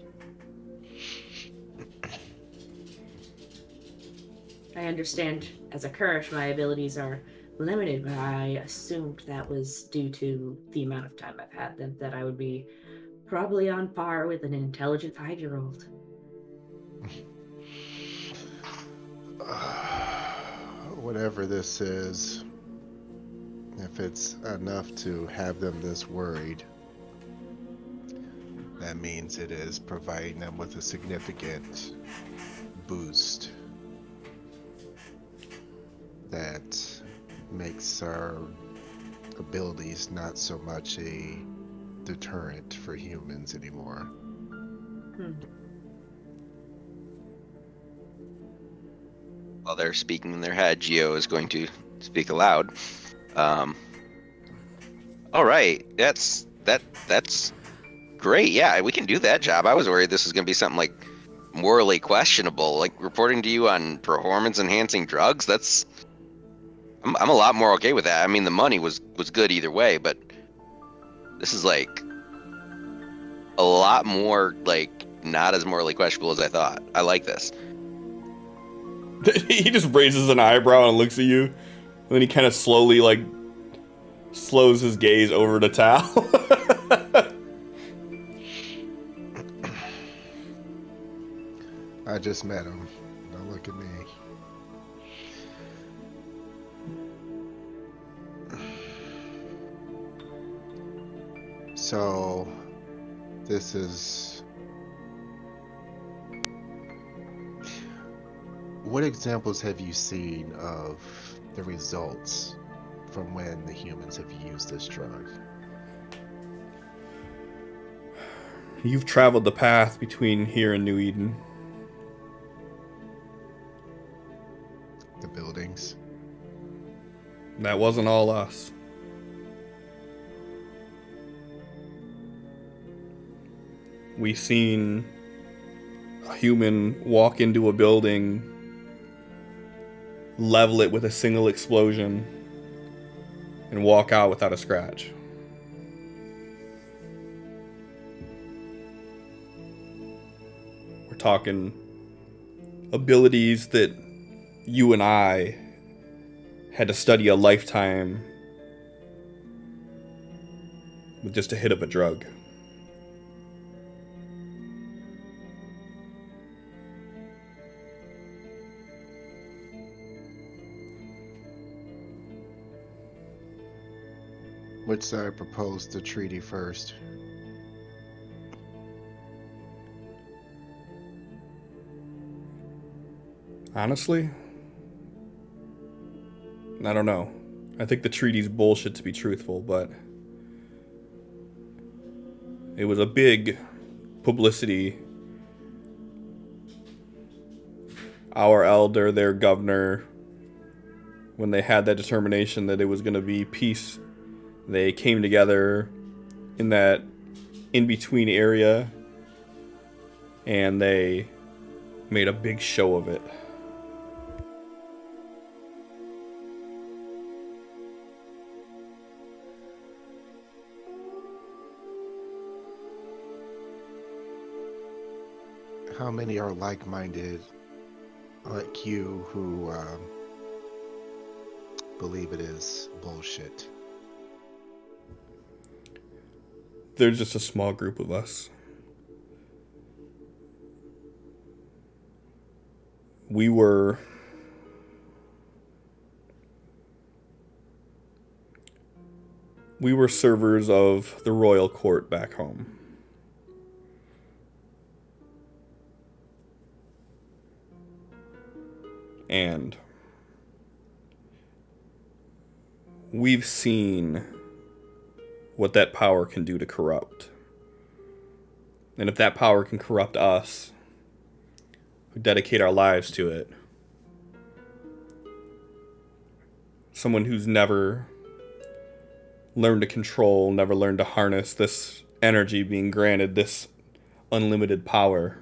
I understand as a Kirsch, my abilities are limited, but I assumed that was due to the amount of time I've had them, that I would be probably on par with an intelligent 5-year-old. Whatever this is, if it's enough to have them this worried, that means it is providing them with a significant boost that makes our abilities not so much a deterrent for humans anymore. While they're speaking in their head, Geo is going to speak aloud. All right, that's great. Yeah, we can do that job. I was worried this was going to be something like morally questionable, like reporting to you on performance enhancing drugs. I'm a lot more okay with that. I mean, the money was good either way, but this is like a lot more like not as morally questionable as I thought. I like this. He just raises an eyebrow and looks at you, and then he kind of slowly like slows his gaze over to Tal. I just met him. Don't look at me. So, this is... What examples have you seen of the results from when the humans have used this drug? You've traveled the path between here and New Eden. The buildings? That wasn't all us. We seen a human walk into a building, level it with a single explosion, and walk out without a scratch. We're talking abilities that you and I had to study a lifetime with just a hit of a drug. Which side proposed the treaty first? Honestly, I don't know. I think the treaty's bullshit to be truthful, but it was a big publicity. Our elder, their governor, when they had that determination that it was going to be peace, they came together in that in-between area and they made a big show of it. How many are like-minded like you who believe it is bullshit? There's just a small group of us. We were servers of the royal court back home. And we've seen what that power can do to corrupt. And if that power can corrupt us, who dedicate our lives to it. Someone who's never learned to control, never learned to harness this energy being granted this unlimited power.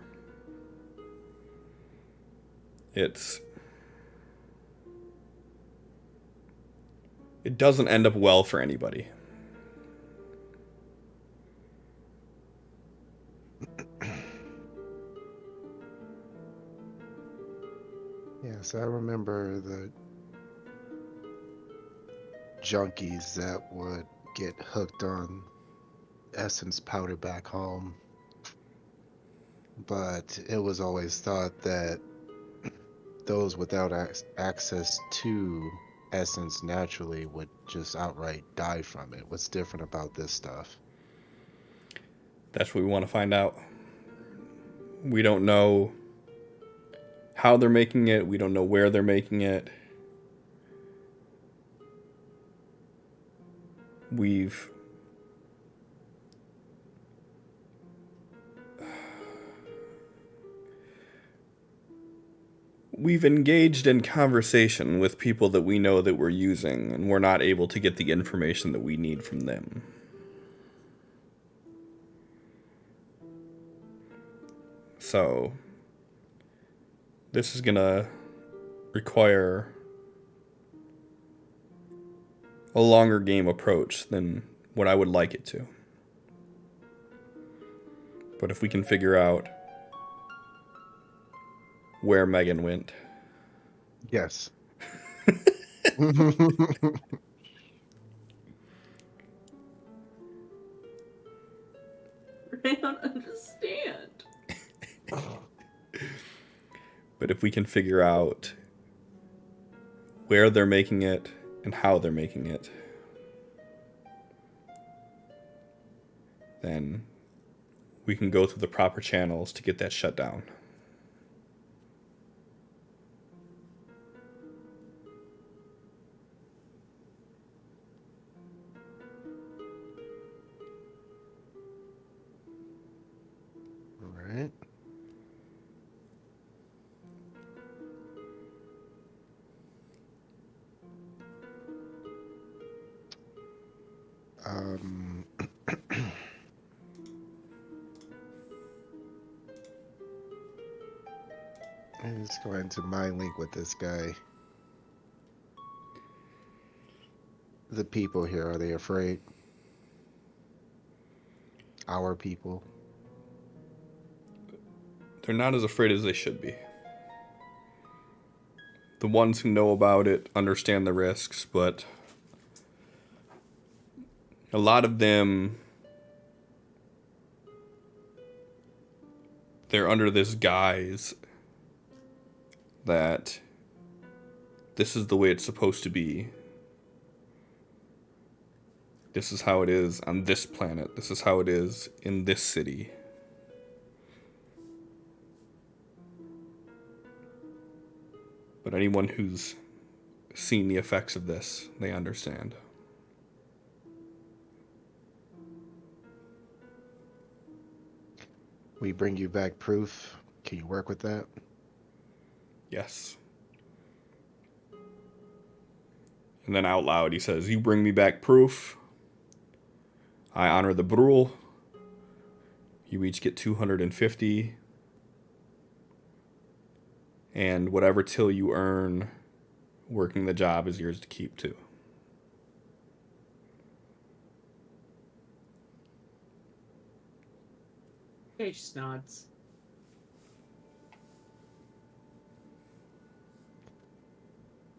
It doesn't end up well for anybody. Yes, I remember the junkies that would get hooked on essence powder back home. But it was always thought that those without access to essence naturally would just outright die from it. What's different about this stuff? That's what we want to find out. We don't know how they're making it. We don't know where they're making it. We've engaged in conversation with people that we know that we're using, and we're not able to get the information that we need from them. So, this is gonna require a longer game approach than what I would like it to. But if we can figure out where Megan went. Yes. I don't understand. But if we can figure out where they're making it and how they're making it, then we can go through the proper channels to get that shut down. All right. Let's go into mind link with this guy. The people here, are they afraid? Our people? They're not as afraid as they should be. The ones who know about it understand the risks, but a lot of them, they're under this guise that this is the way it's supposed to be. This is how it is on this planet. This is how it is in this city. But anyone who's seen the effects of this, they understand. We bring you back proof. Can you work with that? Yes. And then out loud he says, "You bring me back proof. I honor the brule. You each get 250. And whatever till you earn working the job is yours to keep too." He just nods.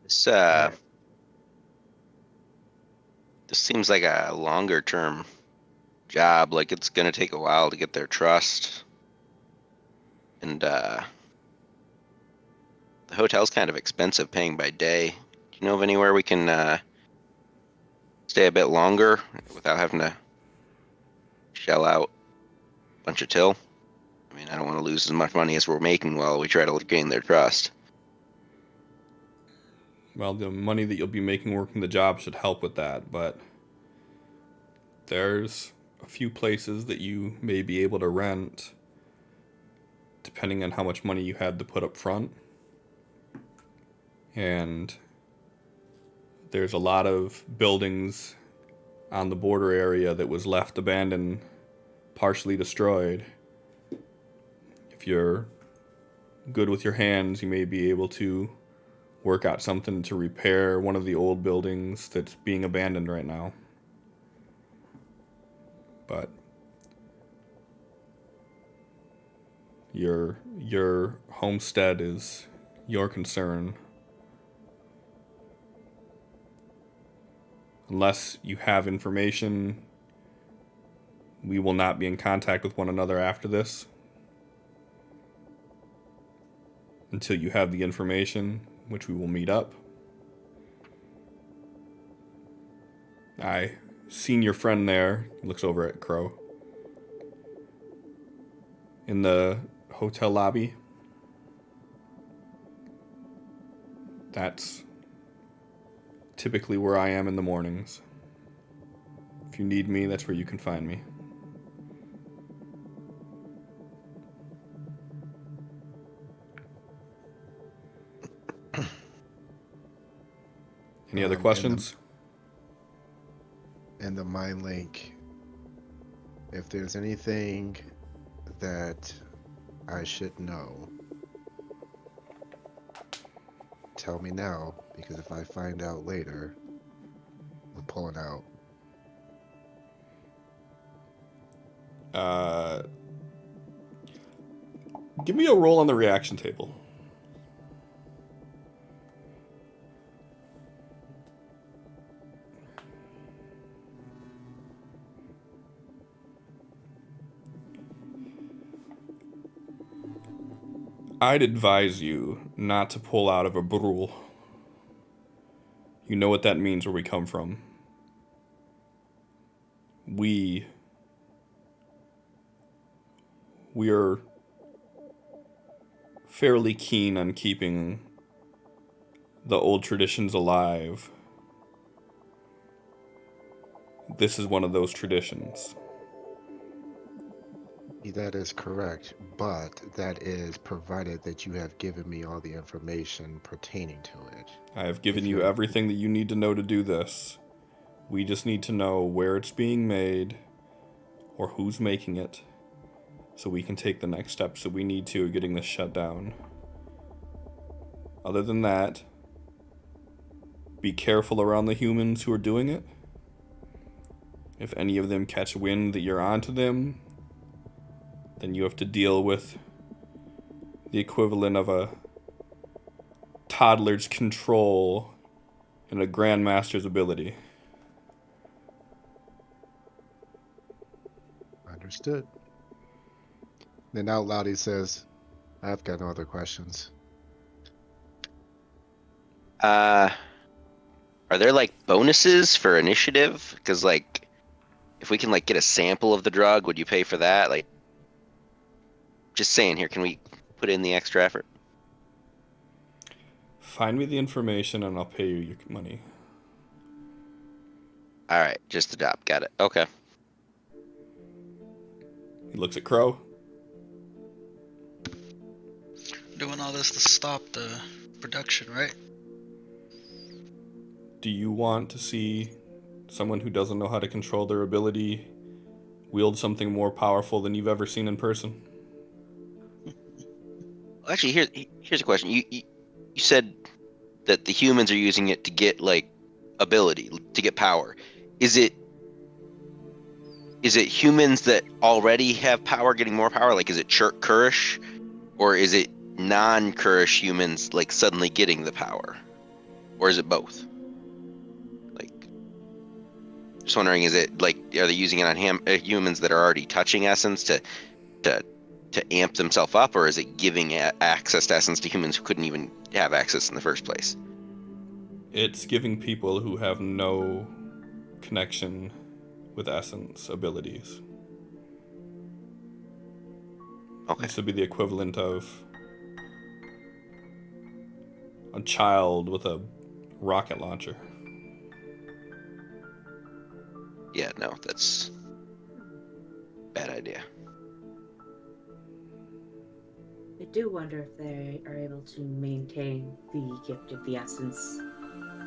This this seems like a longer term job. Like it's gonna take a while to get their trust. And the hotel's kind of expensive paying by day. Do you know of anywhere we can stay a bit longer without having to shell out a bunch of till? I mean, I don't want to lose as much money as we're making while we try to gain their trust. Well, the money that you'll be making working the job should help with that, but there's a few places that you may be able to rent depending on how much money you had to put up front. And there's a lot of buildings on the border area that was left abandoned, partially destroyed. If you're good with your hands, you may be able to work out something to repair one of the old buildings that's being abandoned right now. But your homestead is your concern. Unless you have information, we will not be in contact with one another after this. Until you have the information, which we will meet up. I seen your friend there. He looks over at Crow. In the hotel lobby. That's typically where I am in the mornings. If you need me, that's where you can find me. Any other questions? In the mind link, if there's anything that I should know, tell me now, because if I find out later, I'm pulling out. Give me a roll on the reaction table. I'd advise you not to pull out of a brule. You know what that means where we come from. We are fairly keen on keeping the old traditions alive. This is one of those traditions. That is correct, but that is provided that you have given me all the information pertaining to it. I have given you everything that you need to know to do this. We just need to know where it's being made or who's making it so we can take the next steps that we need to getting this shut down. Other than that, be careful around the humans who are doing it. If any of them catch wind that you're onto them, then you have to deal with the equivalent of a toddler's control and a grandmaster's ability. Understood. Then out loud he says, I've got no other questions. Are there like bonuses for initiative? Because like, if we can like get a sample of the drug, would you pay for that? Like, just saying here, can we put in the extra effort? Find me the information and I'll pay you your money. All right, just adopt. Got it. Okay. He looks at Crow. Doing all this to stop the production, right? Do you want to see someone who doesn't know how to control their ability wield something more powerful than you've ever seen in person? Actually, here's a question. You said that the humans are using it to get like ability, to get power. Is it humans that already have power getting more power? Like, is it Kurish, or is it non-Kurish humans like suddenly getting the power, or is it both? Like, just wondering, is it like, are they using it on humans that are already touching essence to amp themselves up, or is it giving access to essence to humans who couldn't even have access in the first place? It's giving people who have no connection with essence abilities. Okay. This would be the equivalent of a child with a rocket launcher. Yeah, no, that's bad idea. do wonder if they are able to maintain the gift of the essence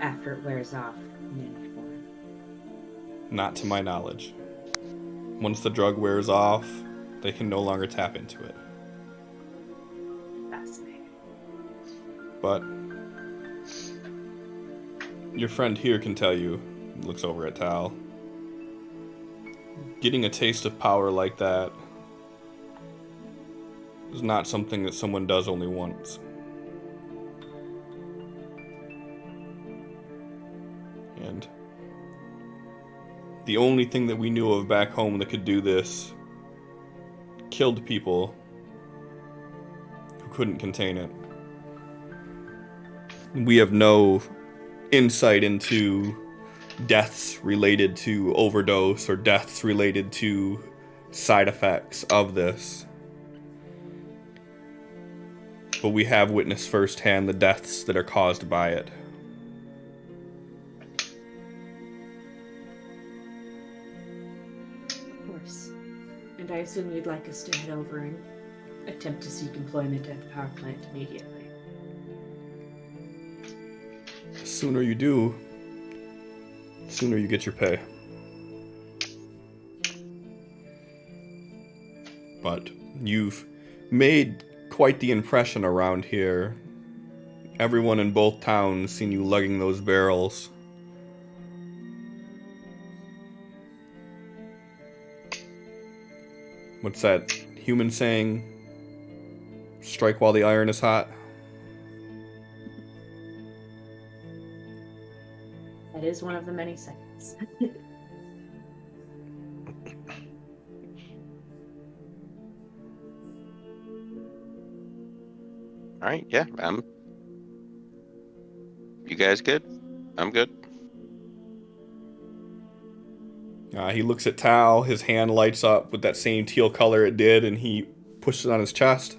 after it wears off in any form. Not to my knowledge. Once the drug wears off, they can no longer tap into it. Fascinating. But your friend here can tell you, looks over at Tal, getting a taste of power like that is not something that someone does only once. And the only thing that we knew of back home that could do this killed people who couldn't contain it. We have no insight into deaths related to overdose or deaths related to side effects of this. But we have witnessed firsthand the deaths that are caused by it. Of course. And I assume you'd like us to head over and attempt to seek employment at the power plant immediately. The sooner you do, the sooner you get your pay. But you've made quite the impression around here. Everyone in both towns seen you lugging those barrels. What's that human saying? Strike while the iron is hot? That is one of the many sayings. All right, yeah. You guys good? I'm good. He looks at Tal, his hand lights up with that same teal color it did, and he pushes it on his chest.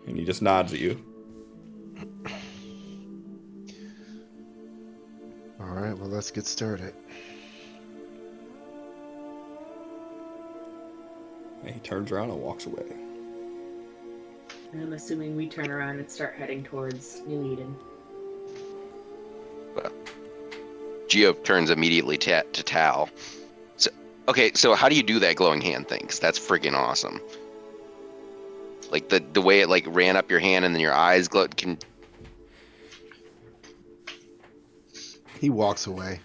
And he just nods at you. Alright, well, let's get started. And he turns around and walks away. I'm assuming we turn around and start heading towards New Eden. Geo turns immediately to Tal. So how do you do that glowing hand thing? 'Cause that's freaking awesome. Like the way it like ran up your hand and then your eyes glowed. He walks away.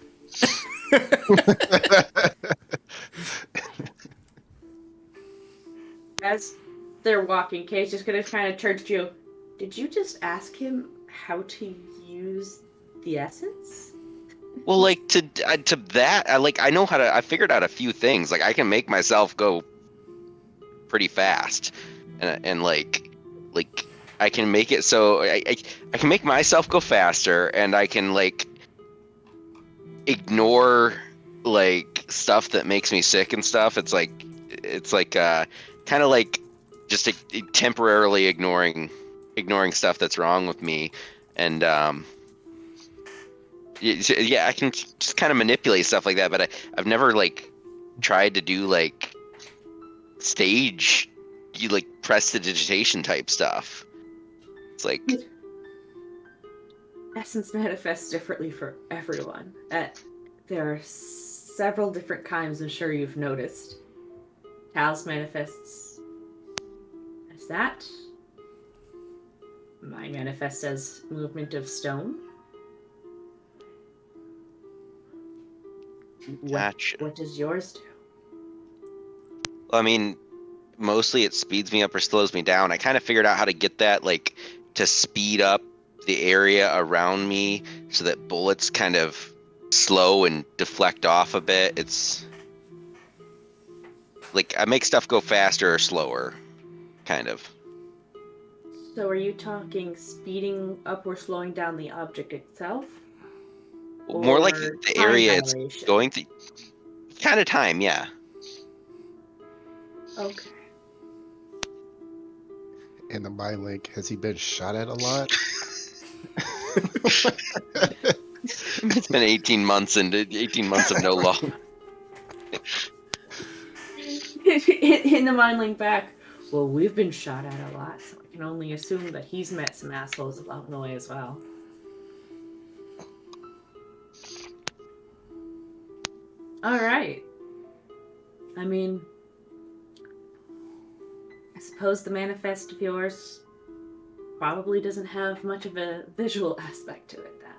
As they're walking, Kay's just gonna kind of turn to you. Did you just ask him how to use the essence? Well, like to that, I know how to. I figured out a few things. Like I can make myself go pretty fast, and like I can make it so I can make myself go faster, and I can like ignore like stuff that makes me sick and stuff. It's like kind of like just temporarily ignoring stuff that's wrong with me, and yeah, I can just kind of manipulate stuff like that, but I've never like tried to do like stage, like prestidigitation type stuff. It's like Essence manifests differently for everyone. There are several different kinds, I'm sure you've noticed. Tal's manifests as that. Mine manifests as movement of stone. Gotcha. What does yours do? I mean, mostly it speeds me up or slows me down. I kind of figured out how to get that, like, to speed up the area around me so that bullets kind of slow and deflect off a bit. It's like I make stuff go faster or slower, kind of. So are you talking speeding up or slowing down the object itself? More like Or the time area it's dilation? going through. Kind of time, yeah. Okay. In the mind link, has he been shot at a lot? It's been 18 months and 18 months of no law. In the mind link back, Well, we've been shot at a lot, so I can only assume that he's met some assholes along the way as well. Alright. I mean, I suppose the manifest of yours probably doesn't have much of a visual aspect to it, then.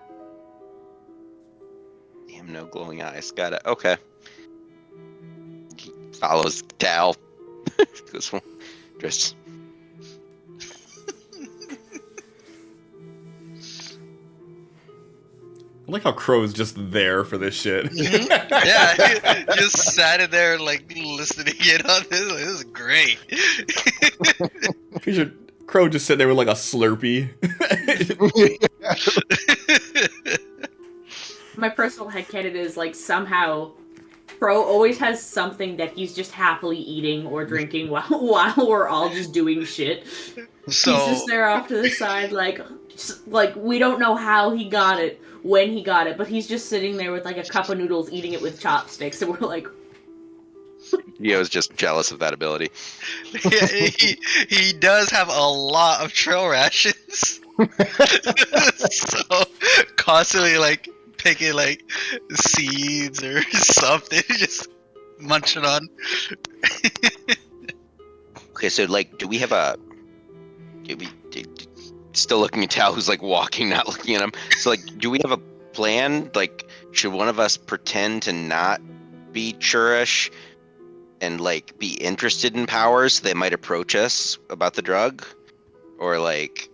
Damn, no glowing eyes. Got it. Okay. He follows Tal. Goes, just I like how Crow's just there for this shit. Yeah, he just sat in there like listening in on this. Like, this is great. Pretty sure Crow just sitting there with like a Slurpee. My personal headcanon is like somehow Crow always has something that he's just happily eating or drinking while we're all just doing shit. So He's just there off to the side, like we don't know how he got it, when he got it, but he's just sitting there with like a cup of noodles, eating it with chopsticks, and we're like, I was just jealous of that ability. yeah, he does have a lot of trail rations. So constantly like picking like seeds or something, just munching on. Okay, so like, do we have a? Still looking at Tal, who's like walking, not looking at him. So like, do we have a plan? Like, should one of us pretend to not be churish and like be interested in powers so they might approach us about the drug, or like,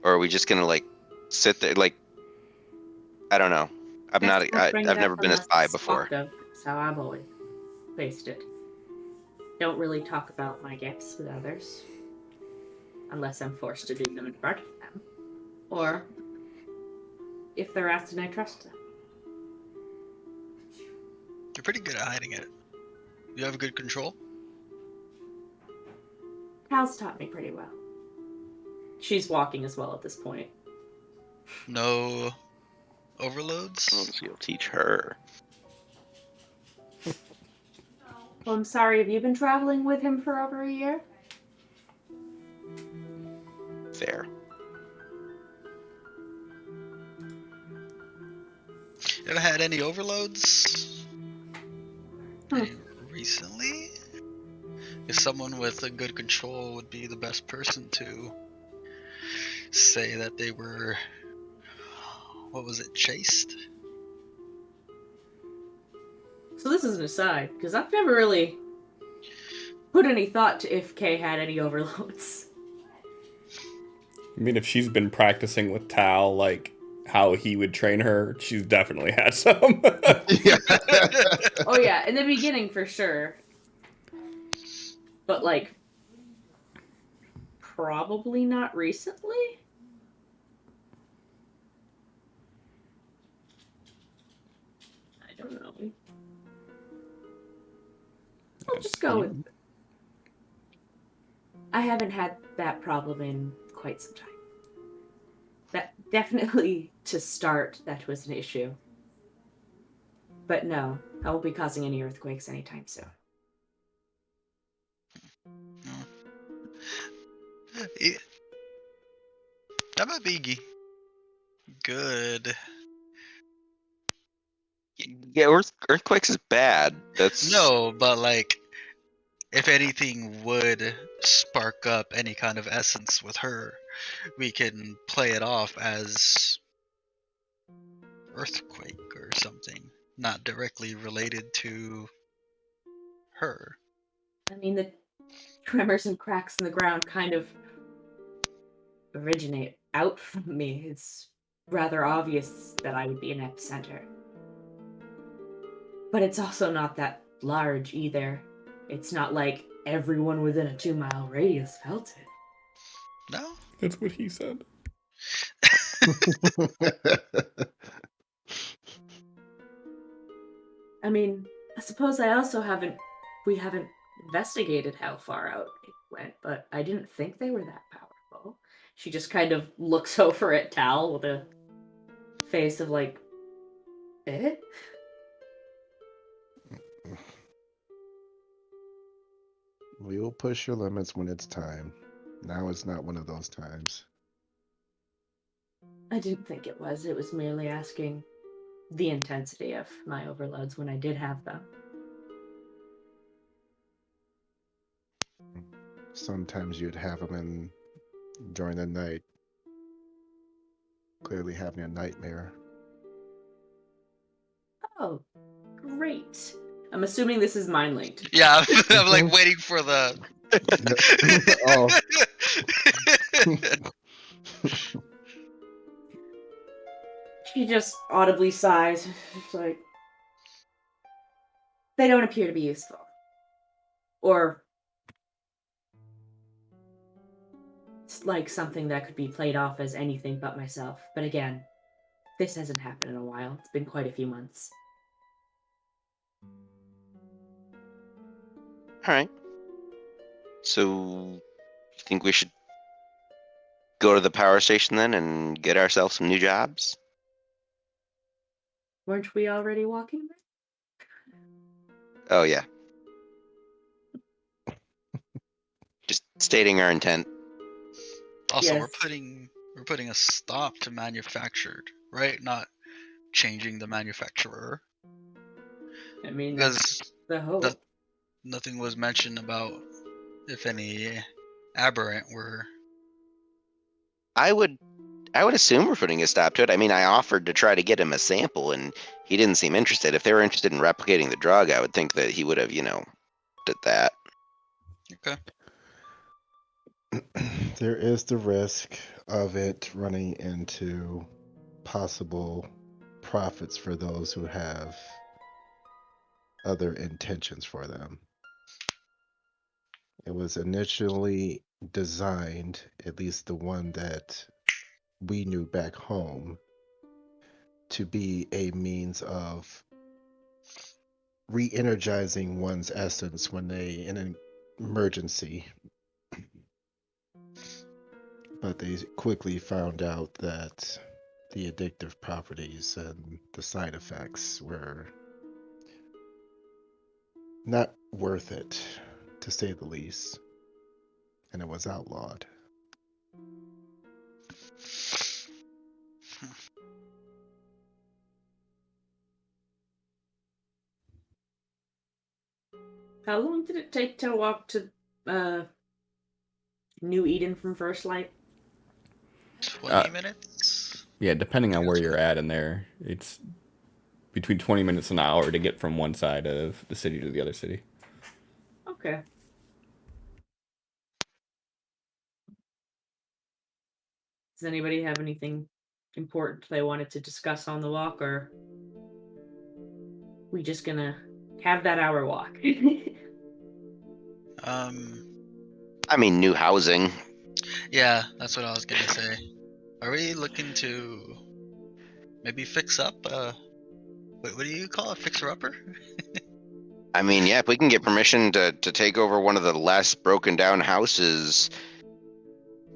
or are we just gonna like sit there? Like, I don't know. I'm not. I've never been a spy before. That's how I've always faced it. Don't really talk about my gifts with others, unless I'm forced to do them in front of them, or if they're asked and I trust them. You're pretty good at hiding it. You have good control. Cal's taught me pretty well. She's walking as well at this point. No overloads. Oh, so you'll teach her. Well, I'm sorry, have you been traveling with him for over a year? Fair. Ever had any overloads? Any recently? If someone with a good control would be the best person to say that they were, what was it, chased? So this is an aside, because I've never really put any thought to if Kay had any overloads. I mean, if she's been practicing with Tal, like how he would train her, she's definitely had some. Yeah. Oh yeah, in the beginning for sure. But like, probably not recently? I don't know. I'll just go with... I haven't had that problem in quite some time. That definitely, to start, that was an issue. But no, I won't be causing any earthquakes anytime soon. That might be good. Yeah, earthquakes is bad. That's No, but like, if anything would spark up any kind of essence with her, we can play it off as earthquake or something, not directly related to her. I mean, the tremors and cracks in the ground kind of originate out from me. It's rather obvious that I would be an epicenter. But it's also not that large either. It's not like everyone within a 2-mile radius felt it. No? That's what he said. I mean, I suppose we haven't investigated how far out it went, but I didn't think they were that powerful. She just kind of looks over at Tal with a face of like, eh? We will push your limits when it's time. Now it's not one of those times. I didn't think it was. It was merely asking the intensity of my overloads when I did have them. Sometimes you'd have them in during the night. Clearly having a nightmare. Oh, great. I'm assuming this is mind linked. Yeah, I'm like waiting for the. Oh. She just audibly sighs. It's like, they don't appear to be useful. Or it's like something that could be played off as anything but myself. But again, this hasn't happened in a while. It's been quite a few months. All right. So, you think we should go to the power station then and get ourselves some new jobs? Weren't we already walking there? Oh yeah. Just stating our intent. Also, Yes. we're putting a stop to manufactured, right? Not changing the manufacturer. I mean, that's Because the hope. nothing was mentioned about if any aberrant were. I would assume we're putting a stop to it. I mean, I offered to try to get him a sample, and he didn't seem interested. If they were interested in replicating the drug, I would think that he would have, did that. Okay. There is the risk of it running into possible profits for those who have other intentions for them. It was initially designed, at least the one that we knew back home, to be a means of re-energizing one's essence when they in an emergency. But they quickly found out that the addictive properties and the side effects were not worth it, to say the least. And it was outlawed. How long did it take to walk to New Eden from First Light? 20 minutes? Yeah, depending on where you're at in there, it's between 20 minutes and an hour to get from one side of the city to the other city. Okay. Does anybody have anything important they wanted to discuss on the walk, or we just gonna have that hour walk? I mean, new housing. Yeah, that's what I was gonna say. Are we looking to maybe fix up? What do you call it? Fixer-upper? I mean, yeah, if we can get permission to take over one of the less broken down houses,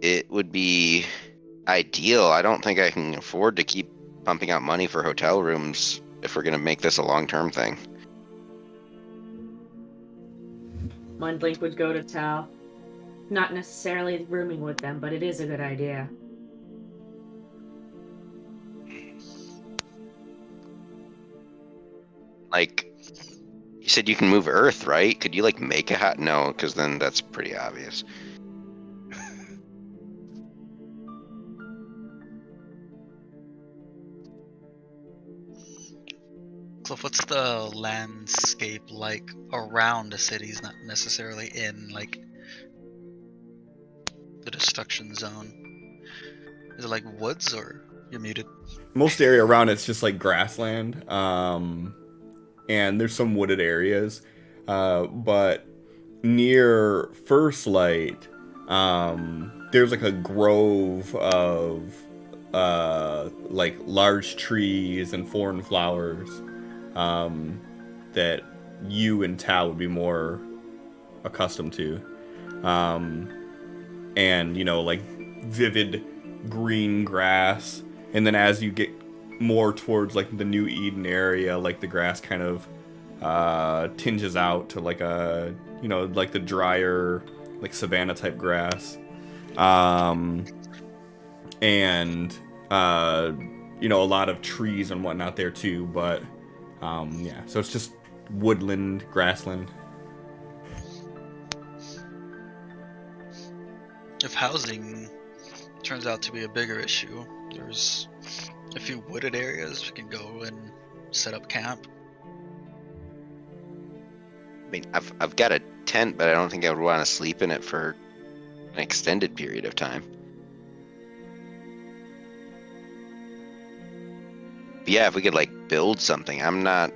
it would be ideal. I don't think I can afford to keep pumping out money for hotel rooms if we're going to make this a long-term thing. Mundlink would go to Tal. Not necessarily rooming with them, but it is a good idea. Like, you said you can move Earth, right? Could you, make a hat? No, because then that's pretty obvious. Cliff, what's the landscape like around the cities, not necessarily in, the destruction zone? Is it like woods, or you're muted? Most area around it's just grassland, and there's some wooded areas, but near First Light, there's a grove of large trees and foreign flowers that you and Tao would be more accustomed to, and vivid green grass. And then as you get more towards the New Eden area, the grass kind of tinges out to a like the drier, like savanna type grass, and a lot of trees and whatnot there too. But yeah, so it's just woodland, grassland. If housing turns out to be a bigger issue, there's a few wooded areas we can go and set up camp. I mean, I've got a tent, but I don't think I would want to sleep in it for an extended period of time. But yeah, if we could like build something, I'm not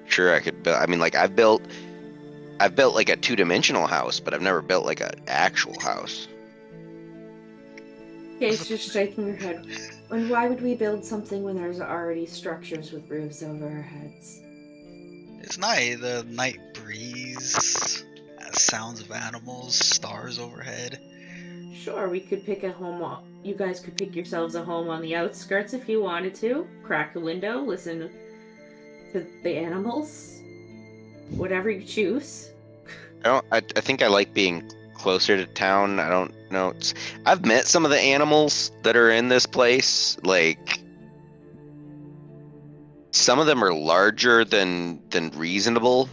sure I could build. I mean, like I've built like a 2-dimensional house, but I've never built like an actual house. Kay's just shaking her head. And why would we build something when there's already structures with roofs over our heads? It's nice, the night breeze, sounds of animals, stars overhead. Sure, we could pick a home. You guys could pick yourselves a home on the outskirts if you wanted to. Crack a window, listen to the animals. Whatever you choose. I think I like being closer to town. I don't know. I've met some of the animals that are in this place. Like some of them are larger than reasonable.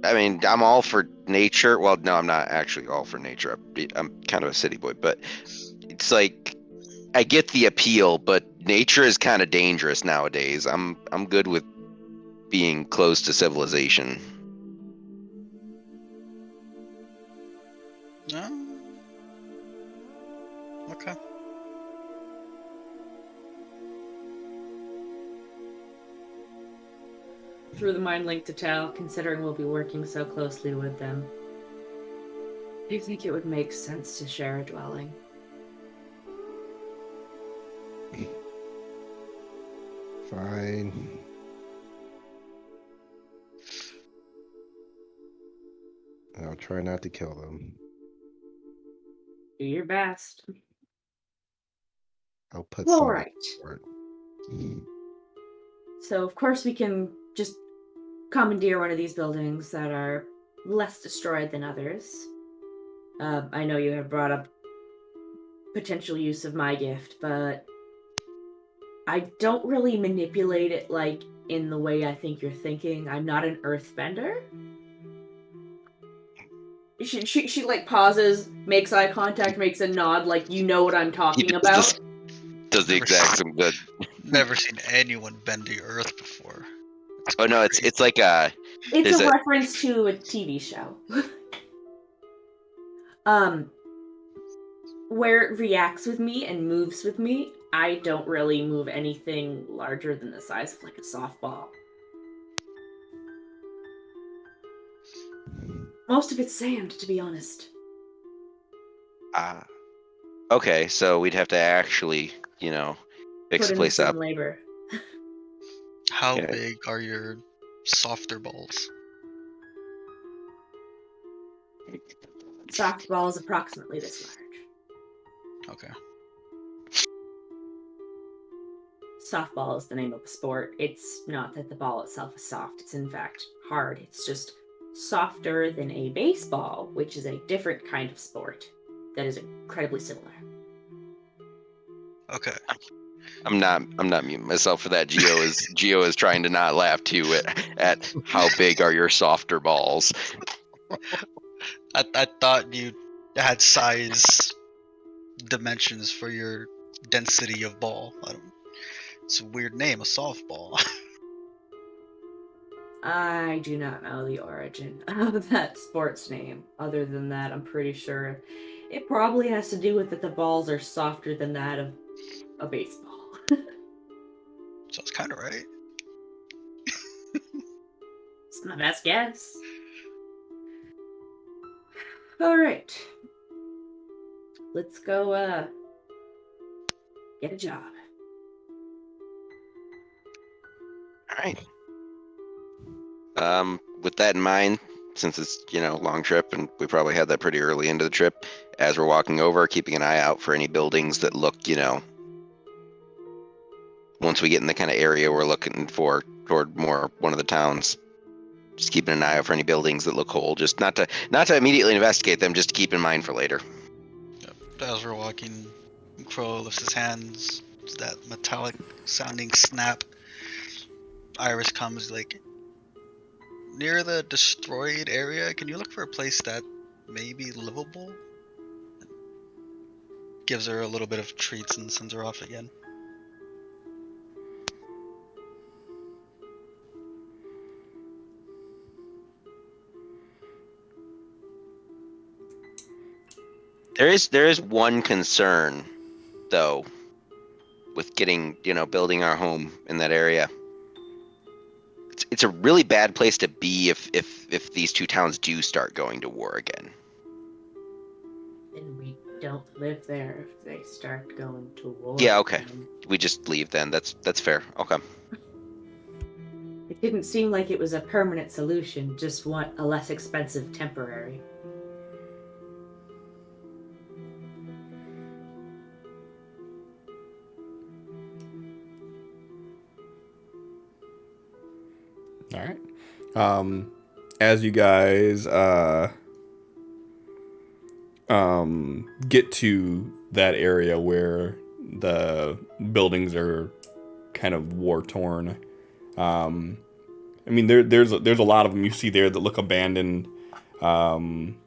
I mean, I'm all for nature. Well, no, I'm not actually all for nature. I'm kind of a city boy, but it's like I get the appeal, but nature is kind of dangerous nowadays. I'm good with being close to civilization. No. Okay. Through the mind link to Tal, considering we'll be working so closely with them. Do you think it would make sense to share a dwelling? Fine. I'll try not to kill them. Do your best. I'll put All some right. effort. So, of course, we can just commandeer one of these buildings that are less destroyed than others. I know you have brought up potential use of my gift, but I don't really manipulate it like in the way I think you're thinking. I'm not an earthbender. She like pauses, makes eye contact, makes a nod, like you know what I'm talking about. Does the exact some good. Never seen anyone bend the earth before. Oh no, it's like a. It's a reference to a TV show. Where it reacts with me and moves with me, I don't really move anything larger than the size of like a softball. Most of it's sand, to be honest. Okay, so we'd have to actually, fix the place up. Labor. How big are your softer balls? Softball is approximately this large. Okay. Softball is the name of the sport. It's not that the ball itself is soft. It's in fact hard. It's just softer than a baseball, which is a different kind of sport that is incredibly similar. Okay. I'm not muting myself for that. Geo is trying to not laugh too at how big are your softer balls. I thought you had size dimensions for your density of ball. It's a weird name, a softball. I do not know the origin of that sports name. Other than that, I'm pretty sure it probably has to do with that the balls are softer than that of a baseball. Sounds kind of right. It's my best guess. All right. Let's go get a job. All right. With that in mind, since it's, long trip and we probably had that pretty early into the trip, as we're walking over, keeping an eye out for any buildings that look, once we get in the kind of area we're looking for toward more one of the towns. Just keeping an eye out for any buildings that look whole. Just not to immediately investigate them, just to keep in mind for later. As we're walking, Crow lifts his hands. It's that metallic sounding snap. Iris comes like, near the destroyed area, can you look for a place that may be livable? Gives her a little bit of treats and sends her off again. There is one concern, though, with getting, building our home in that area. It's a really bad place to be if these two towns do start going to war again. And we don't live there if they start going to war. Yeah, okay. We just leave then. That's fair. Okay. It didn't seem like it was a permanent solution, just want a less expensive temporary. All right. As you guys get to that area where the buildings are kind of war torn, I mean there's a lot of them you see there that look abandoned, that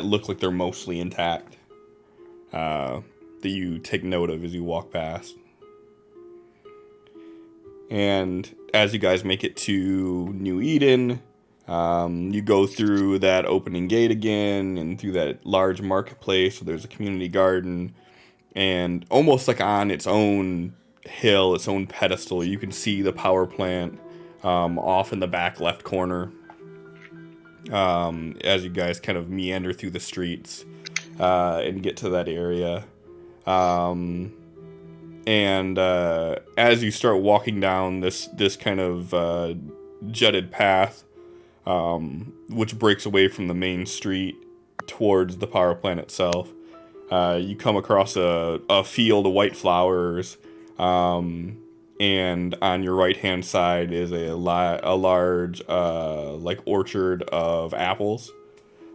look like they're mostly intact, that you take note of as you walk past. And as you guys make it to New Eden, you go through that opening gate again and through that large marketplace where there's a community garden. And almost like on its own hill, its own pedestal, you can see the power plant off in the back left corner, as you guys kind of meander through the streets and get to that area. And as you start walking down this kind of jutted path, which breaks away from the main street towards the power plant itself, you come across a field of white flowers, and on your right hand side is a large like orchard of apples,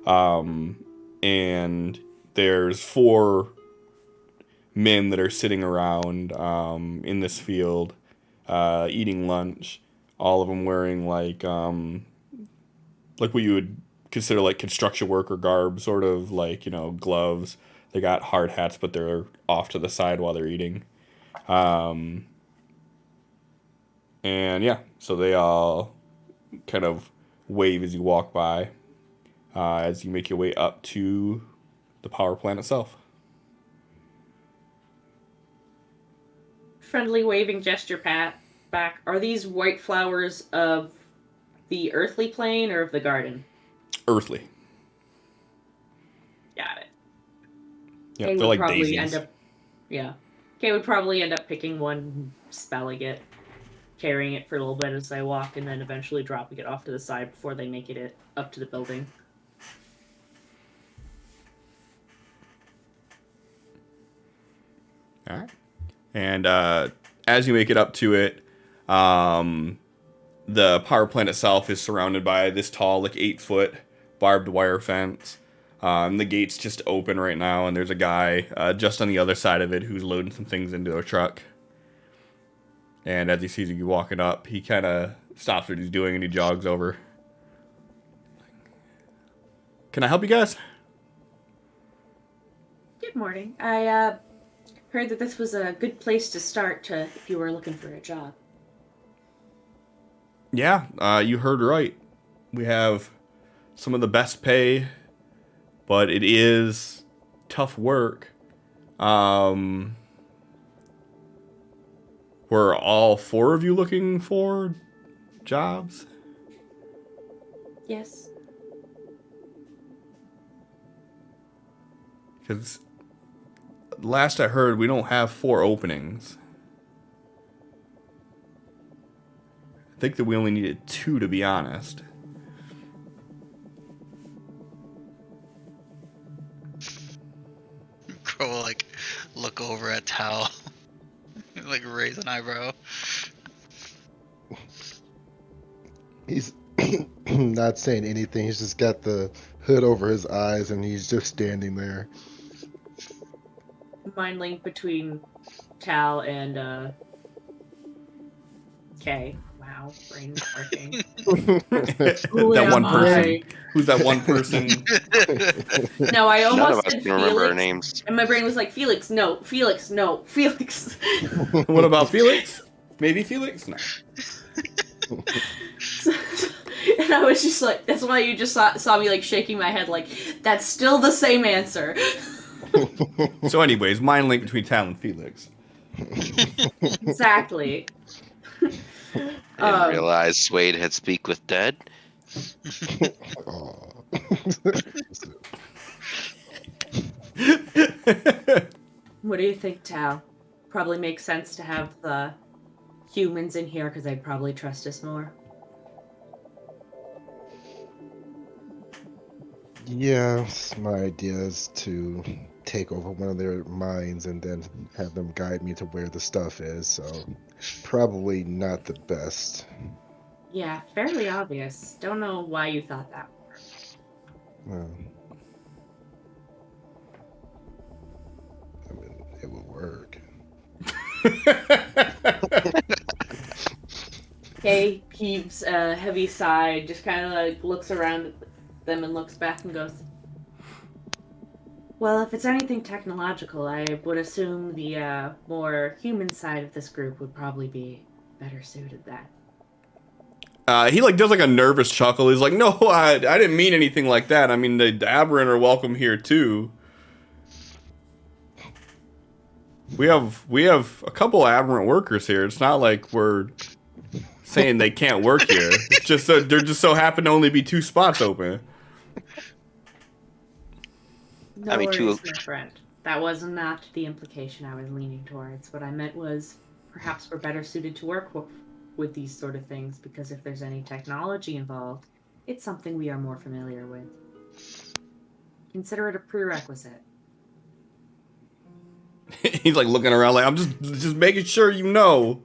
and there's 4 men that are sitting around in this field eating lunch, all of them wearing like what you would consider like construction worker garb, sort of like, gloves. They got hard hats, but they're off to the side while they're eating. And yeah, so they all kind of wave as you walk by, as you make your way up to the power plant itself. Friendly waving gesture back. Are these white flowers of the earthly plane or of the garden? Earthly. Got it. Yeah, Kay they're like probably daisies. Kay would probably end up picking one, spelling it, carrying it for a little bit as they walk, and then eventually dropping it off to the side before they make it up to the building. All right. And as you make it up to it, the power plant itself is surrounded by this tall, like 8-foot barbed wire fence. The gate's just open right now, and there's a guy just on the other side of it who's loading some things into a truck. And as he sees you walking up, he kind of stops what he's doing and he jogs over. Can I help you guys? Good morning. I heard that this was a good place to start if you were looking for a job. Yeah, you heard right. We have some of the best pay, but it is tough work. Were all 4 of you looking for jobs? Yes. Because last I heard, we don't have 4 openings. I think that we only needed 2, to be honest. Crow will, look over at Tal. like raise an eyebrow. He's not saying anything. He's just got the hood over his eyes, and he's just standing there. Mind link between Tal and Kay. Wow, brain's working. That one person. Who's that one person? No, I None of almost us said can remember our Felix, names. and my brain was like, Felix, no, Felix, no, Felix. What about Felix? Maybe Felix? No. And I was just like, that's why you just saw me like shaking my head like, that's still the same answer. So anyways, mind link between Tal and Felix. Exactly. I didn't realize Swade had speak with dead. Aw. What do you think, Tal? Probably makes sense to have the humans in here because they'd probably trust us more. Yeah, my idea is to take over one of their minds and then have them guide me to where the stuff is, so probably not the best. Yeah, fairly obvious. Don't know why you thought that. I mean, it would work. Kay heaves a heavy sigh, just kind of like looks around at them and looks back and goes, well, if it's anything technological, I would assume the more human side of this group would probably be better suited then. He like does like a nervous chuckle. He's like, no, I didn't mean anything like that. I mean, the Aberrant are welcome here too. We have a couple Aberrant workers here. It's not like we're saying they can't work here. It's just there just so happen to only be 2 spots open. No I mean, worries, my friend. That was not the implication I was leaning towards. What I meant was, perhaps we're better suited to work with these sort of things, because if there's any technology involved, it's something we are more familiar with. Consider it a prerequisite. He's like looking around like, I'm just making sure you know.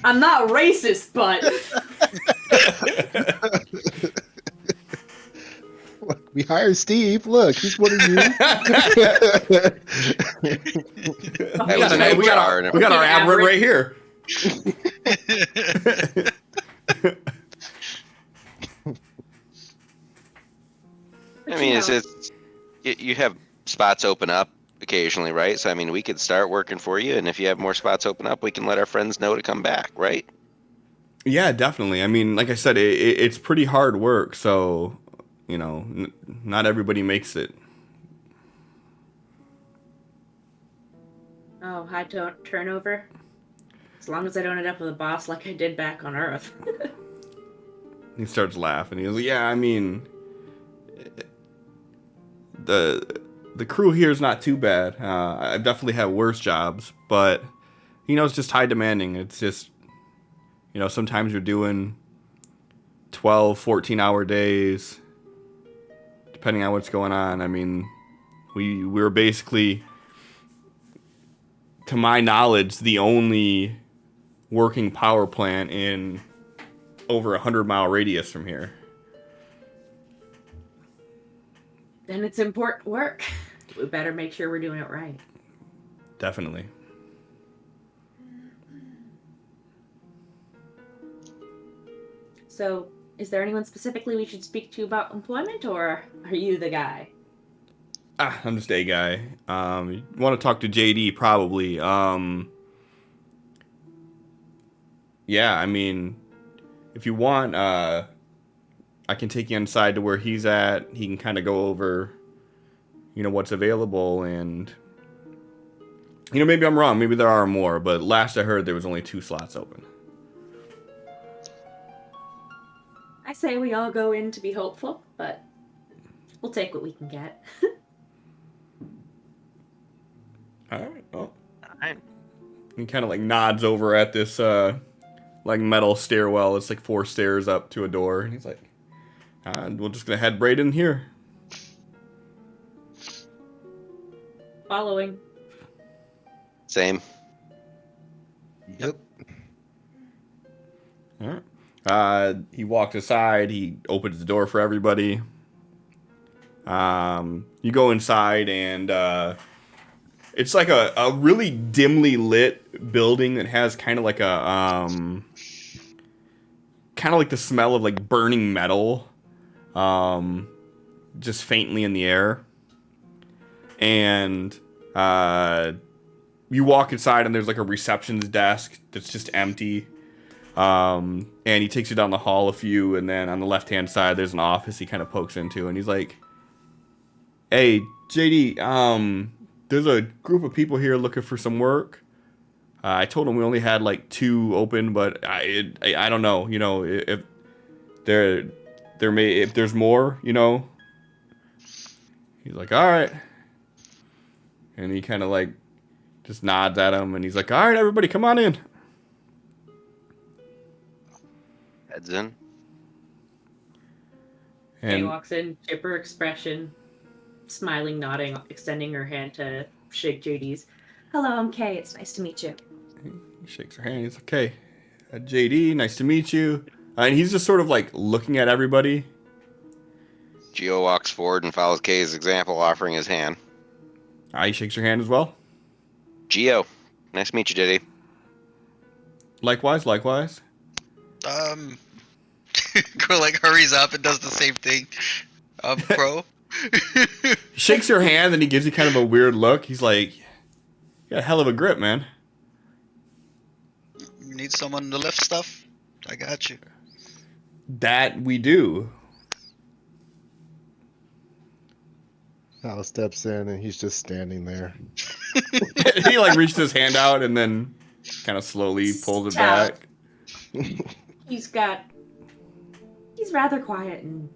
I'm not racist, but... We hired Steve. Look, he's one of you. We got our Aberrant right here. I mean, you have spots open up occasionally, right? So I mean, we could start working for you, and if you have more spots open up, we can let our friends know to come back, right? Yeah, definitely. I mean, like I said, it's pretty hard work, so you know, not everybody makes it. Oh, high turnover? As long as I don't end up with a boss like I did back on Earth. He starts laughing. He's like, yeah, I mean, the crew here is not too bad. I've definitely had worse jobs, but, you know, it's just high demanding. It's just, you know, sometimes you're doing 12, 14-hour days, depending on what's going on. I mean, we were basically, to my knowledge, the only working power plant in over 100-mile radius from here. Then it's important work. We better make sure we're doing it right. Definitely. So, is there anyone specifically we should speak to about employment, or are you the guy? I'm just a guy. You want to talk to JD, probably. Yeah, I mean, if you want, I can take you inside to where he's at. He can kind of go over, you know, what's available, and, you know, maybe I'm wrong. Maybe there are more, but last I heard there was only 2 slots open. I say we all go in to be hopeful, but we'll take what we can get. All right. Well, Alright. he kind of like nods over at this like metal stairwell. It's like 4 stairs up to a door, and he's like, we're just gonna head right in here. Following. Same. Yep. All right. He walks aside. He opens the door for everybody. You go inside, and it's like a really dimly lit building that has kind of like the smell of like burning metal, just faintly in the air. And you walk inside, and there's like a reception's desk that's just empty. And he takes you down the hall a few, and then on the left-hand side, there's an office he kind of pokes into, and he's like, "Hey, JD, there's a group of people here looking for some work. I told them we only had like 2 open, but I don't know, if if there's more, He's like, all right. And he kind of like just nods at him, and he's like, all right, everybody, come on in. Heads in. Kay And walks in, chipper expression, smiling, nodding, extending her hand to shake JD's. Hello, I'm Kay. It's nice to meet you. he shakes her hand. He's like, okay, JD, nice to meet you. And he's just sort of like looking at everybody. Geo walks forward and follows Kay's example, offering his hand. He shakes her hand as well. Geo, nice to meet you, Diddy. Likewise. Crow like hurries up and does the same thing. Crow. He shakes her hand, and he gives you kind of a weird look. He's like, you got a hell of a grip, man. You need someone to lift stuff? I got you. That we do. Hal steps in and he's just standing there. He like reaches his hand out and then kind of slowly pulls it back. He's rather quiet and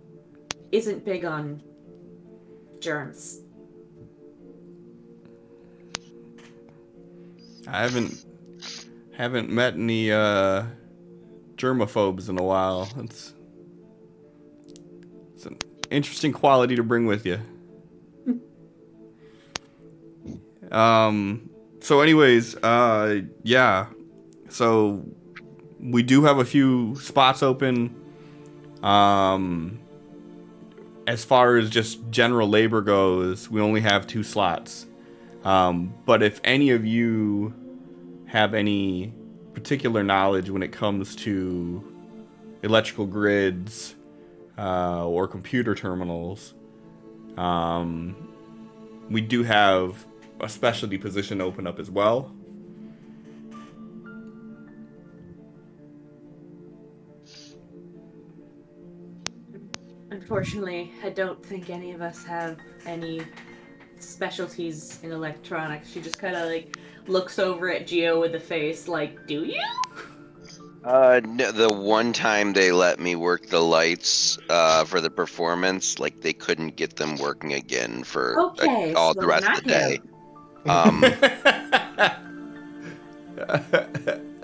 isn't big on germs. I haven't met any germaphobes in a while. It's an interesting quality to bring with you. So anyways, yeah. So we do have a few spots open. As far as just general labor goes, we only have 2 slots. But if any of you have any particular knowledge when it comes to electrical grids or computer terminals, we do have a specialty position open up as well. Unfortunately, I don't think any of us have any specialties in electronics. She just kind of like looks over at Geo with a face like, do you? No, the one time they let me work the lights for the performance, like they couldn't get them working again for Okay, all so the rest not of the day. him.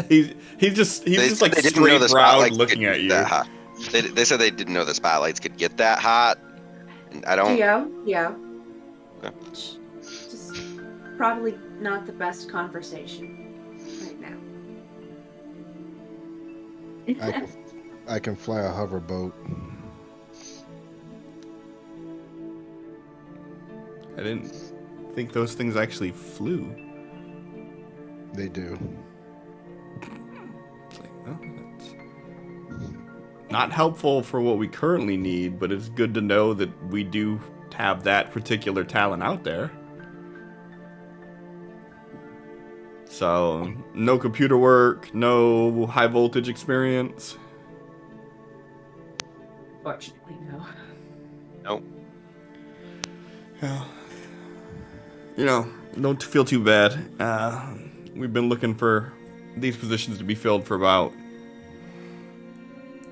He's just like they didn't know straight the browed spotlights looking could at get you. that hot. They said they didn't know the spotlights could get that hot. And I don't. Yeah. Okay. Just probably not the best conversation right now. I can fly a hoverboat. I didn't think those things actually flew. They do. It's like, well, that's not helpful for what we currently need, but it's good to know that we do have that particular talent out there. So, no computer work, no high voltage experience. Fortunately, no. Nope. Yeah. Don't feel too bad. We've been looking for these positions to be filled for about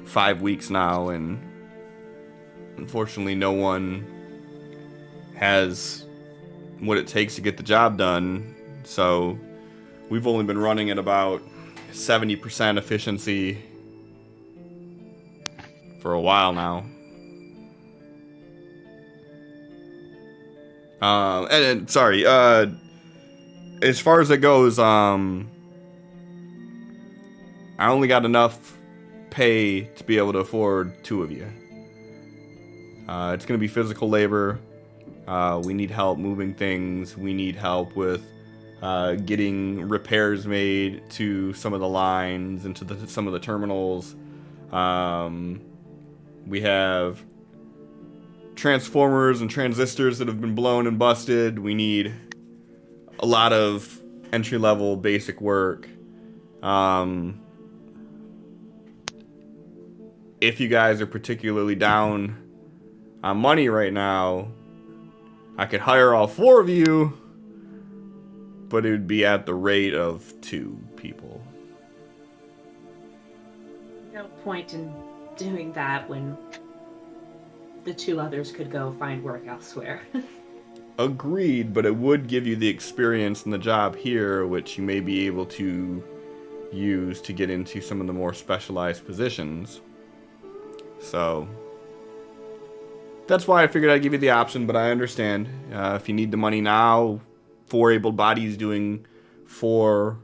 5 weeks now, and unfortunately no one has what it takes to get the job done. So we've only been running at about 70% efficiency for a while now. Sorry, as far as it goes, I only got enough pay to be able to afford 2 of you. It's going to be physical labor. We need help moving things. We need help with getting repairs made to some of the lines and to some of the terminals. We have transformers and transistors that have been blown and busted. We need a lot of entry-level basic work. If you guys are particularly down on money right now, I could hire all 4 of you, but it would be at the rate of 2 people. No point in doing that when the 2 others could go find work elsewhere. Agreed, but it would give you the experience in the job here, which you may be able to use to get into some of the more specialized positions. So that's why I figured I'd give you the option, but I understand. If you need the money now, 4 able bodies doing 4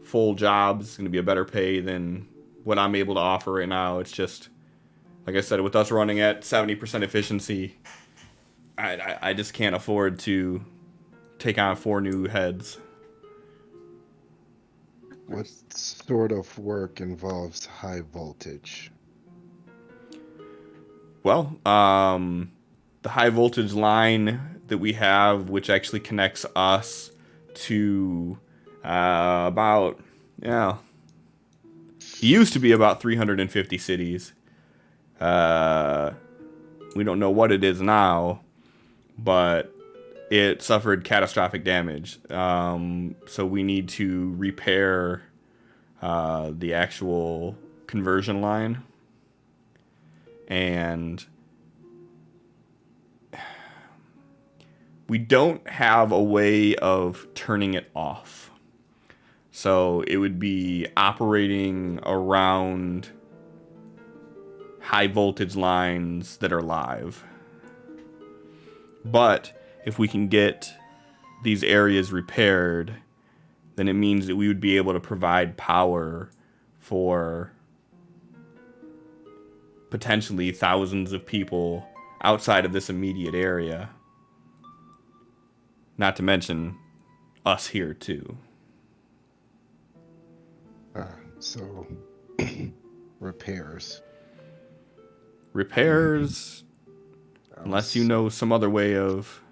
full jobs is going to be a better pay than what I'm able to offer right now. It's just, like I said, with us running at 70% efficiency, I just can't afford to take on 4 new heads. What sort of work involves high voltage? Well, the high voltage line that we have, which actually connects us to about, it used to be about 350 cities. We don't know what it is now, but it suffered catastrophic damage. So we need to repair the actual conversion line. And we don't have a way of turning it off. So it would be operating around high voltage lines that are live. But if we can get these areas repaired, then it means that we would be able to provide power for potentially thousands of people outside of this immediate area. Not to mention us here too. So repairs. Repairs, unless you know some other way of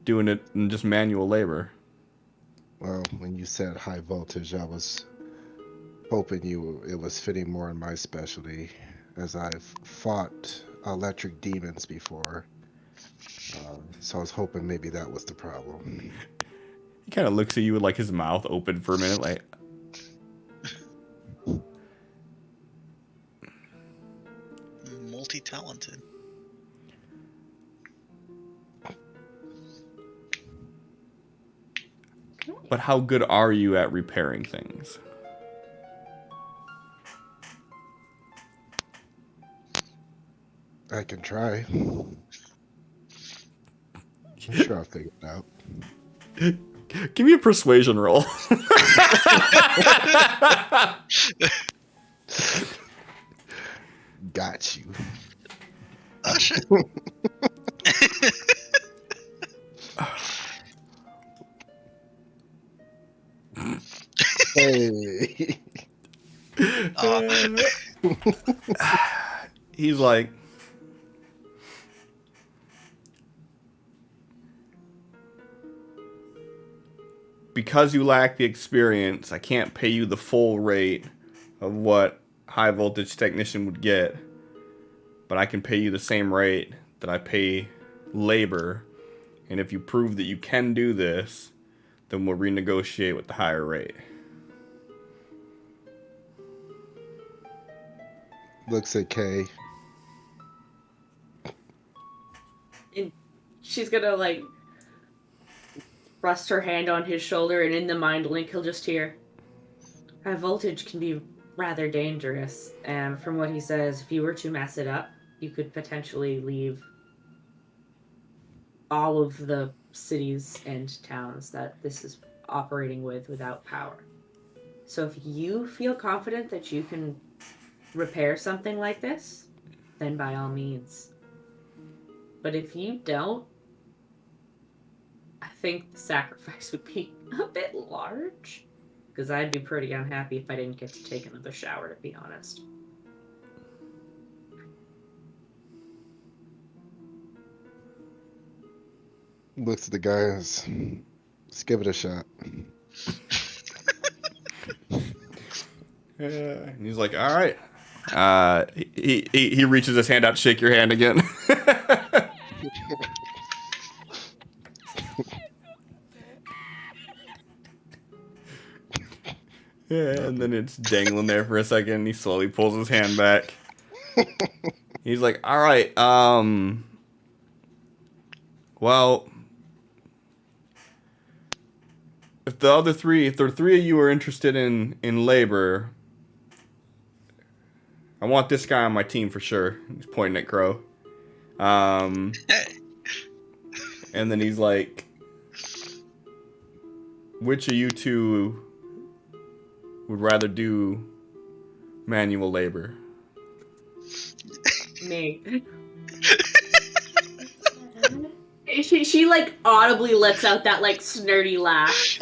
doing it in just manual labor. Well, when you said high voltage, I was hoping it was fitting more in my specialty, as I've fought electric demons before. So I was hoping maybe that was the problem. He kind of looks at you with like his mouth open for a minute, like. Multi-talented. But how good are you at repairing things? I can try. I'm sure I'll figure it out. Give me a persuasion roll. Got you. Oh shit. Hey. He's like, because you lack the experience, I can't pay you the full rate of what high voltage technician would get, but I can pay you the same rate that I pay labor, and if you prove that you can do this, then we'll renegotiate with the higher rate. Looks at Kay. And she's gonna like rest her hand on his shoulder, and in the mind link he'll just hear, high voltage can be rather dangerous, and from what he says, if you were to mess it up, you could potentially leave all of the cities and towns that this is operating with without power. So if you feel confident that you can repair something like this, then by all means. But if you don't, I think the sacrifice would be a bit large. Because I'd be pretty unhappy if I didn't get to take another shower, to be honest. Looks at the guys. Let's give it a shot. And he's like, all right. He reaches his hand out to shake your hand again. Yeah, and then it's dangling there for a second. He slowly pulls his hand back. He's like, all right, well, if there are three of you are interested in labor, I want this guy on my team for sure. He's pointing at Crow. And then he's like, which of you two would rather do manual labor? Me. She like audibly lets out that like snurty laugh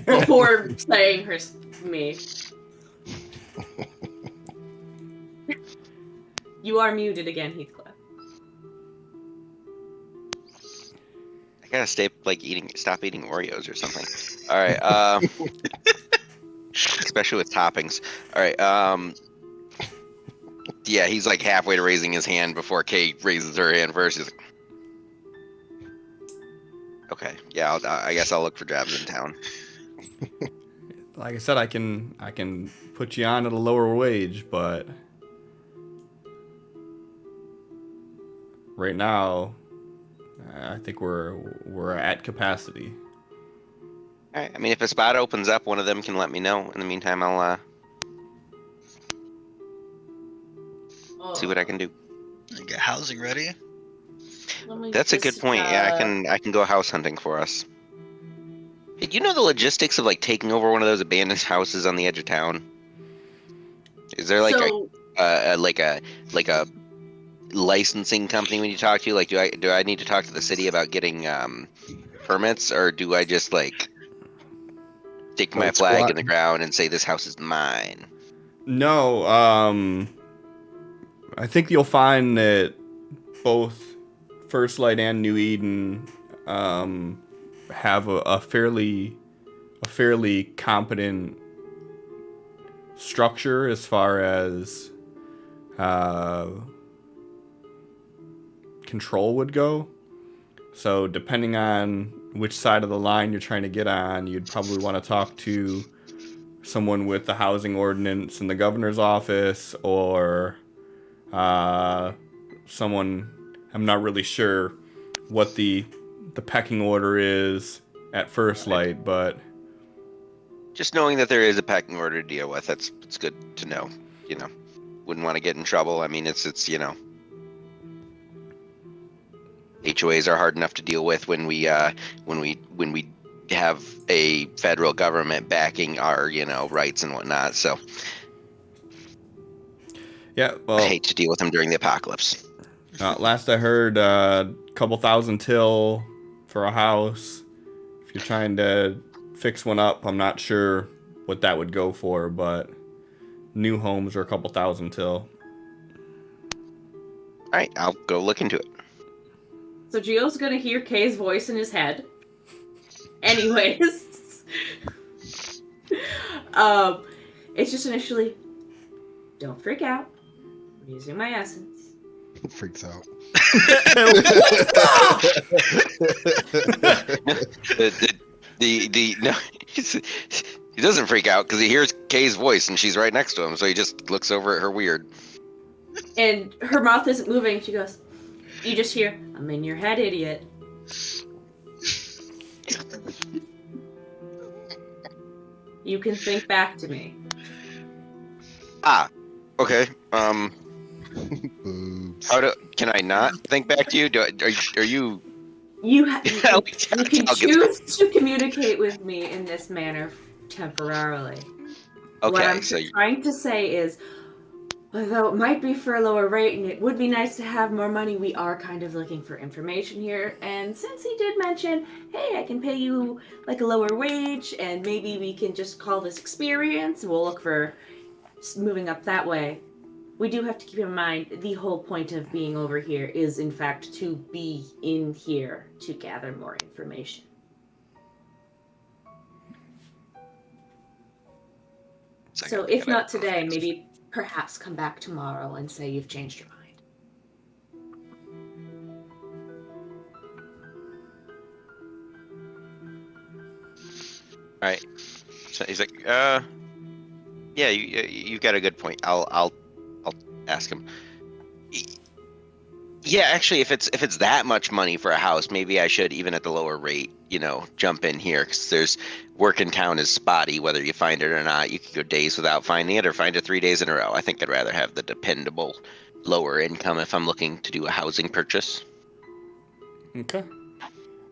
before saying me. You are muted again, Heathcliff. I gotta stop eating Oreos or something. All right. Especially with toppings. All right. Yeah, he's like halfway to raising his hand before Kay raises her hand first. He's like, okay, yeah, I guess I'll look for jobs in town. Like I said, I can put you on at a lower wage, but right now, I think we're at capacity. All right. I mean, if a spot opens up, one of them can let me know. In the meantime, I'll see what I can do. And get housing ready. That's a good point. Yeah, I can go house hunting for us. Hey, do you know the logistics of like taking over one of those abandoned houses on the edge of town? Is there like a licensing company when you talk to? Like, do I need to talk to the city about getting permits, or do I just like stick my flag in the ground and say this house is mine? No, I think you'll find that both First Light and New Eden have a fairly competent structure as far as control would go. So depending on which side of the line you're trying to get on, you'd probably want to talk to someone with the housing ordinance in the governor's office, or someone, I'm not really sure what the pecking order is at First Light, but just knowing that there is a pecking order to deal with, it's good to know. You know, wouldn't want to get in trouble. I mean, it's you know, HOAs are hard enough to deal with when we have a federal government backing our rights and whatnot. So yeah, well, I hate to deal with them during the apocalypse. Last I heard, couple thousand till for a house. If you're trying to fix one up, I'm not sure what that would go for, but new homes are a couple thousand till. All right, I'll go look into it. So Gio's gonna hear Kay's voice in his head. Anyways. It's just initially, don't freak out. I'm using my essence. Freaks out. No, he doesn't freak out because he hears Kay's voice and she's right next to him, so he just looks over at her weird. And her mouth isn't moving. She goes, you just hear, I'm in your head, idiot. You can think back to me. Okay. Boobs. Can I not think back to you? Are you? You can choose to communicate with me in this manner temporarily. What I'm Okay, so trying to say is, although it might be for a lower rate and it would be nice to have more money, we are kind of looking for information here. And since he did mention, hey, I can pay you like a lower wage and maybe we can just call this experience and we'll look for moving up that way. We do have to keep in mind the whole point of being over here is, in fact, to be in here to gather more information. So if not today, maybe perhaps come back tomorrow and say you've changed your mind. All right. So he's like, yeah, you've got a good point. I'll ask him. Yeah, actually, if it's that much money for a house, maybe I should, even at the lower rate, jump in here, because there's work in town is spotty, whether you find it or not. You could go days without finding it or find it 3 days in a row. I think I'd rather have the dependable lower income if I'm looking to do a housing purchase. Okay.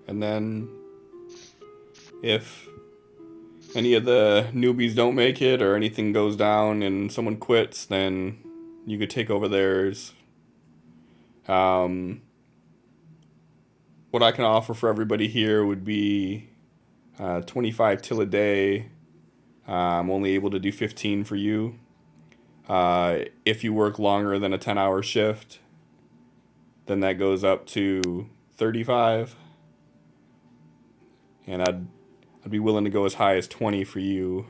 And then if any of the newbies don't make it or anything goes down and someone quits, then you could take over theirs. What I can offer for everybody here would be 25 till a day. I'm only able to do 15 for you. If you work longer than a 10-hour shift, then that goes up to 35. And I'd be willing to go as high as 20 for you.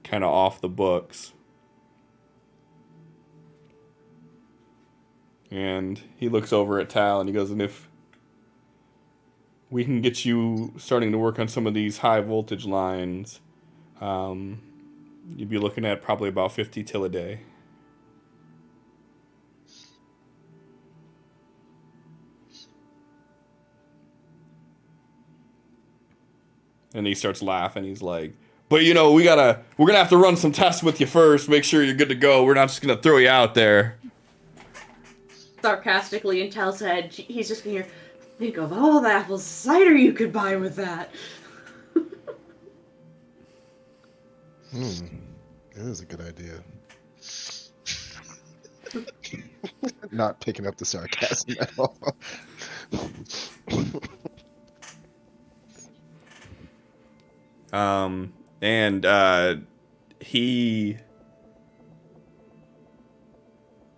Kind of off the books. And he looks over at Tal and he goes, and if we can get you starting to work on some of these high voltage lines, you'd be looking at probably about 50 till a day. And he starts laughing. He's like, but we're gonna have to run some tests with you first, make sure you're good to go. We're not just gonna throw you out there. Sarcastically in Tal's head, he's just gonna hear, think of all the apple cider you could buy with that. That is a good idea. Not picking up the sarcasm at all. And he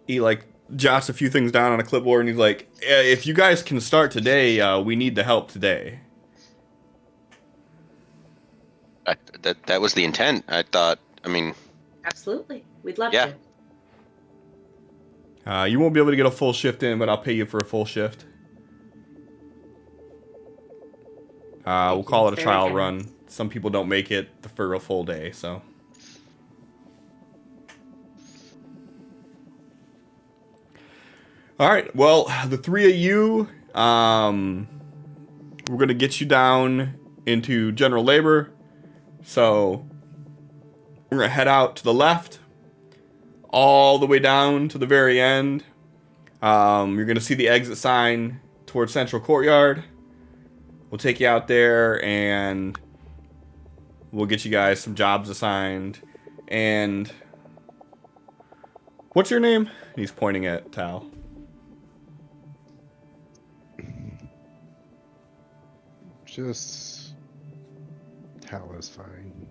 like jots a few things down on a clipboard and he's like, if you guys can start today, we need the help today. That was the intent. Absolutely. We'd love Yeah. to. You won't be able to get a full shift in, but I'll pay you for a full shift. We'll call it a trial run. Some people don't make it for a full day, so. All right, well, the three of you, we're going to get you down into general labor. So we're going to head out to the left, all the way down to the very end. You're going to see the exit sign towards Central Courtyard. We'll take you out there and we'll get you guys some jobs assigned. And what's your name? He's pointing at Tal. Just Tal is fine.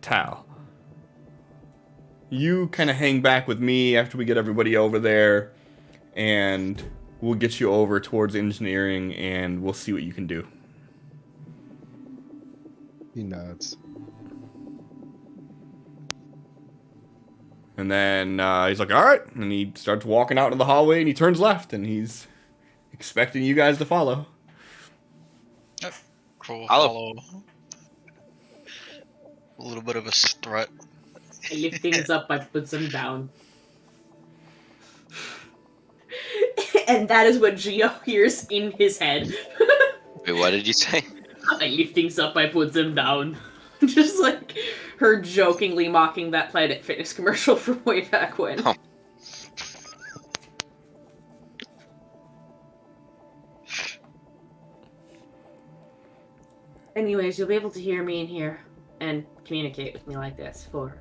Tal. You kind of hang back with me after we get everybody over there, and we'll get you over towards engineering, and we'll see what you can do. He nods. And then he's like, all right. And he starts walking out into the hallway, and he turns left, and he's expecting you guys to follow. Yep. Cool. Follow. A little bit of a strut. I lift things up, I put them down. And that is what Gio hears in his head. Wait, what did you say? I lift things up, I put them down. Just like her jokingly mocking that Planet Fitness commercial from way back when. Oh. Anyways, you'll be able to hear me in here. and communicate with me like this for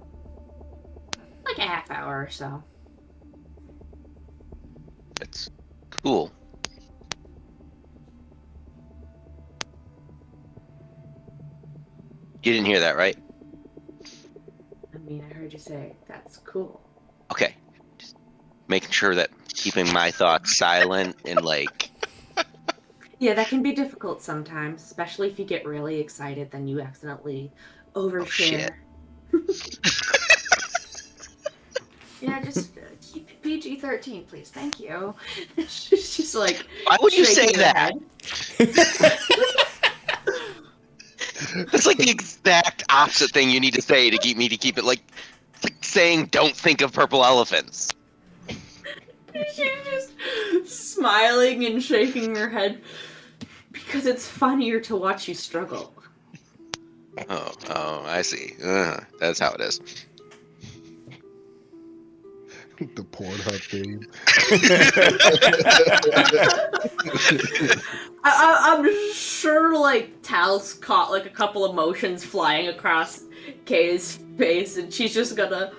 like a half hour or so. That's cool. You didn't hear that, right? I mean, I heard you say that's cool. Okay. Just making sure that keeping my thoughts silent and like. Yeah, that can be difficult sometimes, especially if you get really excited, then you accidentally overshare. Yeah, just keep it PG-13, please. Thank you. She's just like, Why would you say shaking her that? head. That's like the exact opposite thing you need to say to keep me to keep it like. It's like saying don't think of purple elephants. She's just smiling and shaking her head because it's funnier to watch you struggle. Oh, I see. That's how it is. The Pornhub theme. I'm sure like Tal's caught like a couple emotions flying across Kay's face, and she's just gonna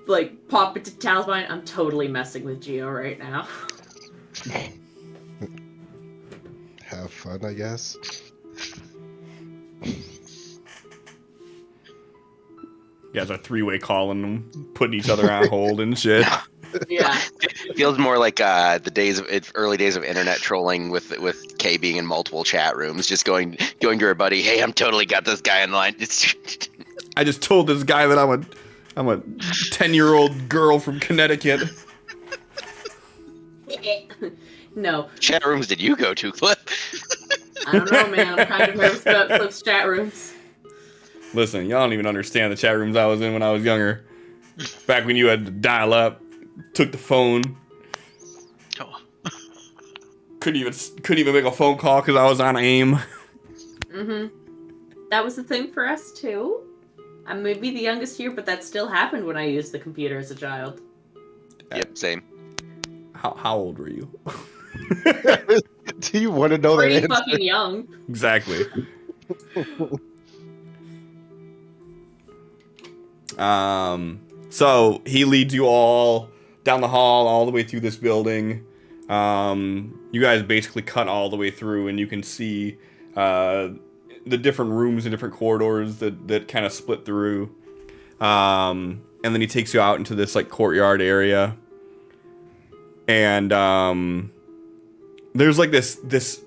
like pop into Tal's mind. I'm totally messing with Geo right now. Have fun, I guess. You guys are three-way calling them, putting each other on hold and shit. Yeah. Feels more like the early days of internet trolling with Kay being in multiple chat rooms, just going to her buddy, hey, I'm totally got this guy in line. I just told this guy that I'm a 10-year-old girl from Connecticut. No. Chat rooms did you go to, Cliff? I don't know, man. I'm kind of nervous about Cliff's chat rooms. Listen, y'all don't even understand the chat rooms I was in when I was younger. Back when you had to dial up, took the phone. Oh. Couldn't even make a phone call because I was on AIM. Mm-hmm. That was the thing for us too. I may be the youngest here, but that still happened when I used the computer as a child. Yep, same. How old were you? Do you want to know that Pretty answer? fucking young. Exactly. So he leads you all down the hall, all the way through this building. You guys basically cut all the way through, and you can see the different rooms and different corridors that kind of split through. And then he takes you out into this like courtyard area, and there's like this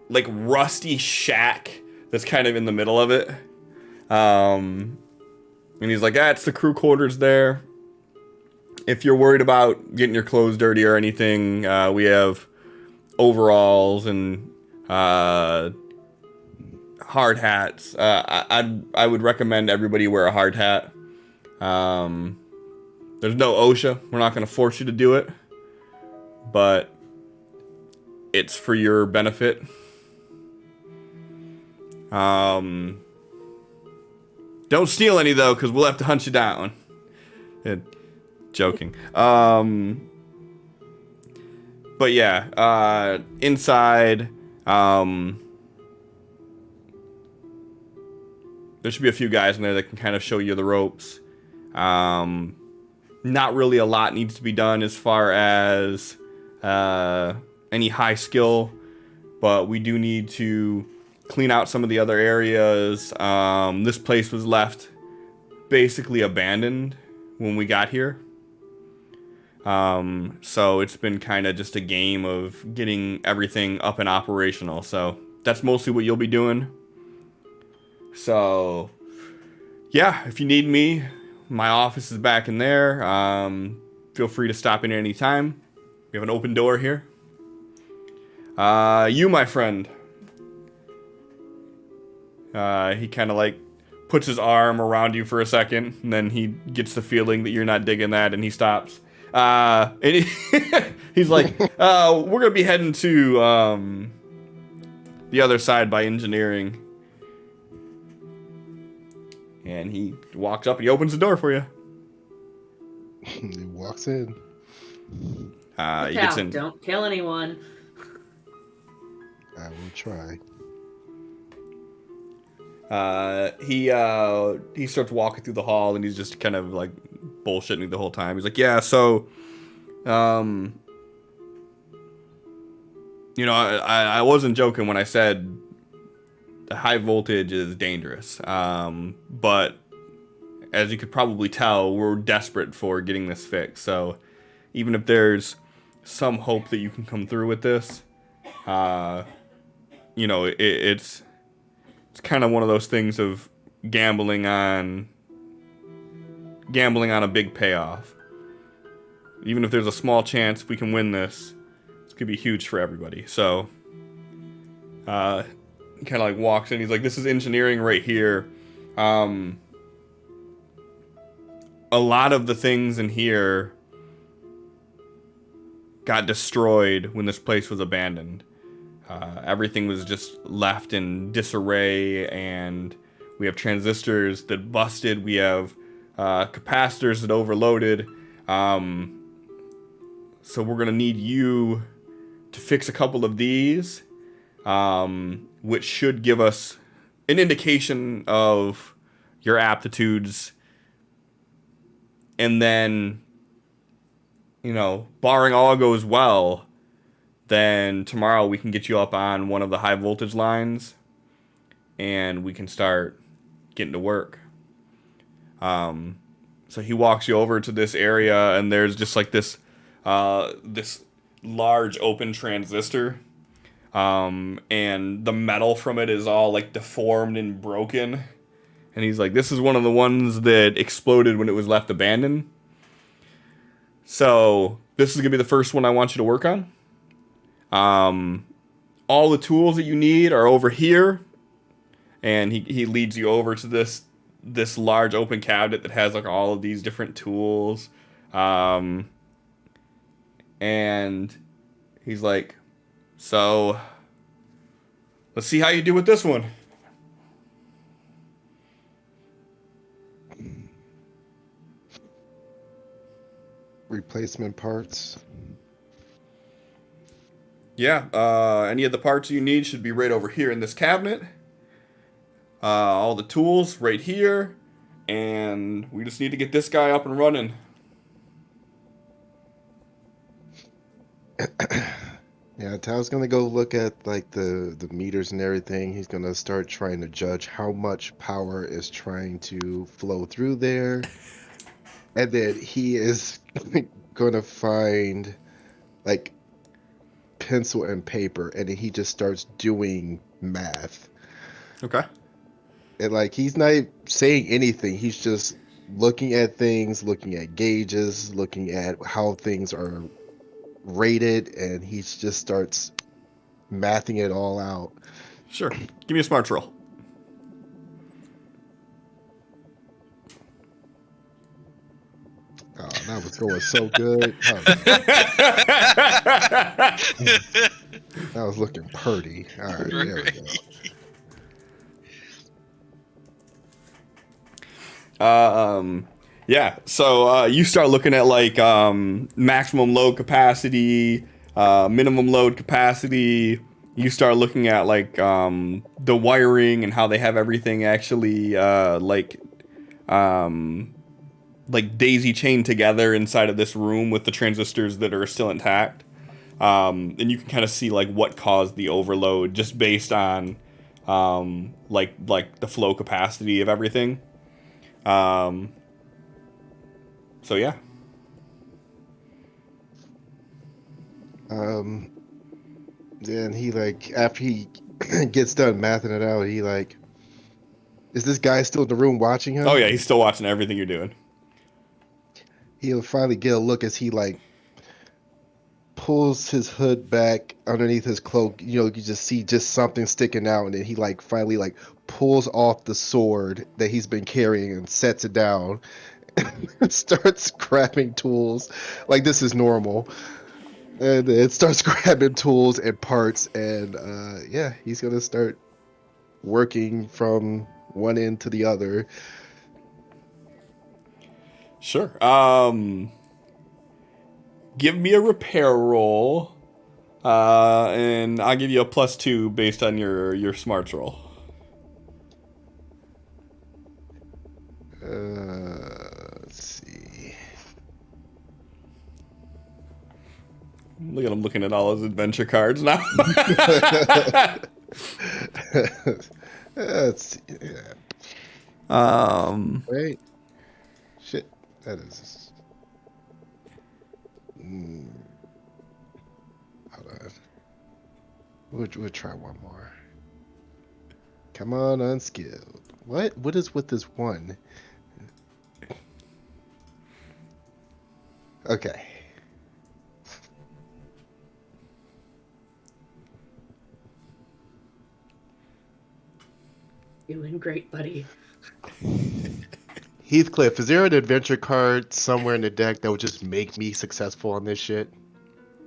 like rusty shack that's kind of in the middle of it. And he's like, it's the crew quarters there. If you're worried about getting your clothes dirty or anything, we have overalls and hard hats. I would recommend everybody wear a hard hat. There's no OSHA. We're not going to force you to do it. But it's for your benefit. Don't steal any, though, because we'll have to hunt you down. Joking. But yeah, inside, there should be a few guys in there that can kind of show you the ropes. Not really a lot needs to be done as far as any high skill, but we do need to clean out some of the other areas. This place was left basically abandoned when we got here. So it's been kind of just a game of getting everything up and operational. So that's mostly what you'll be doing. So yeah, if you need me, my office is back in there. Feel free to stop in at any time. We have an open door here. You, my friend. He kind of like puts his arm around you for a second, and then he gets the feeling that you're not digging that, and he stops. And he's like, we're going to be heading to the other side by engineering. And he walks up and he opens the door for you. He walks in. He gets in. Don't kill anyone. I will try. He starts walking through the hall, and he's just kind of like bullshitting the whole time. He's like, yeah, so you know, I wasn't joking when I said high voltage is dangerous. But as you could probably tell, we're desperate for getting this fixed. So even if there's some hope that you can come through with this, you know, it's kind of one of those things of gambling on a big payoff. Even if there's a small chance we can win this, it's gonna be huge for everybody. So he kind of like walks in. He's like, "This is engineering right here. A lot of the things in here got destroyed when this place was abandoned. Everything was just left in disarray, and we have transistors that busted. We have capacitors that overloaded. So we're gonna need you to fix a couple of these, which should give us an indication of your aptitudes. And then, you know, barring all goes well, then tomorrow we can get you up on one of the high voltage lines, and we can start getting to work." So he walks you over to this area, and there's just like this large open transistor, and the metal from it is all like deformed and broken. And he's like, "This is one of the ones that exploded when it was left abandoned. So this is gonna be the first one I want you to work on. All the tools that you need are over here." And he leads you over to this large open cabinet that has like all of these different tools. And he's like, "So let's see how you do with this one." Replacement parts. Yeah, any of the parts you need should be right over here in this cabinet. All the tools right here. And we just need to get this guy up and running. Yeah, Tao's gonna go look at like the meters and everything. He's gonna start trying to judge how much power is trying to flow through there. And then he is gonna find like pencil and paper, and then he just starts doing math. Okay. And like he's not saying anything. He's just looking at things, looking at gauges, looking at how things are rated, and he just starts mathing it all out. Sure. Give me a smarts roll. Oh, that was going so good. That was looking purty. All right, there we go. Yeah, so you start looking at like maximum load capacity, minimum load capacity. You start looking at like the wiring and how they have everything actually like daisy chained together inside of this room with the transistors that are still intact. And you can kind of see like what caused the overload just based on like the flow capacity of everything. So yeah. Then he like after he gets done mathing it out, he like, is this guy still in the room watching him? Oh yeah, he's still watching everything you're doing. He'll finally get a look as he like pulls his hood back underneath his cloak. You know, you just see just something sticking out, and then he like finally like pulls off the sword that he's been carrying and sets it down and starts grabbing tools like this is normal. And it starts grabbing tools and parts, and yeah, he's gonna start working from one end to the other. Sure. Give me a repair roll, and I'll give you a +2 based on your smarts roll. Look at him looking at all his adventure cards now. That's yeah. Wait. Shit. That is. Hold on. We'll try one more. Come on, unskilled. What is with this one? Okay. Doing great, buddy. Heathcliff, is there an adventure card somewhere in the deck that would just make me successful on this shit?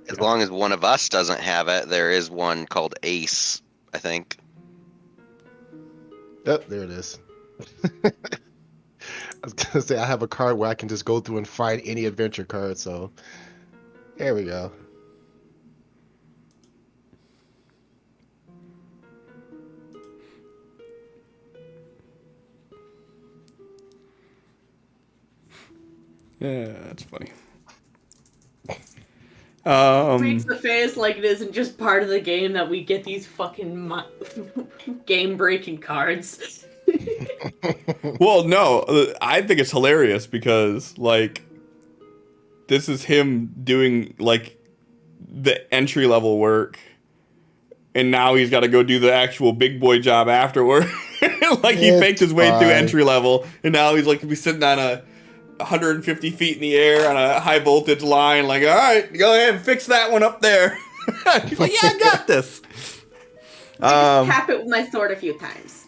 As long as one of us doesn't have it, there is one called Ace, I think. Oh, there it is. I was gonna say I have a card where I can just go through and find any adventure card, so there we go. Yeah, that's funny. Makes the face like it isn't just part of the game that we get these fucking game-breaking cards. Well, no, I think it's hilarious because, like, this is him doing, like, the entry-level work, and now he's got to go do the actual big boy job afterward. Like, he faked his way through entry-level, and now he's, like, be sitting on a 150 feet in the air on a high-voltage line, like, all right, go ahead and fix that one up there. He's like, yeah, I got this. I just tap it with my sword a few times.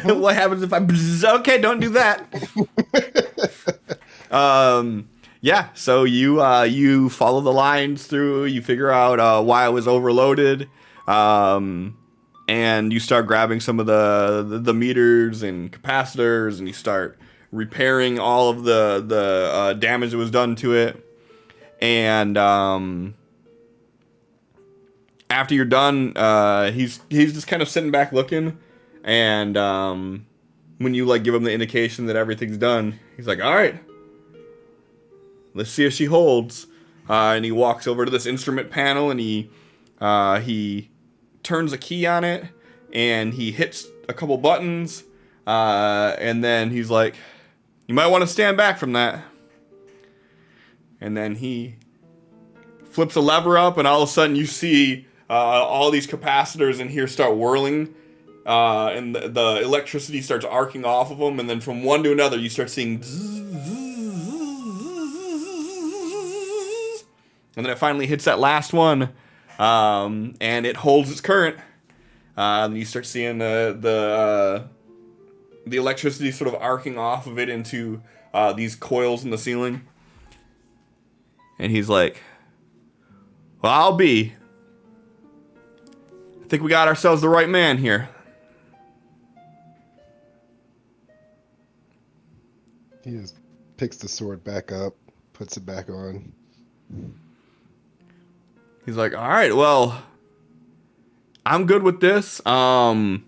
What happens if I... Okay, don't do that. Yeah, so you follow the lines through, you figure out why it was overloaded, and you start grabbing some of the meters and capacitors, and you start repairing all of the damage that was done to it. And after you're done, he's just kind of sitting back looking, and when you like give him the indication that everything's done, he's like, all right, let's see if she holds. And he walks over to this instrument panel, and he turns a key on it, and he hits a couple buttons, and then he's like, you might want to stand back from that. And then he flips a lever up, and all of a sudden you see all these capacitors in here start whirling, and the electricity starts arcing off of them, and then from one to another you start seeing and then it finally hits that last one, and it holds its current. And you start seeing the electricity sort of arcing off of it into these coils in the ceiling. And he's like, well, I think we got ourselves the right man here. He just picks the sword back up, puts it back on. He's like, all right, well, I'm good with this. I'm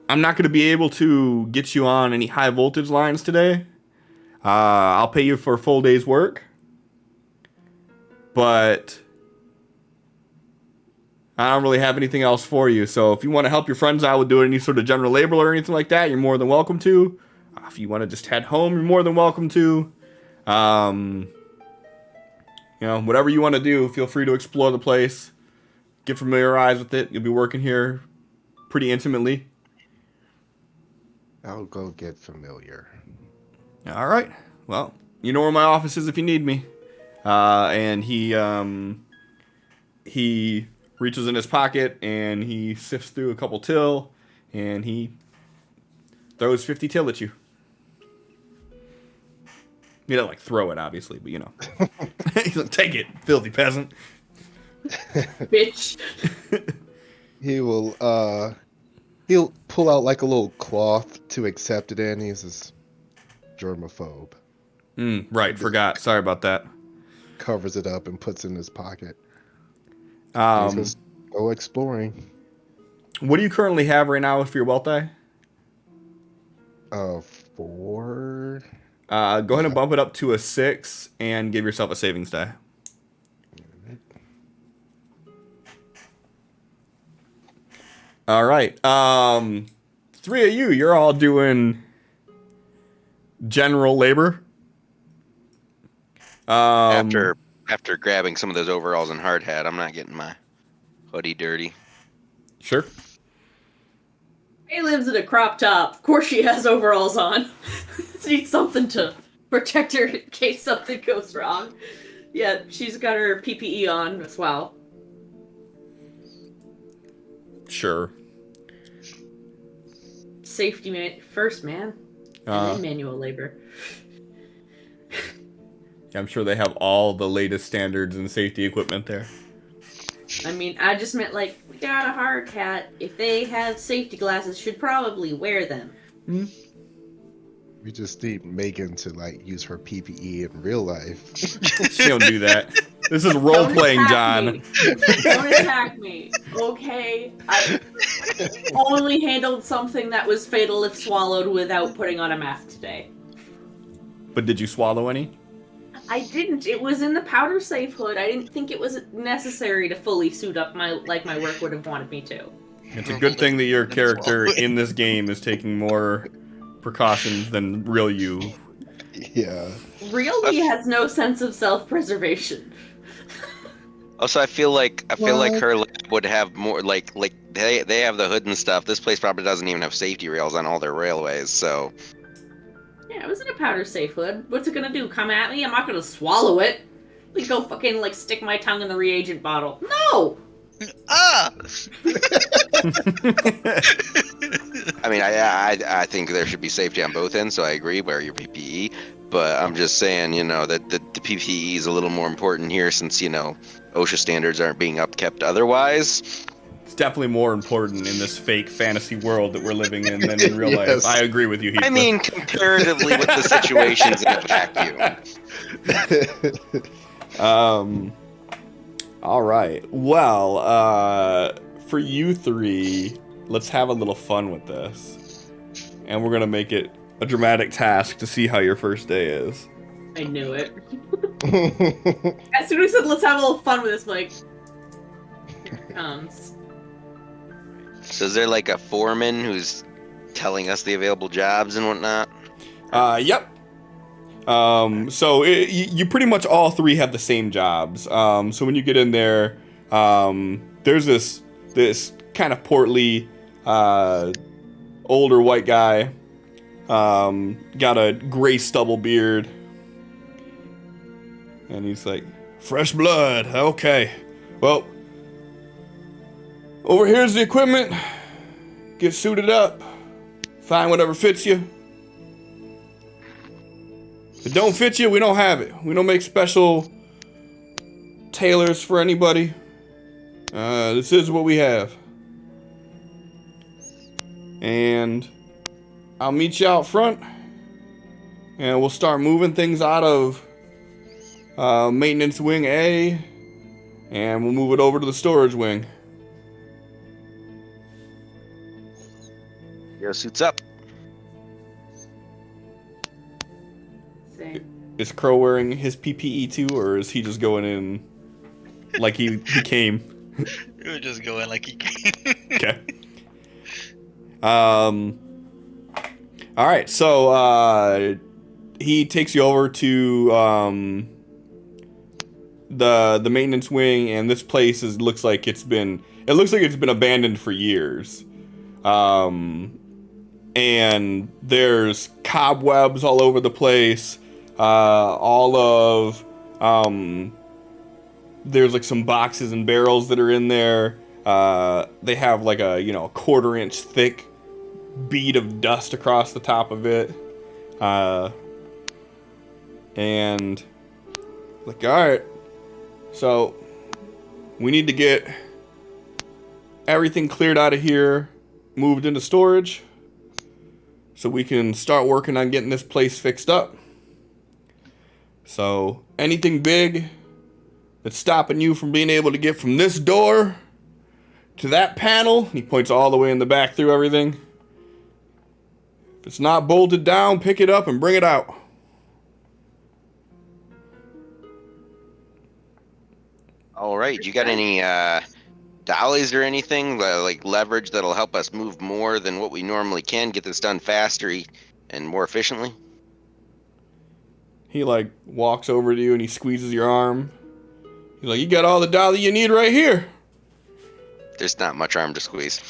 not going to be able to get you on any high voltage lines today. I'll pay you for a full day's work. But I don't really have anything else for you. So if you want to help your friends out with doing any sort of general labor or anything like that, you're more than welcome to. If you want to just head home, you're more than welcome to. Whatever you want to do, feel free to explore the place. Get familiarized with it. You'll be working here pretty intimately. I'll go get familiar. All right. Well, you know where my office is if you need me. And he reaches in his pocket and he sifts through a couple till, and he throws 50 till at you. You don't like throw it, obviously, but you know. He's like, take it, filthy peasant. Bitch. He'll pull out like a little cloth to accept it in. He's this germaphobe. Right, forgot. Sorry about that. Covers it up and puts it in his pocket. He's just go exploring. What do you currently have right now for your wealth die? 4. Go ahead and bump it up to a 6 and give yourself a savings die. All right. Three of you, you're all doing general labor. After grabbing some of those overalls and hard hat, I'm not getting my hoodie dirty. Sure. She lives in a crop top. Of course she has overalls on. She needs something to protect her in case something goes wrong. Yeah, she's got her PPE on as well. Sure. Safety first, man. And then manual labor. I'm sure they have all the latest standards and safety equipment there. I mean, I just meant, like, we got a hard hat. If they have safety glasses, should probably wear them. We just need Megan to like use her PPE in real life. She don't do that. This is role playing, John. Don't attack me, okay? I only handled something that was fatal if swallowed without putting on a mask today. But did you swallow any? I didn't. It was in the powder safe hood. I didn't think it was necessary to fully suit up my work would have wanted me to. It's a good thing that your character in this game is taking more precautions than real you. Yeah. Real me has no sense of self-preservation. Also, I feel like her lab would have more like they have the hood and stuff. This place probably doesn't even have safety rails on all their railways, so. Yeah, it was in a powder safe hood. What's it gonna do? Come at me? I'm not gonna swallow it. Let me go fucking like stick my tongue in the reagent bottle. No. Ah! I mean, I think there should be safety on both ends, so I agree. Wear your PPE, but I'm just saying, you know, that the PPE is a little more important here since, you know, OSHA standards aren't being upkept otherwise. It's definitely more important in this fake fantasy world that we're living in than in real Yes. life. I agree with you, Heathcliff. I mean, comparatively with the situations in a vacuum. All right. Well, for you three, let's have a little fun with this. And we're going to make it a dramatic task to see how your first day is. I knew it. As soon as I said, let's have a little fun with this, like, here it comes. So is there like a foreman who's telling us the available jobs and whatnot? Yep. So you pretty much all three have the same jobs. So when you get in there, there's this kind of portly, older white guy, got a gray stubble beard, and he's like, fresh blood. Okay. Well, over here's the equipment. Get suited up. Find whatever fits you. If it don't fit you, we don't have it. We don't make special tailors for anybody. This is what we have. And I'll meet you out front. And we'll start moving things out of maintenance wing A. And we'll move it over to the storage wing. Yo, suits up. Same. Is Crow wearing his PPE too, or is he just going in like he came? You were just going like he came. Okay. All right. So he takes you over to the maintenance wing, and this place looks like it's been abandoned for years. And there's cobwebs all over the place. There's like some boxes and barrels that are in there. They have like a 1/4 inch thick bead of dust across the top of it. And like, all right, so we need to get everything cleared out of here, moved into storage, so we can start working on getting this place fixed up. So anything big that's stopping you from being able to get from this door to that panel, he points all the way in the back through everything. If it's not bolted down, pick it up and bring it out. All right, you got any dollies or anything, like leverage that'll help us move more than what we normally can, get this done faster and more efficiently? He like walks over to you and he squeezes your arm. He's like, "You got all the dolly you need right here." There's not much arm to squeeze.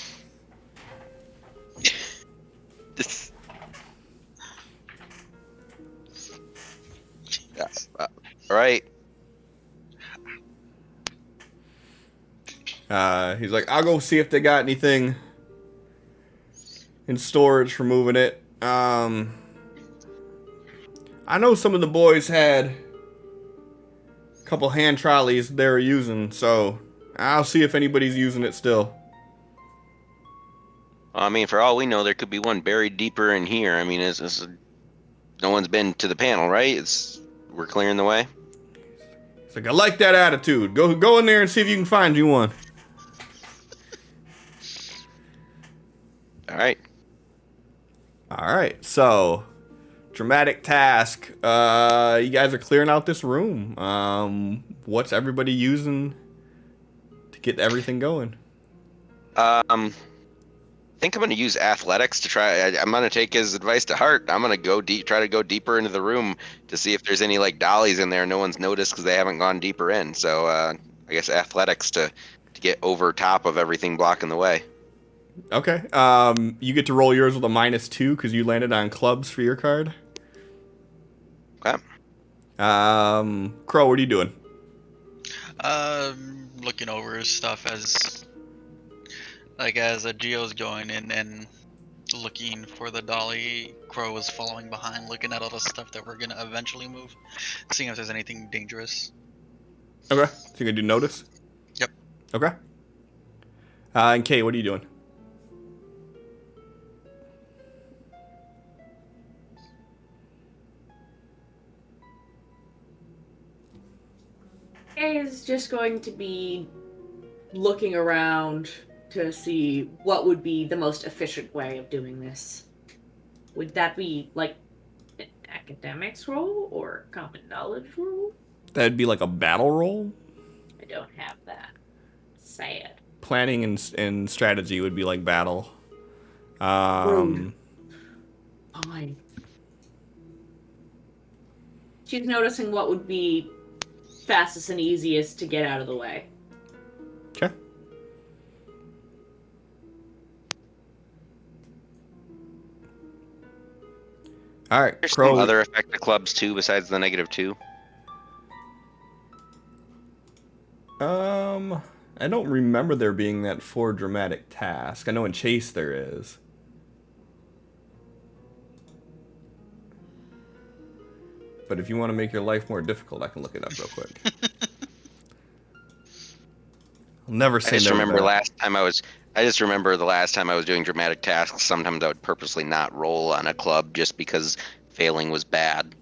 Yeah. All right. He's like, "I'll go see if they got anything in storage for moving it. I know some of the boys had a couple hand trolleys they were using, so I'll see if anybody's using it still." I mean, for all we know, there could be one buried deeper in here. I mean, no one's been to the panel, right? We're clearing the way. He's like, "I like that attitude. Go in there and see if you can find you one." All right. All right, so dramatic task. You guys are clearing out this room. What's everybody using to get everything going? I think I'm going to use athletics to try. I'm going to take his advice to heart. I'm going to try to go deeper into the room to see if there's any like dollies in there no one's noticed because they haven't gone deeper in. So I guess athletics to get over top of everything blocking the way. Okay. You get to roll yours with a -2 because you landed on clubs for your card. Okay. Crow, what are you doing? Looking over stuff as Geo's going in and looking for the dolly. Crow is following behind, looking at all the stuff that we're gonna eventually move, seeing if there's anything dangerous. Okay. So you're gonna do notice? Yep. Okay. And Kay, what are you doing? Is just going to be looking around to see what would be the most efficient way of doing this. Would that be like an academics role or common knowledge role? That'd be like a battle roll. I don't have that. Sad. Planning and strategy would be like battle. Fine. She's noticing what would be fastest and easiest to get out of the way. Okay. All right, There's Crow. some other effective clubs too besides the -2. I don't remember there being that for dramatic task. I know in Chase there is. But if you want to make your life more difficult, I can look it up real quick. I'll never say I just no to remember that. I just remember the last time I was doing dramatic tasks, sometimes I would purposely not roll on a club just because failing was bad.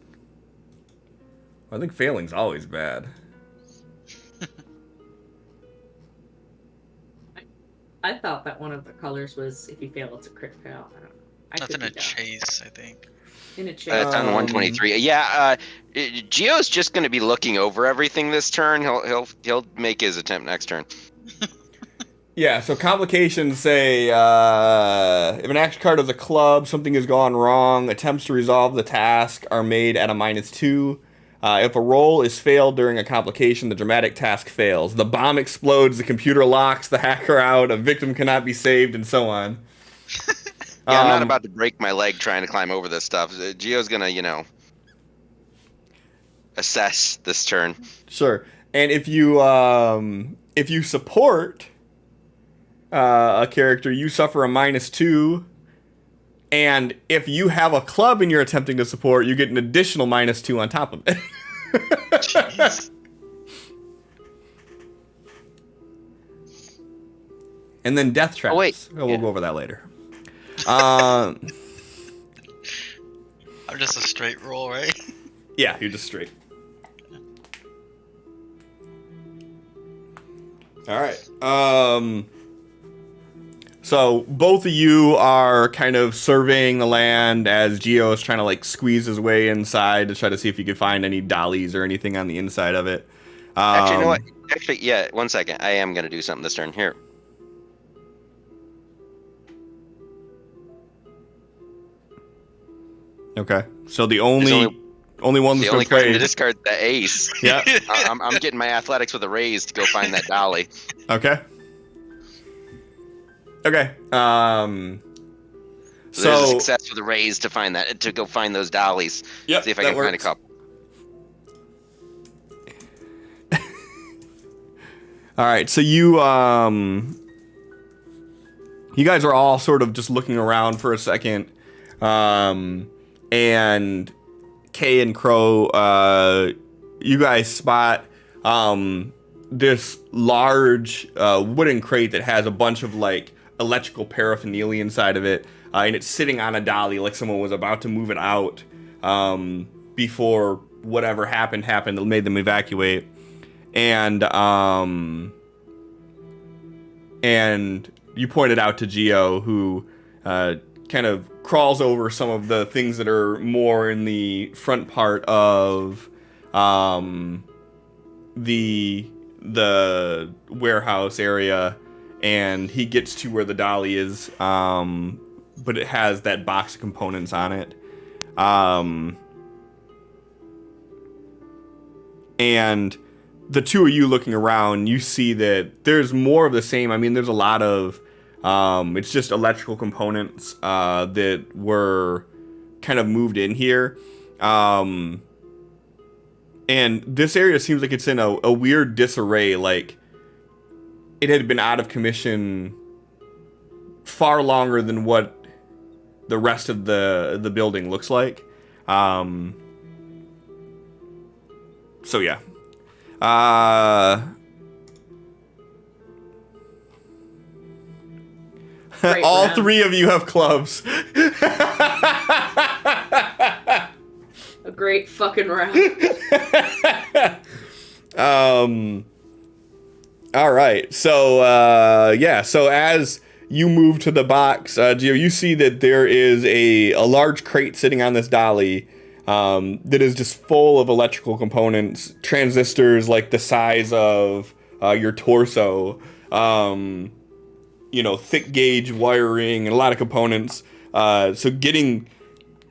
I think failing's always bad. I thought that one of the colors was if you fail, it's a crit fail. I don't know. That's in a chase, I think. In a chase. It's on 123. Yeah, Geo's just going to be looking over everything this turn. He'll make his attempt next turn. Yeah, so complications say if an action card is a club, something has gone wrong, attempts to resolve the task are made at a -2. If a roll is failed during a complication, the dramatic task fails. The bomb explodes, the computer locks the hacker out, a victim cannot be saved, and so on. Yeah, I'm not about to break my leg trying to climb over this stuff. Geo's going to, assess this turn. Sure. And if you support a character, you suffer a -2. And if you have a club and you're attempting to support, you get an additional -2 on top of it. Jeez. And then death traps. Oh, wait. We'll go over that later. I'm just a straight roll, right? Yeah, you're just straight. All right. So both of you are kind of surveying the land as Geo is trying to like squeeze his way inside to try to see if he could find any dollies or anything on the inside of it. Actually, you know what? Actually, yeah, 1 second. I am going to do something this turn. Here, Okay. So the There's only one the that's only gonna card in play. the discard, the ace. Yeah. I'm getting my athletics with a raise to go find that dolly. Okay. Okay. So there's a success with a raise to find that, to go find those dollies. Yep, See if I that can find a works. couple. All right, so you guys are all sort of just looking around for a second, and Kay and Crow, you guys spot this large wooden crate that has a bunch of like electrical paraphernalia inside of it, and it's sitting on a dolly like someone was about to move it out before whatever happened that made them evacuate. And you pointed out to Geo, who kind of crawls over some of the things that are more in the front part of the warehouse area, and he gets to where the dolly is, but it has that box of components on it. And the two of you looking around, you see that there's more of the same. I mean, there's a lot of, it's just electrical components that were kind of moved in here. And this area seems like it's in a weird disarray. Like, it had been out of commission far longer than what the rest of the building looks like. So yeah. Great All round. three of you have clubs. A great fucking round. All right. So yeah. So as you move to the box, Gio, you see that there is a large crate sitting on this dolly that is just full of electrical components, transistors like the size of your torso. Thick gauge wiring and a lot of components. So getting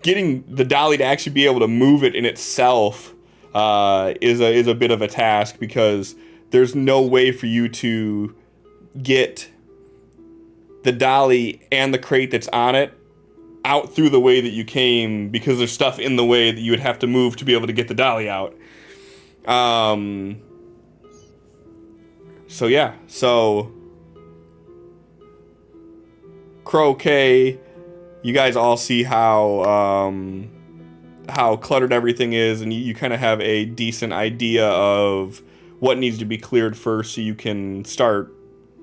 the dolly to actually be able to move it in itself is a bit of a task, because there's no way for you to get the dolly and the crate that's on it out through the way that you came, because there's stuff in the way that you would have to move to be able to get the dolly out. So yeah. So Crow, K, you guys all see how cluttered everything is, and you kind of have a decent idea of what needs to be cleared first, so you can start,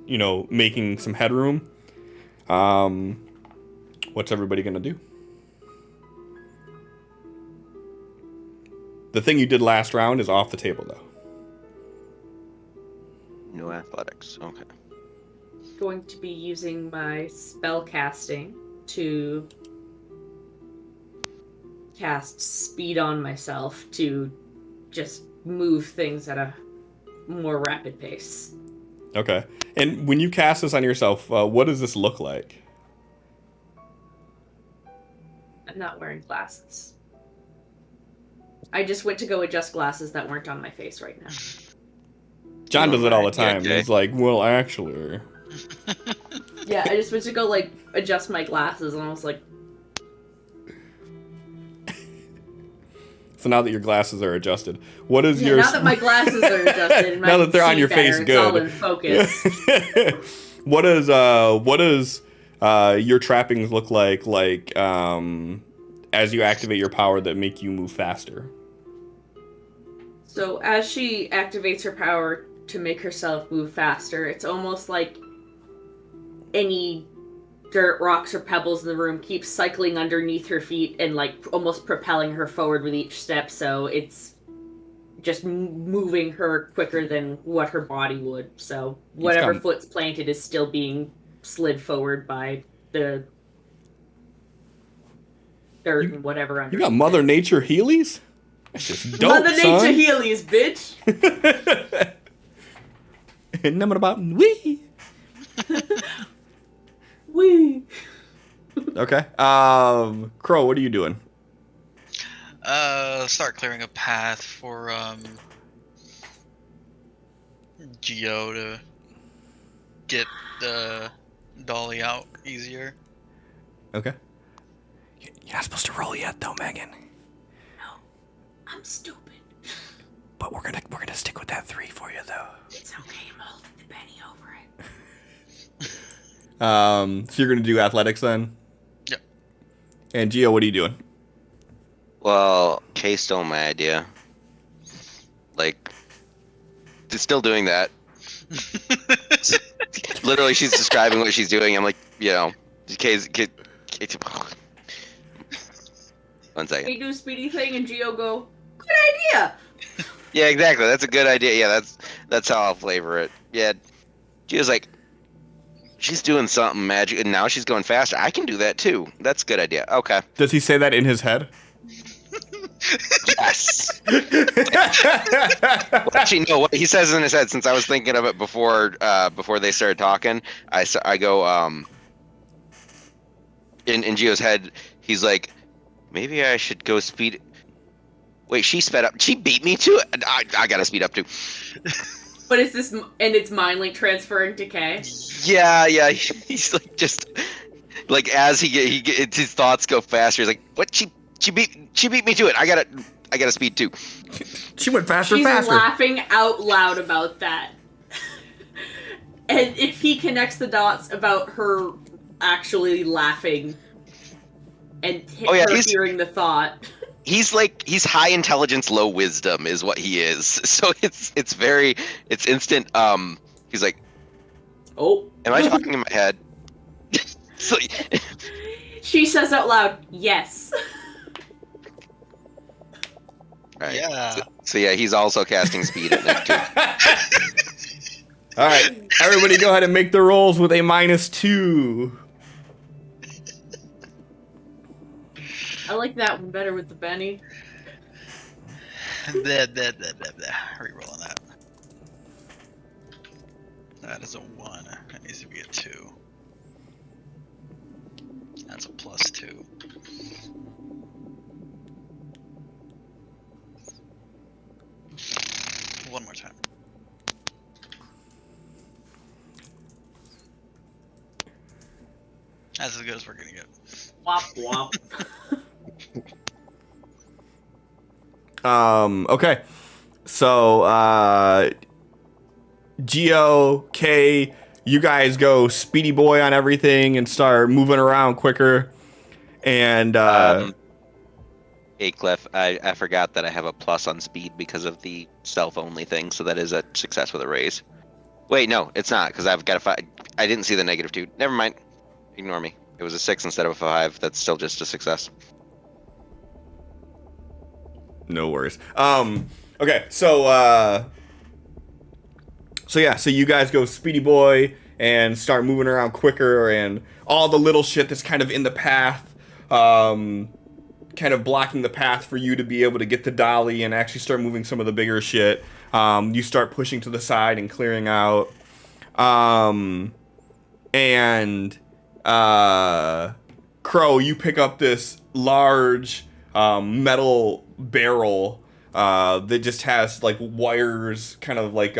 making some headroom. What's everybody gonna do? The thing you did last round is off the table, though. No athletics. Okay. Going to be using my spell casting to cast speed on myself to just move things at a more rapid pace. Okay. And when you cast this on yourself, what does this look like? I'm not wearing glasses. I just went to go adjust glasses that weren't on my face right now. John does it all the Yeah, time. Jay. He's like, well, actually. Yeah, I just went to go adjust my glasses, and I was like, So now that your glasses are adjusted, what is yeah, your... now that my glasses are adjusted and Now I that can they're on see your better, face, it's good. all in focus. what does your trappings look like as you activate your power that make you move faster? So as she activates her power to make herself move faster, it's almost like any dirt, rocks, or pebbles in the room keeps cycling underneath her feet and almost propelling her forward with each step, so it's just moving her quicker than what her body would. So whatever foot's planted is still being slid forward by the dirt and whatever underneath. You got Mother Nature Heelys? That's just dope, Mother son. Nature Heelys, bitch! Number about wee. Wee! Okay. Crow, what are you doing? start clearing a path for Geo to get the dolly out easier. Okay. You're not supposed to roll yet, though, Megan. No, I'm stupid. But we're gonna stick with that 3 for you, though. It's okay, I'm holding the penny over it. So you're gonna do athletics then? Yep. And Gio, what are you doing? Well, Kay stole my idea. Like, she's still doing that. Literally, she's describing what she's doing. I'm like, Kay's. One second. We do Speedy thing and Geo go, good idea! Yeah, exactly. That's a good idea. Yeah, that's how I'll flavor it. Yeah, Gio's like, she's doing something magic, and now she's going faster. I can do that too. That's a good idea. Okay. Does he say that in his head? Yes. Well, actually, no. What he says in his head, since I was thinking of it before they started talking, I go in Gio's head. He's like, maybe I should go speed. Wait, she sped up. She beat me to it. I gotta speed up too. But is this, and it's mind like transferring to K? Yeah. He's like just like as he gets his thoughts go faster. He's like, what? She beat me to it. I gotta speed too. She went faster. She's laughing out loud about that. And if he connects the dots about her actually laughing and her hearing the thought. He's high intelligence, low wisdom is what he is. So it's instant. He's like, oh, am I talking in my head? So, she says out loud, yes. right. Yeah. So yeah, he's also casting speed at that too. All right, everybody, go ahead and make the rolls with a -2. I like that one better with the Benny. Rerolling that. That is a 1. That needs to be a 2. That's a +2. One more time. That's as good as we're gonna get. Wop wop. Okay. So, Geo, K, you guys go speedy boy on everything and start moving around quicker. And, Hey Cliff, I forgot that I have a plus on speed because of the stealth only thing, so that is a success with a raise. Wait, no, it's not, because I've got a 5. I didn't see the -2. Never mind. Ignore me. It was a 6 instead of a 5. That's still just a success. no worries. Okay, so you guys go speedy boy and start moving around quicker, and all the little shit that's kind of in the path, kind of blocking the path for you to be able to get the dolly and actually start moving some of the bigger shit. You start pushing to the side and clearing out. Crow, you pick up this large metal barrel that just has like wires, kind of like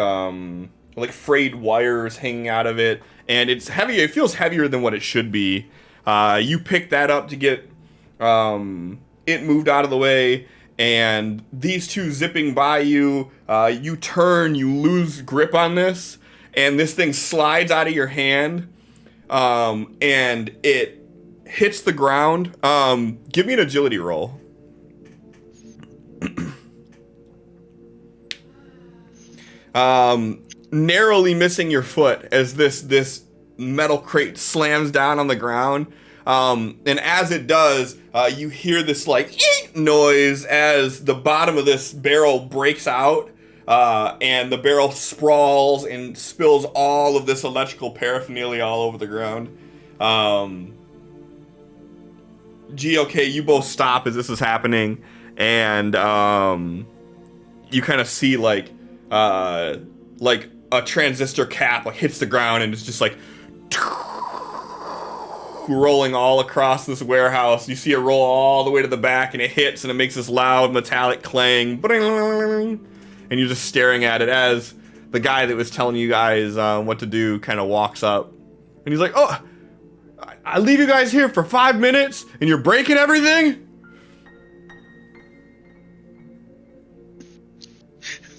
frayed wires hanging out of it, and it's heavy. It feels heavier than what it should be. You pick that up to get it moved out of the way, and these two zipping by you, you turn, you lose grip on this, and this thing slides out of your hand, and it hits the ground. Give me an agility roll. Narrowly missing your foot as this metal crate slams down on the ground. And as it does, you hear this like eek noise as the bottom of this barrel breaks out, and the barrel sprawls and spills all of this electrical paraphernalia all over the ground. GOK, you both stop as this is happening, and you kind of see like a transistor cap like hits the ground, and it's just like rolling all across this warehouse. You see it roll all the way to the back, and it hits, and it makes this loud metallic clang. And you're just staring at it as the guy that was telling you guys what to do kind of walks up. And he's like, oh, I leave you guys here for 5 minutes, and you're breaking everything?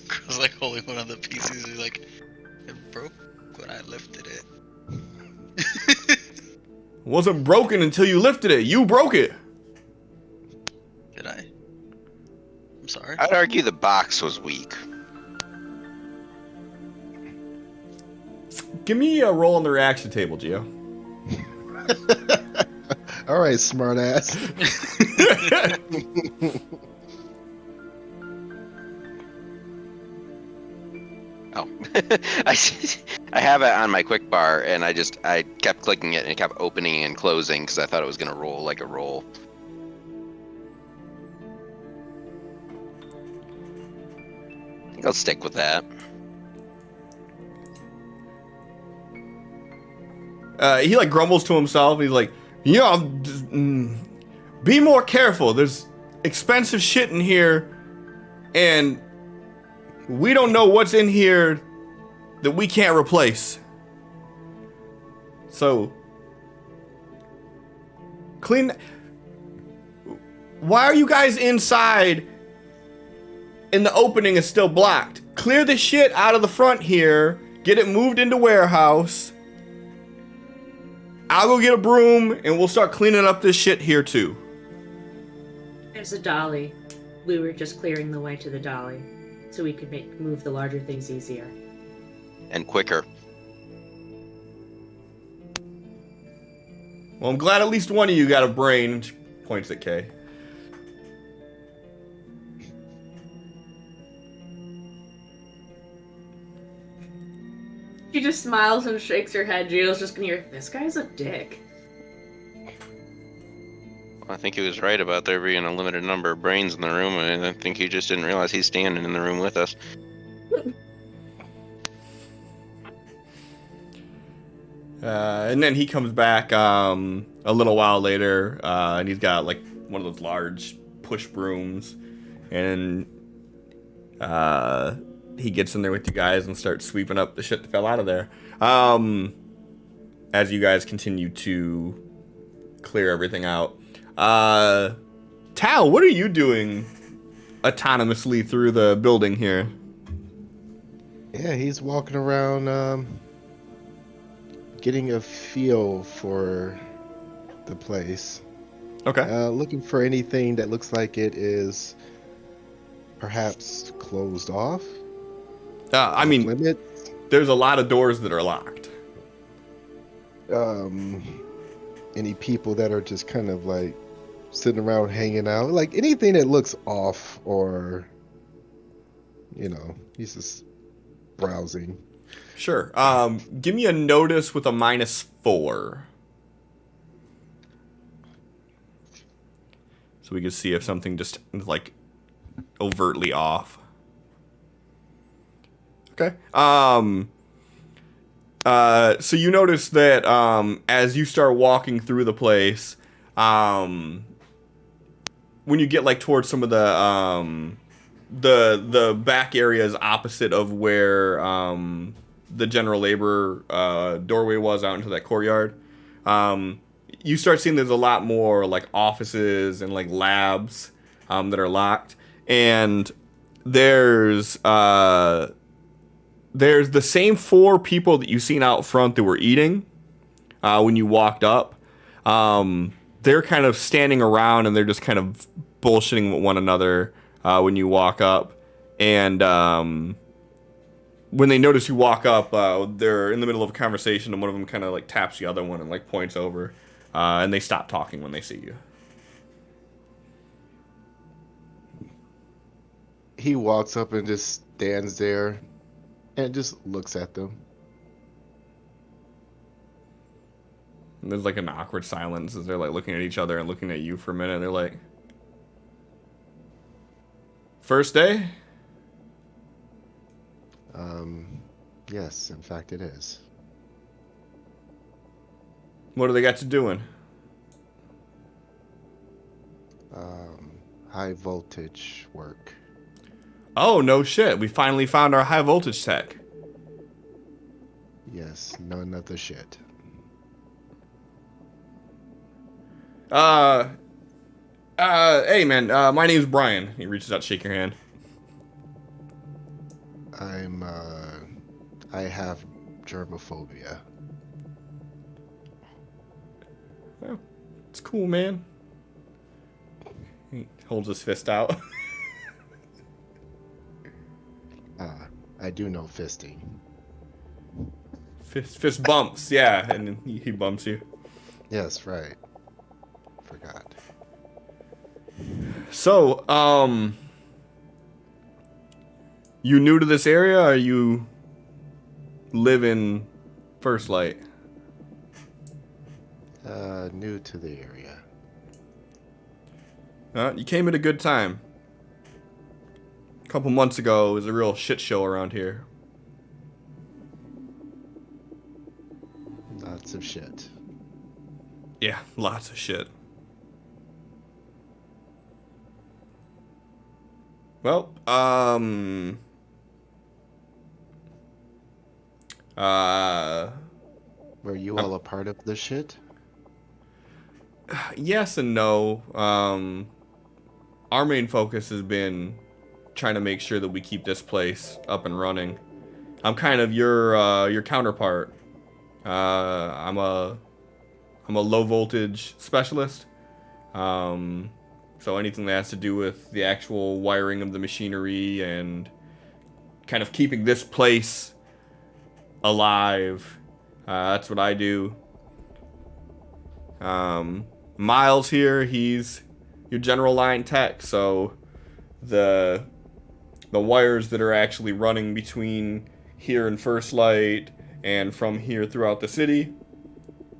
I was like holding one of the pieces. He's like, it broke when I lifted it. It wasn't broken until you lifted it. You broke it. Did I? I'm sorry. I'd argue the box was weak. Give me a roll on the reaction table, Gio. All right, smartass. Oh, I have it on my quick bar, and I kept clicking it and it kept opening and closing because I thought it was gonna roll like a roll. I think I'll stick with that. He like grumbles to himself. He's like, be more careful. There's expensive shit in here, and we don't know what's in here that we can't replace. So, clean. Why are you guys inside and the opening is still blocked? Clear the shit out of the front here. Get it moved into warehouse. I'll go get a broom and we'll start cleaning up this shit here too. There's a dolly. We were just clearing the way to the dolly so we could move the larger things easier. And quicker. Well, I'm glad at least one of you got a brain. She points at Kay. She just smiles and shakes her head. Gio's just gonna hear, this guy's a dick. I think he was right about there being a limited number of brains in the room, and I think he just didn't realize he's standing in the room with us. And then he comes back a little while later, and he's got like one of those large push brooms, and he gets in there with you guys and starts sweeping up the shit that fell out of there. As you guys continue to clear everything out. Tal, what are you doing autonomously through the building here? Yeah, he's walking around getting a feel for the place. Okay. Looking for anything that looks like it is perhaps closed off. I mean, Limits. there's a lot of doors that are locked. Any people that are just kind of like sitting around hanging out, like anything that looks off, or he's just browsing. Sure. Give me a notice with a -4. So we can see if something just like overtly off. Okay. So you notice that as you start walking through the place, when you get like towards some of the back areas opposite of where the general labor doorway was out into that courtyard, you start seeing there's a lot more like offices and like labs that are locked, and there's the same 4 people that you've seen out front that were eating when you walked up. They're kind of standing around and they're just kind of bullshitting with one another when you walk up. And when they notice you walk up, they're in the middle of a conversation, and one of them kind of like taps the other one and like points over. And they stop talking when they see you. He walks up and just stands there and just looks at them. And there's like an awkward silence as they're like looking at each other and looking at you for a minute. They're like, first day? Yes, in fact it is. What do they got you doing? High voltage work. Oh, no shit. We finally found our high voltage tech. Yes, none of the shit. Hey man, my name's Brian. He reaches out to shake your hand. I have germophobia. Well, it's cool, man. He holds his fist out. I do know fisting. Fist bumps, yeah, and then he bumps you. Yes, right. Forgot. So, you new to this area, or you live in First Light? New to the area. You came at a good time. A couple months ago, it was a real shit show around here. Lots of shit. Yeah, lots of shit. Well, Were you all a part of the shit? yes and no. Our main focus has been trying to make sure that we keep this place up and running. I'm kind of your counterpart. I'm a low voltage specialist. So anything that has to do with the actual wiring of the machinery and kind of keeping this place alive, that's what I do. Miles here, he's your general line tech, so the wires that are actually running between here and First Light and from here throughout the city,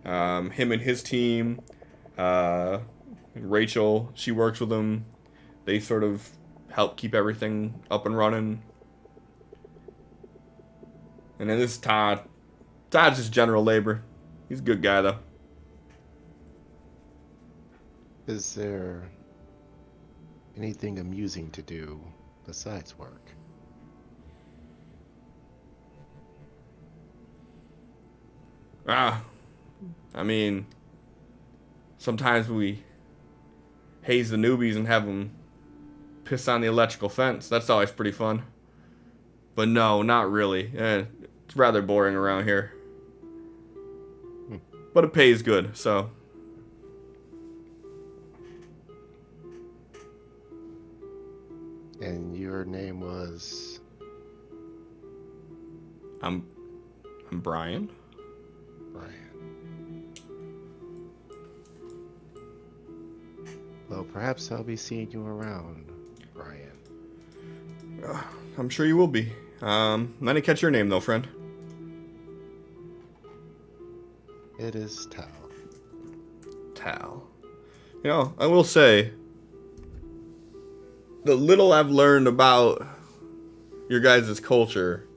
him and his team, Rachel, she works with him. They sort of help keep everything up and running. And then this is Todd. Todd's just general labor. He's a good guy, though. Is there anything amusing to do besides work? I mean, sometimes we haze the newbies and have them piss on the electrical fence. That's always pretty fun. But no, not really. It's rather boring around here. But it pays good, so. And your name was? I'm Brian. Brian. Well, perhaps I'll be seeing you around, Brian. I'm sure you will be. I didn't catch your name though, friend. It is Tal. Tal. You know, I will say, the little I've learned about your guys' culture,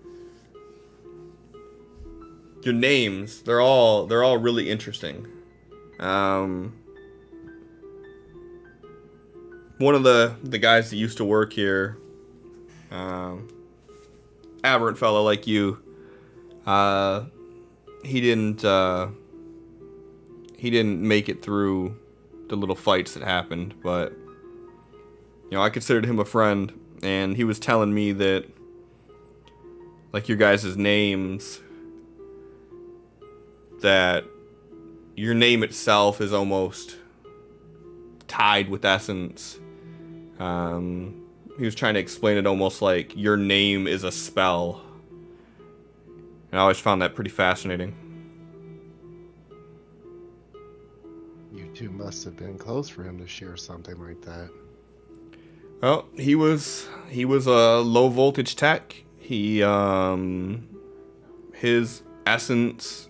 your names, they're all really interesting. One of the guys that used to work here, aberrant fellow like you, he didn't make it through the little fights that happened, but you know, I considered him a friend, and he was telling me that, like, your guys' names, that your name itself is almost tied with essence. He was trying to explain it almost like your name is a spell. And I always found that pretty fascinating. You two must have been close for him to share something like that. Well, he was a low voltage tech. He his essence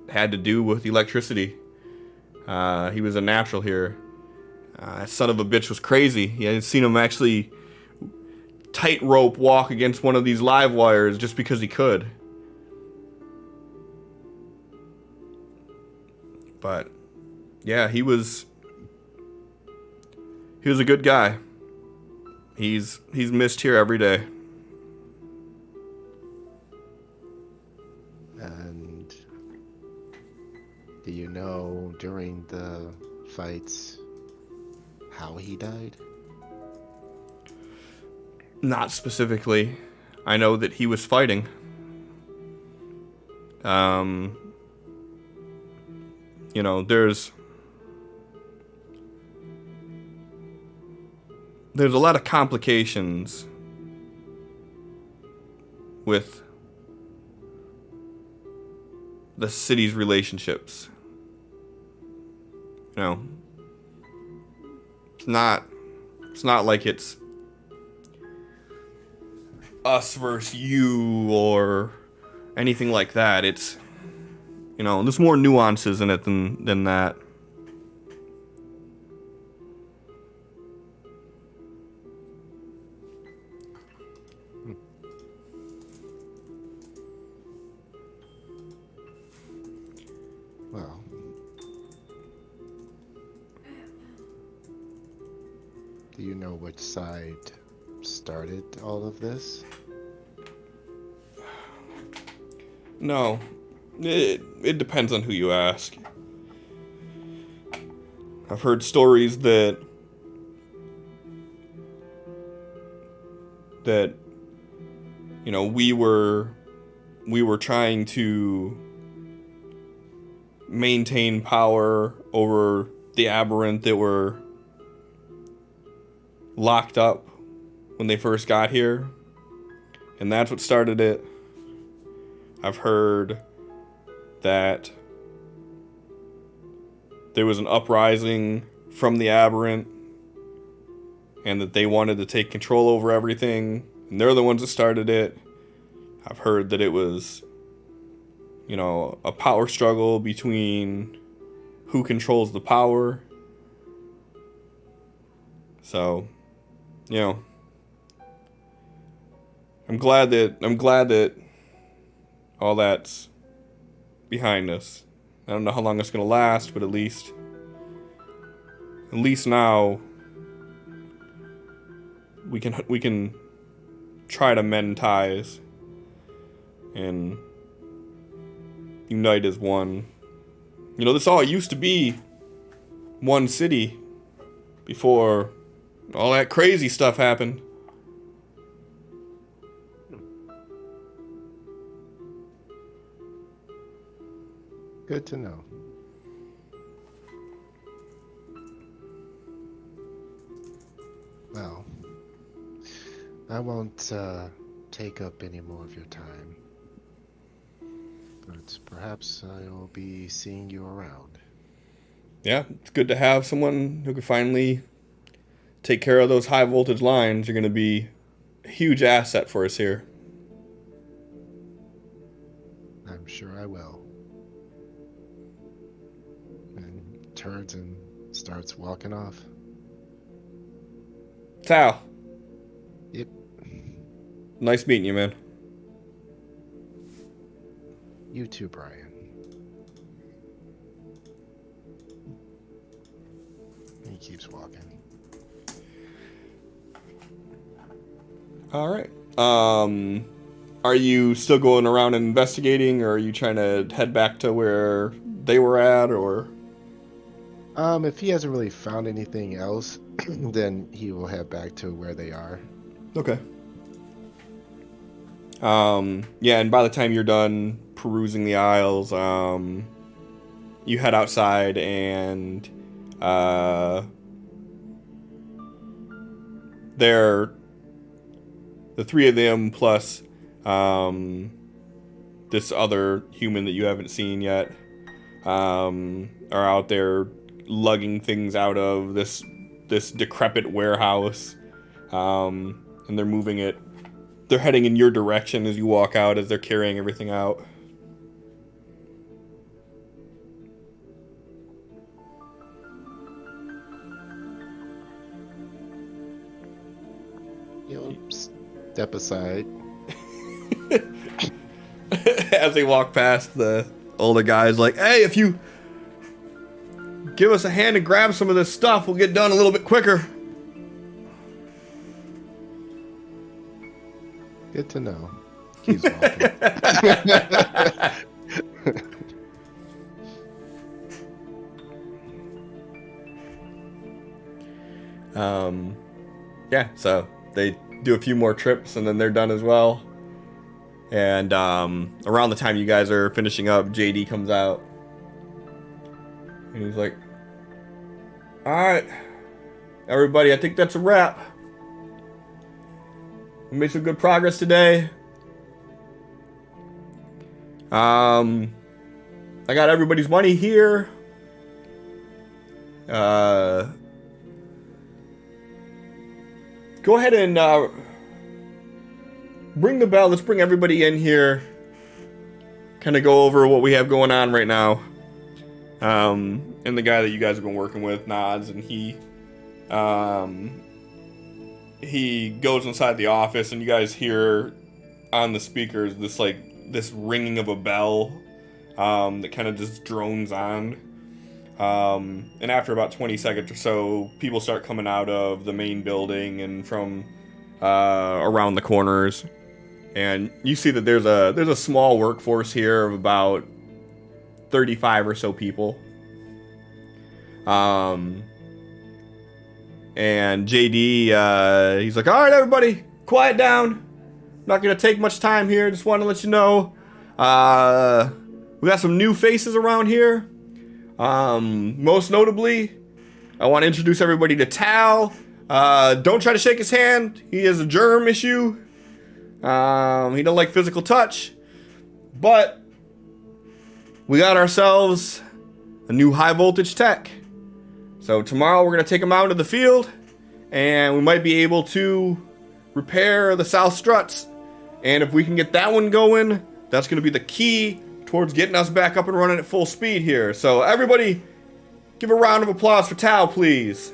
had to do with electricity. He was a natural here. That son of a bitch was crazy. I had seen him actually tightrope walk against one of these live wires just because he could. But yeah, he was a good guy. He's missed here every day. And do you know during the fights how he died? Not specifically. I know that he was fighting. You know, there's a lot of complications with the city's relationships. You know, it's not like it's us versus you or anything like that. It's, you know, there's more nuances in it than that. Well, do you know which side started all of this? No, it depends on who you ask. I've heard stories that you know, we were trying to maintain power over the aberrant that were locked up when they first got here, and that's what started it. I've heard that there was an uprising from the aberrant and that they wanted to take control over everything, and they're the ones that started it. I've heard that it was, you know, a power struggle between who controls the power. So, you know, I'm glad that all that's behind us. I don't know how long it's gonna last, but at least now we can try to mend ties and unite as one. You know, this all used to be one city before all that crazy stuff happened. Good to know. Well, I won't take up any more of your time, but perhaps I'll be seeing you around. Yeah, it's good to have someone who can finally take care of those high voltage lines. You're going to be a huge asset for us here. I'm sure I will. And turns and starts walking off. Tal, Yep. nice meeting you, man. You too, Brian. And he keeps walking. All right. Are you still going around and investigating, or are you trying to head back to where they were at, or? If he hasn't really found anything else, then he will head back to where they are. Okay. Yeah, and by the time you're done perusing the aisles, you head outside and they're the three of them plus this other human that you haven't seen yet are out there lugging things out of this decrepit warehouse, and they're moving it. They're heading in your direction as you walk out, as they're carrying everything out. You'll step aside. As they walk past, the older guy's like, "Hey, if you give us a hand and grab some of this stuff, we'll get done a little bit quicker. Good to know. Keeps walking. Yeah, so they do a few more trips and then they're done as well. And around the time you guys are finishing up, JD comes out. And he's like, alright, everybody, I think that's a wrap. We made some good progress today. I got everybody's money here. Go ahead and ring the bell. Let's bring everybody in here. Kind of go over what we have going on right now. And the guy that you guys have been working with nods, and he goes inside the office, and you guys hear on the speakers this ringing of a bell that kind of just drones on. And after about 20 seconds or so, people start coming out of the main building and from around the corners. And you see that there's a small workforce here of about 35 or so people. And JD, he's like, all right, everybody, quiet down. Not going to take much time here. Just want to let you know. We got some new faces around here. Most notably, I want to introduce everybody to Tal. Don't try to shake his hand. He has a germ issue. He don't like physical touch. But we got ourselves a new high voltage tech. So tomorrow we're going to take him out into the field, and we might be able to repair the south struts. And if we can get that one going, that's going to be the key towards getting us back up and running at full speed here. So everybody, give a round of applause for Tal, please.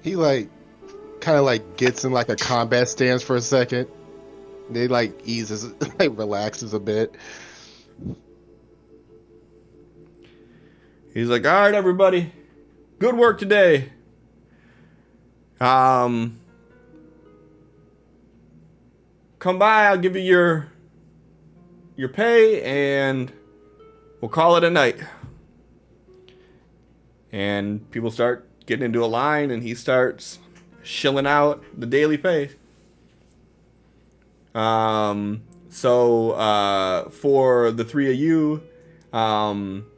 He kind of gets in a combat stance for a second. They eases, relaxes a bit. He's like, all right, everybody, good work today. Come by, I'll give you your pay, and we'll call it a night. And people start getting into a line, and he starts shilling out the daily pay. So for the three of you,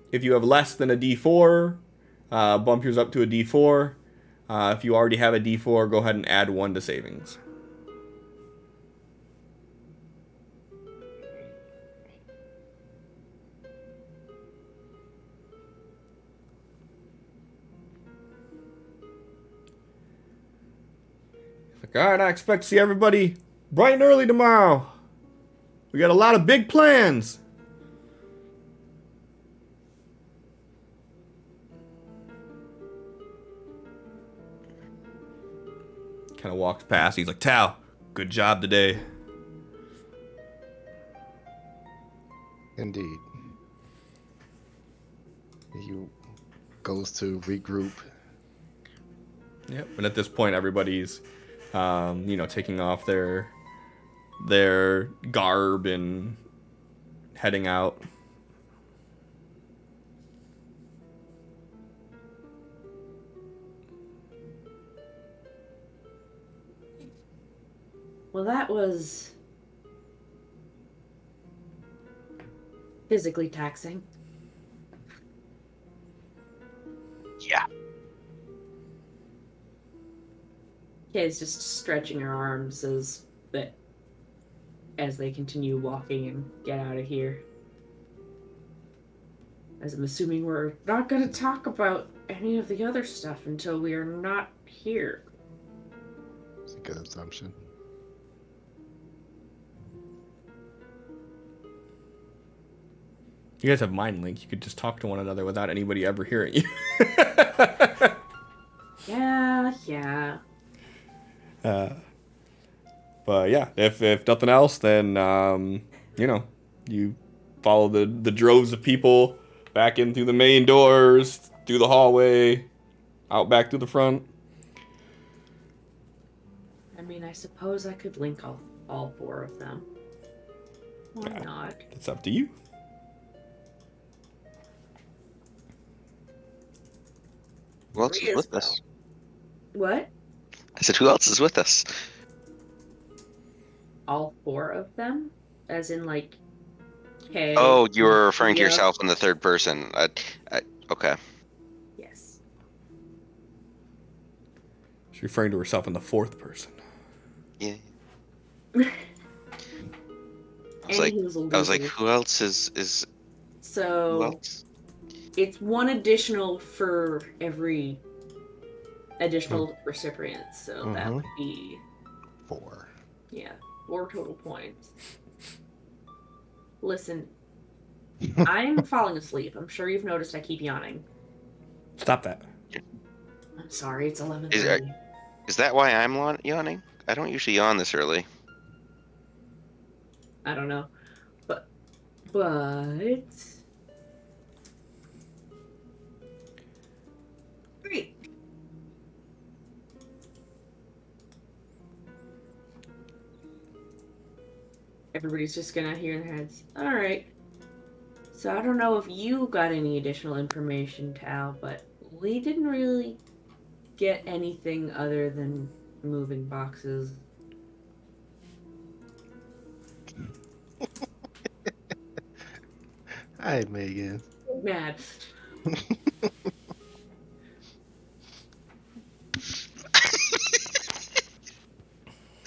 if you have less than a D4, bump yours up to a D4. If you already have a D4, go ahead and add 1 to savings. Alright, I expect to see everybody bright and early tomorrow. We got a lot of big plans. Kind of walks past. He's like, Tal, good job today. Indeed. He goes to regroup. Yep. And at this point, everybody's, taking off their garb and heading out. Well, that was physically taxing. Yeah. Kay's just stretching her arms as they continue walking and get out of here. As I'm assuming we're not going to talk about any of the other stuff until we are not here. It's a good assumption. You guys have Mind Link. You could just talk to one another without anybody ever hearing you. Yeah. But yeah, if nothing else, then you follow the droves of people back in through the main doors, through the hallway, out back through the front. I mean, I suppose I could link all 4 of them. Why not? It's up to you. Who else is with us? What? I said, who else is with us? All 4 of them? As in, like, Kay. Oh, you were referring to Leah? yourself in the third person. Okay. Yes. She's referring to herself in the fourth person. Yeah. And like, he was a I was like, loser. who else is who So else? it's 1 additional for every additional recipient. So that would be 4. yeah, 4 total points. Listen, I'm falling asleep. I'm sure you've noticed I keep yawning. Stop that. I'm sorry, it's 11:30. Is that why I'm yawning? I don't usually yawn this early. I don't know. But great. Everybody's just gonna hear in their heads. Alright. So I don't know if you got any additional information, Tal, but we didn't really get anything other than moving boxes. Hi, Megan. Mad.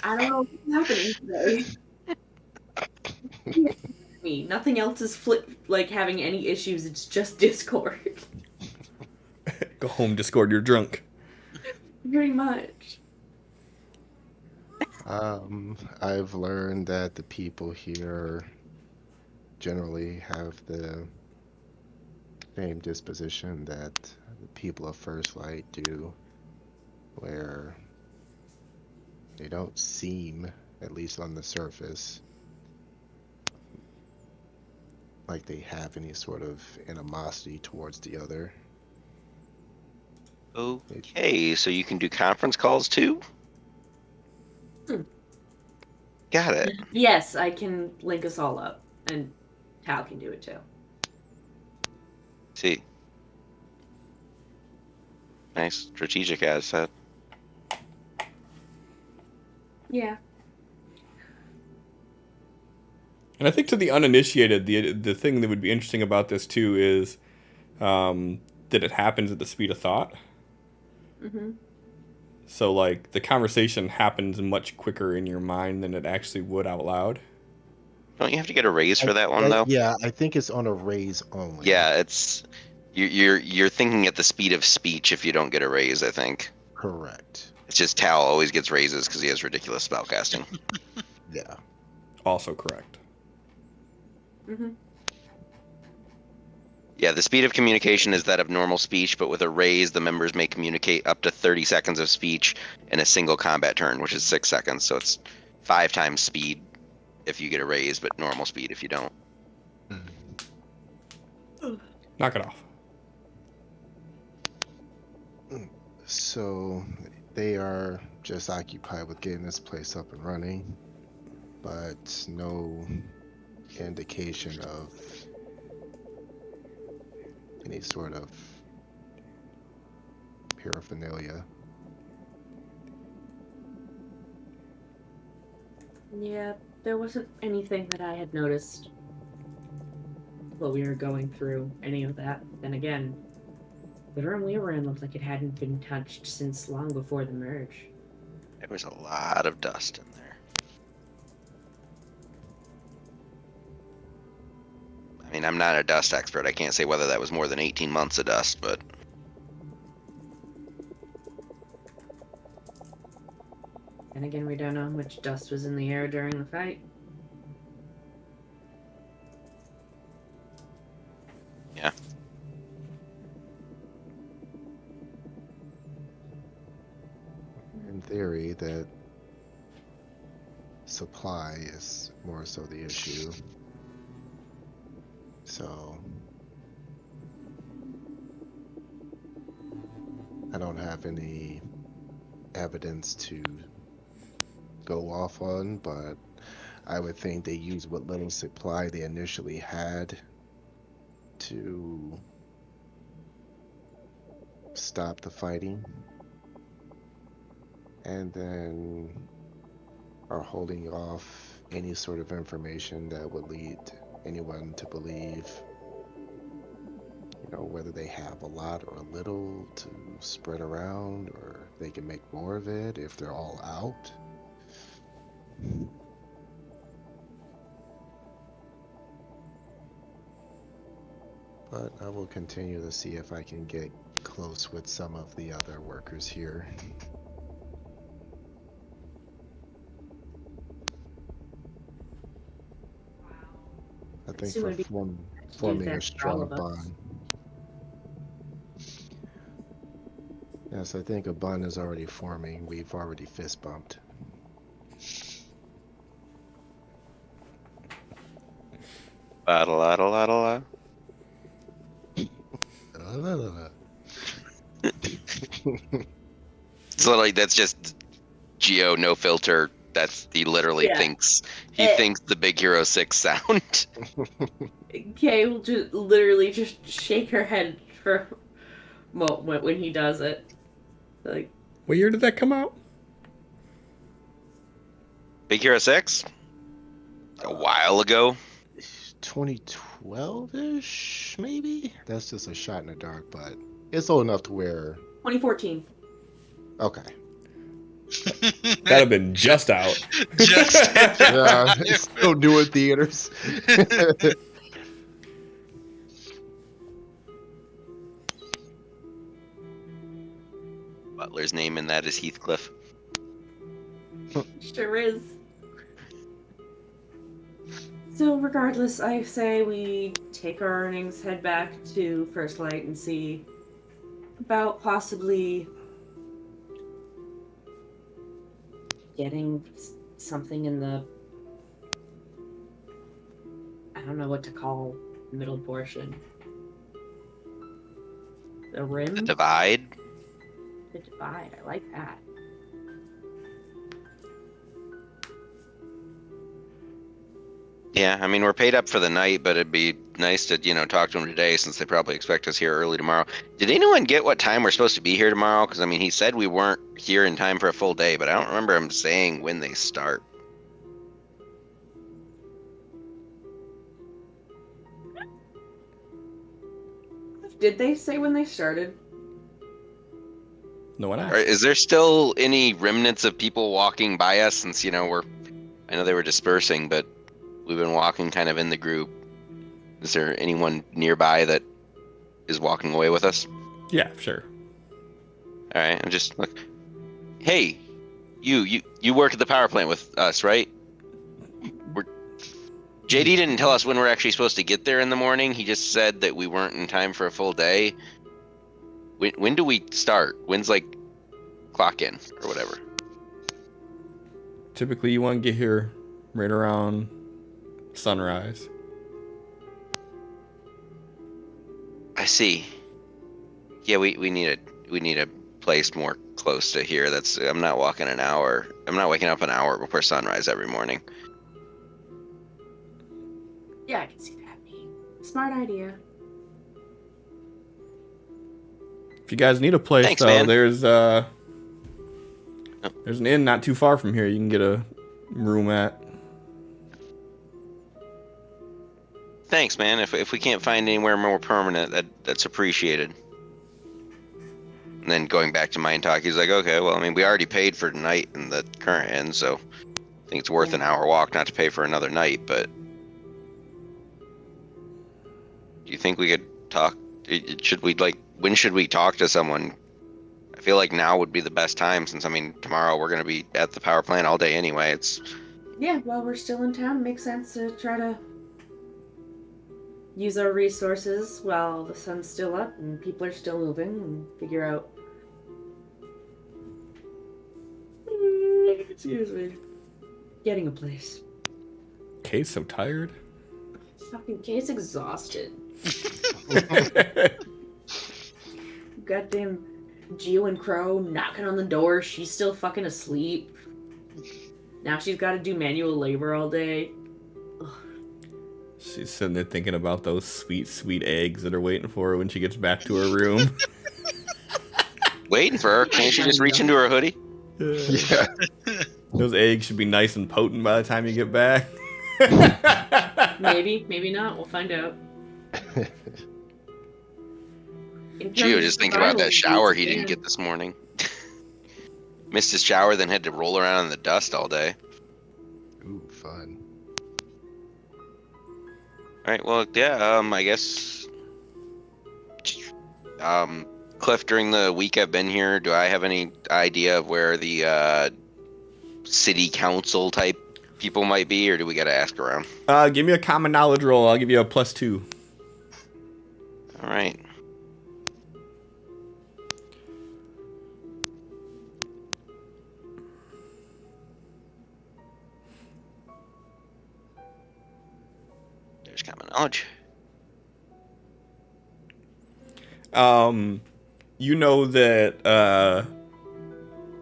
I don't know what's happening today. Me. Nothing else is having any issues. It's just Discord. Go home, Discord. You're drunk. Pretty much. I've learned that the people here generally have the same disposition that the people of First Light do, where they don't seem, at least on the surface, like they have any sort of animosity towards the other. Okay, so you can do conference calls too? Got it. Yes, I can link us all up, and Tal can do it too. See. Nice strategic asset. Yeah. And I think to the uninitiated, the thing that would be interesting about this too is that it happens at the speed of thought. Mm-hmm. So like the conversation happens much quicker in your mind than it actually would out loud. Don't you have to get a raise for that one though? Yeah, I think it's on a raise only. Yeah, it's you're thinking at the speed of speech if you don't get a raise, I think. Correct. It's just Tal always gets raises because he has ridiculous spellcasting. Yeah. Also correct. Mm-hmm. Yeah, the speed of communication is that of normal speech, but with a raise, the members may communicate up to 30 seconds of speech in a single combat turn, which is 6 seconds. So it's 5 times speed if you get a raise, but normal speed if you don't. Knock it off. So they are just occupied with getting this place up and running, but no indication of any sort of paraphernalia. Yeah, there wasn't anything that I had noticed while we were going through any of that. Then again, the room we were in looked like it hadn't been touched since long before the merge. There was a lot of dust in there. I mean, I'm not a dust expert. I can't say whether that was more than 18 months of dust, but And again, we don't know how much dust was in the air during the fight. yeah. In theory, that supply is more so the issue. So I don't have any evidence to go off on, but I would think they used what little supply they initially had to stop the fighting, and then are holding off any sort of information that would lead anyone to believe, whether they have a lot or a little to spread around, or they can make more of it if they're all out. But I will continue to see if I can get close with some of the other workers here. I think Assume for it'd be forming a that for all strong of us. bond. Yes, I think a bond is already forming. We've already fist bumped. La-da-la-da-la-da-la. So like that's just Geo no filter. He literally Yeah. thinks Eh. thinks the Big Hero 6 sound. Kay will just literally just shake her head for a moment when he does it. Like, What year did that come out? Big Hero 6? A while ago. 2012-ish, maybe? That's just a shot in the dark, but it's old enough to where... 2014. Okay. That'd have been just out. Just Yeah, it's still new in theaters. Butler's name in that is Heathcliff. Sure is. So regardless, I say we take our earnings, head back to First Light, and see about possibly getting something in the... I don't know what to call the middle portion. The rim? The Divide. The divide. I like that. Yeah, I mean, we're paid up for the night, but it'd be nice to, talk to them today since they probably expect us here early tomorrow. Did anyone get what time we're supposed to be here tomorrow? Because, I mean, he said we weren't here in time for a full day, but I don't remember him saying when they start. Did they say when they started? No one Or asked. is there still any remnants of people walking by us since, I know they were dispersing, but we've been walking kind of in the group. Is there anyone nearby that is walking away with us? Yeah, sure. All right, I'm just like, hey, you work at the power plant with us, right? JD didn't tell us when we're actually supposed to get there in the morning. He just said that we weren't in time for a full day. When do we start? When's like clock in or whatever? Typically, you want to get here right around sunrise. I see. Yeah, we need a place more close to here. I'm not waking up an hour before sunrise every morning. Yeah, I can see that being a smart idea. If you guys need a place, Thanks, though, man. there's an inn not too far from here. You can get a room at. Thanks, man. If we can't find anywhere more permanent, that's appreciated. And then going back to mine talk, he's like, okay, well, I mean, we already paid for tonight in the current inn, so I think it's worth an hour walk not to pay for another night. But do you think we could talk? When should we talk to someone? I feel like now would be the best time since, I mean, tomorrow we're going to be at the power plant all day anyway. Yeah, while we're still in town, it makes sense to try to use our resources while the sun's still up and people are still moving and figure out... Excuse me. Getting a place. Kay's so tired. Fucking Kay's exhausted. Goddamn Geo and Crow knocking on the door. She's still fucking asleep. Now she's got to do manual labor all day. She's sitting there thinking about those sweet, sweet eggs that are waiting for her when she gets back to her room. Waiting for her. Can't she just reach into her hoodie? Yeah. Those eggs should be nice and potent by the time you get back. Maybe, maybe not. We'll find out. Gee, was just thinking about that shower he didn't get this morning. Missed his shower, then had to roll around in the dust all day. Ooh, fun. Alright, well, yeah, I guess... Cliff, during the week I've been here, do I have any idea of where the city council type people might be, or do we gotta ask around? Give me a common knowledge roll. I'll give you a +2. Alright. There's common knowledge. You know that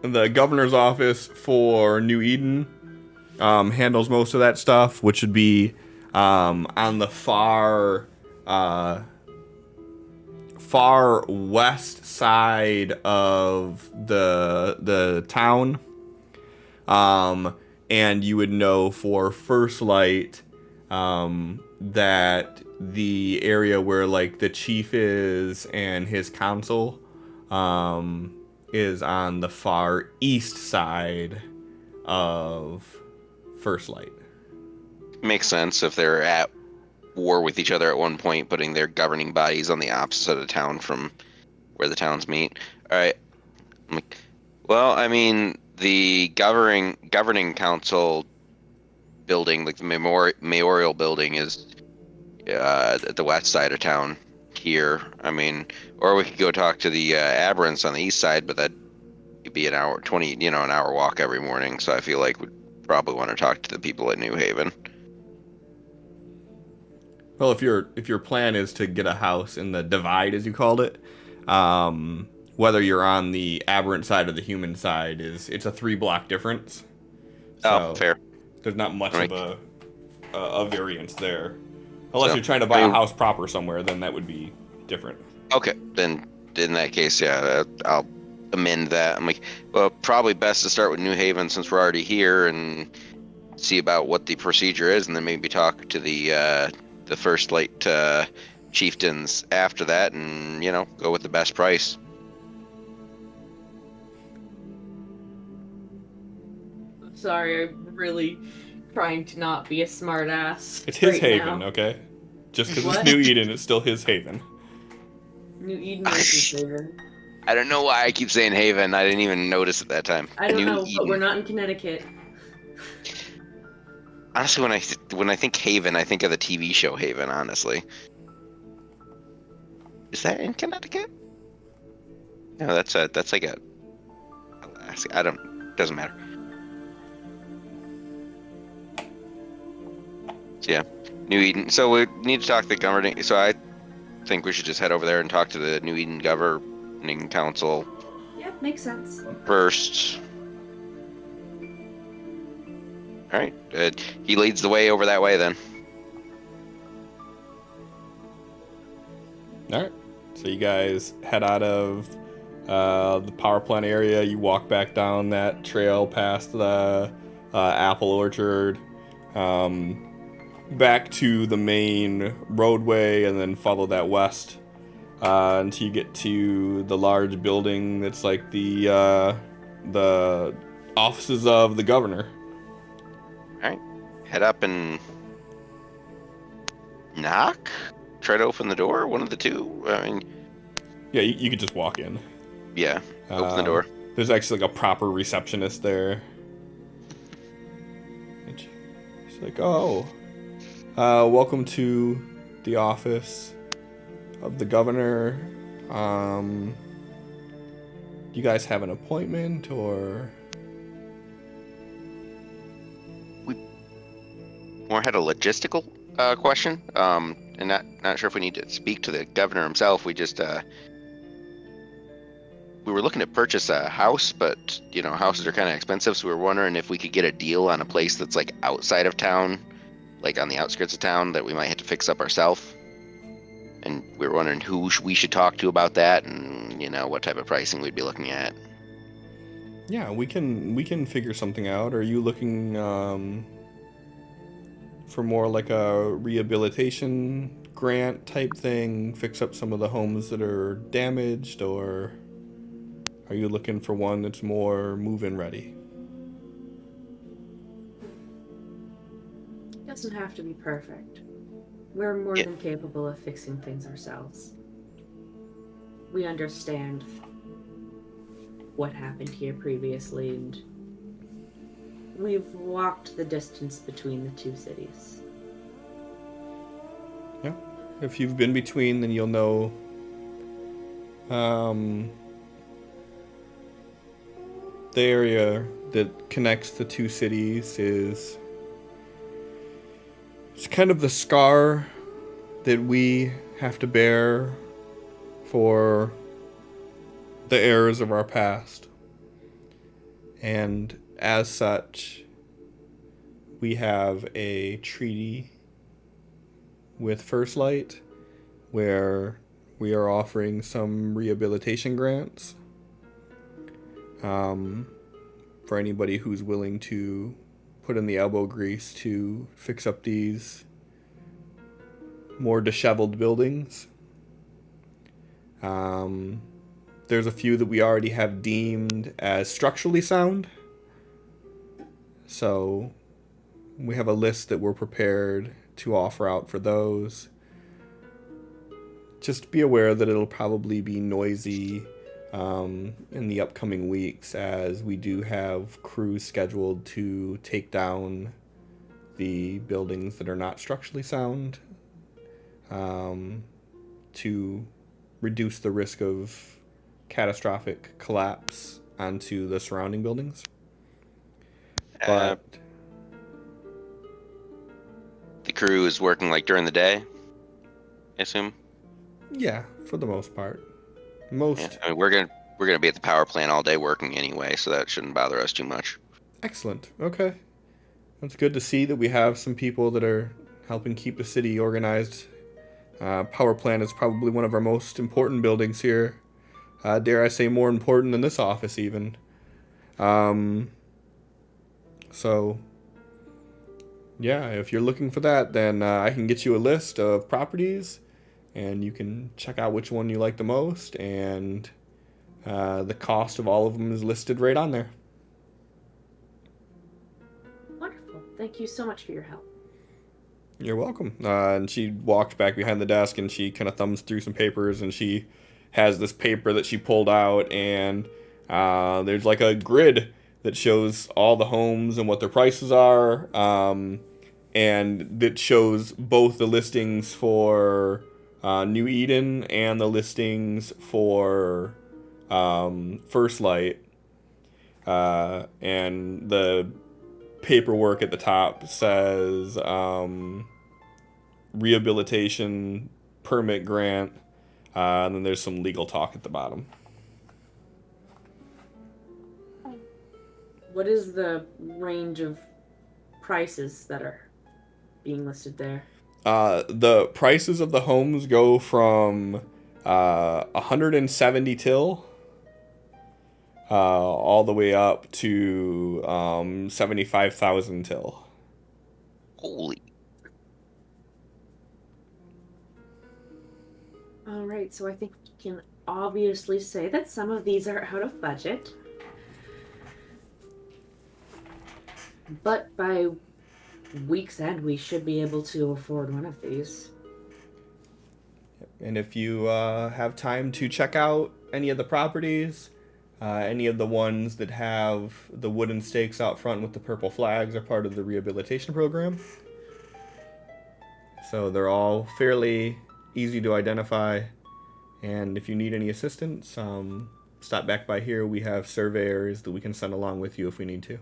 the governor's office for New Eden handles most of that stuff, which would be on the far west side of the town. And you would know for First Light that the area where like the chief is and his council is on the far east side of First Light. Makes sense if they're at war with each other at one point, putting their governing bodies on the opposite of town from where the towns meet. All right. Well, I mean, the governing council building, like the mayoral building, is at the west side of town here. I mean, or we could go talk to the aberrants on the east side, but that could be an hour walk every morning. So I feel like we'd probably want to talk to the people at New Haven. Well, if your plan is to get a house in the divide, as you called it, whether you're on the aberrant side or the human side, it's a 3-block difference. So fair. There's not much Right. of a variance there, unless you're trying to buy a house proper somewhere. Then that would be different. Okay, then in that case, yeah, I'll amend that. I'm like, well, probably best to start with New Haven since we're already here and see about what the procedure is, and then maybe talk to the First Light chieftains after that, and go with the best price. Sorry, I'm really trying to not be a smartass. It's his right haven, now. okay? Just because What? it's New Eden, it's still his haven. New Eden is his haven. I don't know why I keep saying Haven. I didn't even notice at that time. I don't New know, Eden. but we're not in Connecticut. Honestly, when I think Haven, I think of the TV show Haven. Honestly, is that in Connecticut? No, that's like a. I don't. Doesn't matter. So yeah, New Eden. So we need to talk to the governing. So I think we should just head over there and talk to the New Eden governing council Yep, makes sense. first. All right, he leads the way over that way then. All right. So you guys head out of the power plant area. You walk back down that trail past the apple orchard, back to the main roadway, and then follow that west until you get to the large building that's like the offices of the governor. All right, head up and knock. Try to open the door. One of the two. I mean, Yeah, you could just walk in. yeah. Open the door. There's actually like a proper receptionist there. And she's like, "Oh, welcome to the office of the governor. Do you guys have an appointment or?" More had a logistical question. And not sure if we need to speak to the governor himself. We just we were looking to purchase a house, but houses are kind of expensive, so we were wondering if we could get a deal on a place that's like outside of town, like on the outskirts of town, that we might have to fix up ourselves. And we were wondering who we should talk to about that, and what type of pricing we'd be looking at. Yeah, we can figure something out. Are you looking for more like a rehabilitation grant type thing, fix up some of the homes that are damaged, or are you looking for one that's more move-in ready? It doesn't have to be perfect. We're more Yeah. than capable of fixing things ourselves. We understand what happened here previously, and we've walked the distance between the two cities. Yeah. If you've been between, then you'll know the area that connects the two cities is it's kind of the scar that we have to bear for the errors of our past. And as such, we have a treaty with First Light where we are offering some rehabilitation grants for anybody who's willing to put in the elbow grease to fix up these more disheveled buildings. There's a few that we already have deemed as structurally sound. So we have a list that we're prepared to offer out for those. Just be aware that it'll probably be noisy in the upcoming weeks, as we do have crews scheduled to take down the buildings that are not structurally sound to reduce the risk of catastrophic collapse onto the surrounding buildings. But The crew is working like during the day, I assume. yeah, for the most part. Yeah, I mean, we're gonna be at the power plant all day working anyway, so that shouldn't bother us too much. Excellent. Okay. It's good to see that we have some people that are helping keep the city organized. Power plant is probably one of our most important buildings here. Dare I say more important than this office even. So, yeah, if you're looking for that, then I can get you a list of properties, and you can check out which one you like the most, and the cost of all of them is listed right on there. Wonderful. Thank you so much for your help. You're welcome. And she walked back behind the desk, and she kind of thumbs through some papers, and she has this paper that she pulled out, and there's like a grid that shows all the homes and what their prices are, and that shows both the listings for New Eden and the listings for First Light, and the paperwork at the top says rehabilitation permit grant, and then there's some legal talk at the bottom. What is the range of prices that are being listed there? The prices of the homes go from 170 till all the way up to 75,000 till. Holy. All right, so I think we can obviously say that some of these are out of budget. But by week's end, we should be able to afford one of these. And if you have time to check out any of the properties, any of the ones that have the wooden stakes out front with the purple flags are part of the rehabilitation program. So they're all fairly easy to identify. And if you need any assistance, stop back by here. We have surveyors that we can send along with you if we need to.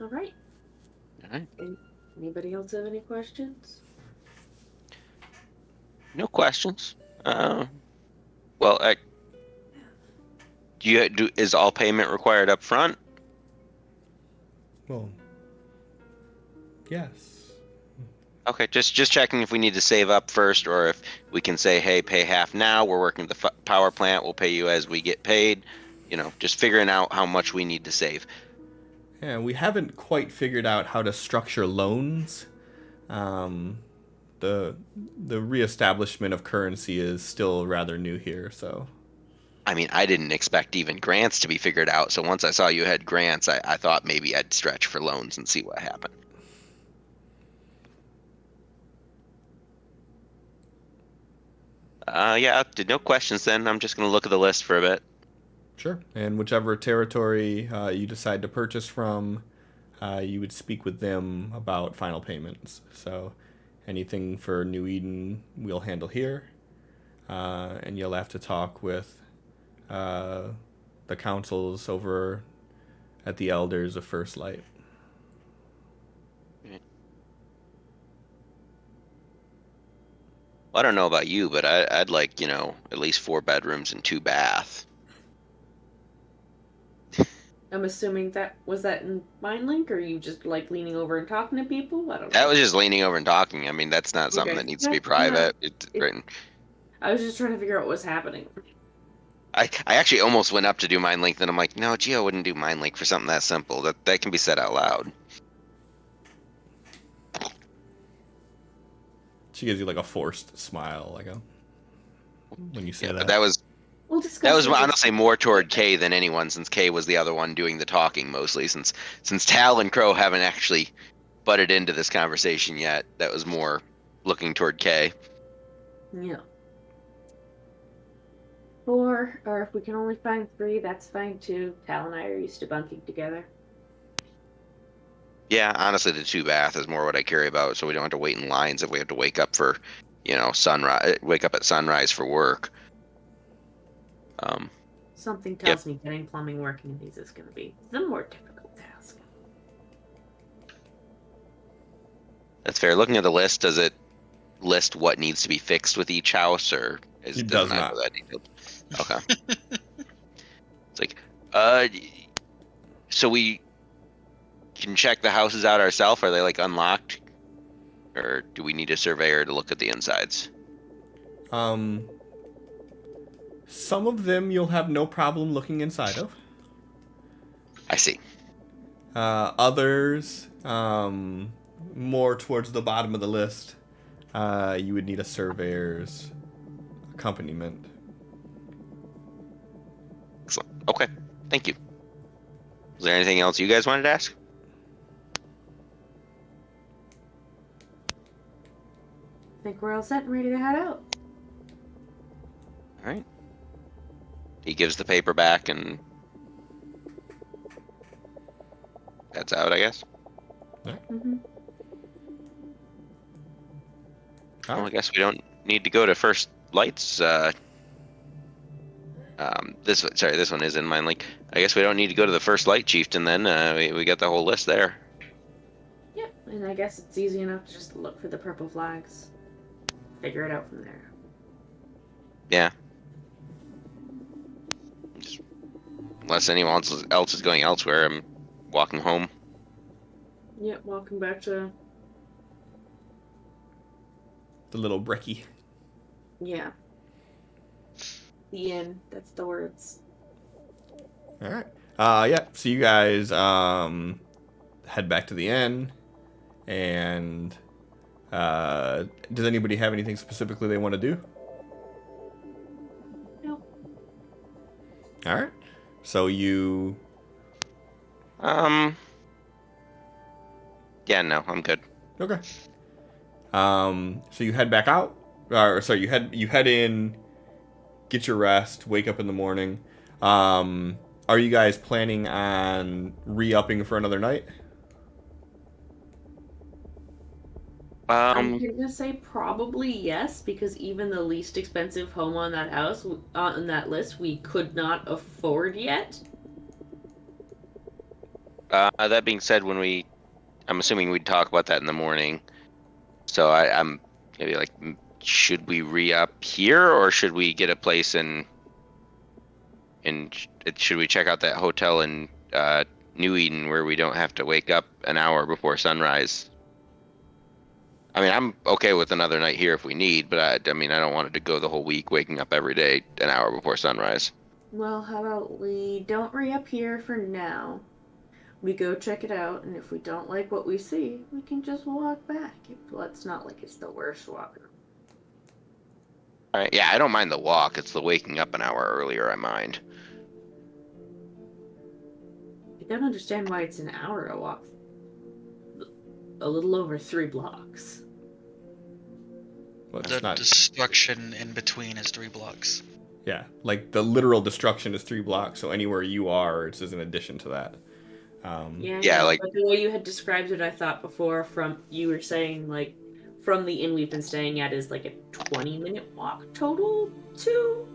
All right. All right. Anybody else have any questions? No questions. Well, is all payment required up front? Well, yes. Okay, just checking if we need to save up first, or if we can say, hey, pay half now. We're working the power plant. We'll pay you as we get paid. You know, just figuring out how much we need to save. Yeah, we haven't quite figured out how to structure loans. The reestablishment of currency is still rather new here, so. I mean, I didn't expect even grants to be figured out. So once I saw you had grants, I thought maybe I'd stretch for loans and see what happened. Yeah, no questions then. I'm just going to look at the list for a bit. Sure. And whichever territory you decide to purchase from, you would speak with them about final payments. So anything for New Eden, we'll handle here. And you'll have to talk with the councils over at the Elders of First Light. Well, I don't know about you, but I'd like, at least 4 bedrooms and 2 baths. I'm assuming that in MindLink, or are you just like leaning over and talking to people? I don't know. That was just leaning over and talking. I mean, that's not something Okay. that needs to be Yeah, private. no. I was just trying to figure out what was happening. I actually almost went up to do MindLink, then I'm like, no, Gio wouldn't do MindLink for something that simple. That can be said out loud. She gives you like a forced smile, when you say that. But that was We'll discuss that was it. honestly more toward Kay than anyone, since Kay was the other one doing the talking mostly. Since Tal and Crow haven't actually butted into this conversation yet, that was more looking toward Kay. Yeah. 4, or if we can only find 3, that's fine too. Tal and I are used to bunking together. Yeah, honestly, the 2 bath is more what I care about, so we don't have to wait in lines if we have to wake up for, sunrise. Wake up at sunrise for work. Something tells me getting plumbing working in these is going to be the more difficult task. That's fair. Looking at the list, does it list what needs to be fixed with each house, or It does not. Have that detailed? Okay. It's like, so we can check the houses out ourselves. Are they like unlocked, or do we need a surveyor to look at the insides? Some of them you'll have no problem looking inside of. I see. Others, more towards the bottom of the list, you would need a surveyor's accompaniment. Excellent. Okay. Thank you. Is there anything else you guys wanted to ask? I think we're all set and ready to head out. All right. He gives the paper back and heads out, I guess. Mm-hmm. Well, I guess we don't need to go to First Lights. This one is in mine. Like, I guess we don't need to go to the First Light Chieftain then. We got the whole list there. Yep, and I guess it's easy enough to just look for the purple flags. Figure it out from there. Yeah. Unless anyone else is going elsewhere, I'm walking home. Yep, welcome back to... The little brekkie. Yeah. The inn, that's the words. Alright. Yeah, so you guys head back to the inn, and does anybody have anything specifically they want to do? Nope. Alright. So you... Yeah, no, I'm good. Okay. So you head back out, or sorry, you head in, get your rest, wake up in the morning. Are you guys planning on re-upping for another night? I'm gonna say probably yes, because even the least expensive home on that house, on that list, we could not afford yet. That being said, I'm assuming we'd talk about that in the morning. So I'm maybe like, should we re-up here, or should we get a place should we check out that hotel in New Eden where we don't have to wake up an hour before sunrise? I mean, I'm okay with another night here if we need, but I mean, I don't want it to go the whole week waking up every day an hour before sunrise. Well, how about we don't re-up here for now? We go check it out, and if we don't like what we see, we can just walk back. Well, it's not like it's the worst walk. All right, yeah, I don't mind the walk. It's the waking up an hour earlier I mind. I don't understand why it's an hour to walk. A little over 3 blocks. Well, The it's not. destruction in between is 3 blocks. Yeah, like the literal destruction is 3 blocks. So anywhere you are, it's an addition to that. Yeah, like- but the way you had described it, I thought before, you were saying like from the inn we've been staying at is like a 20-minute walk total to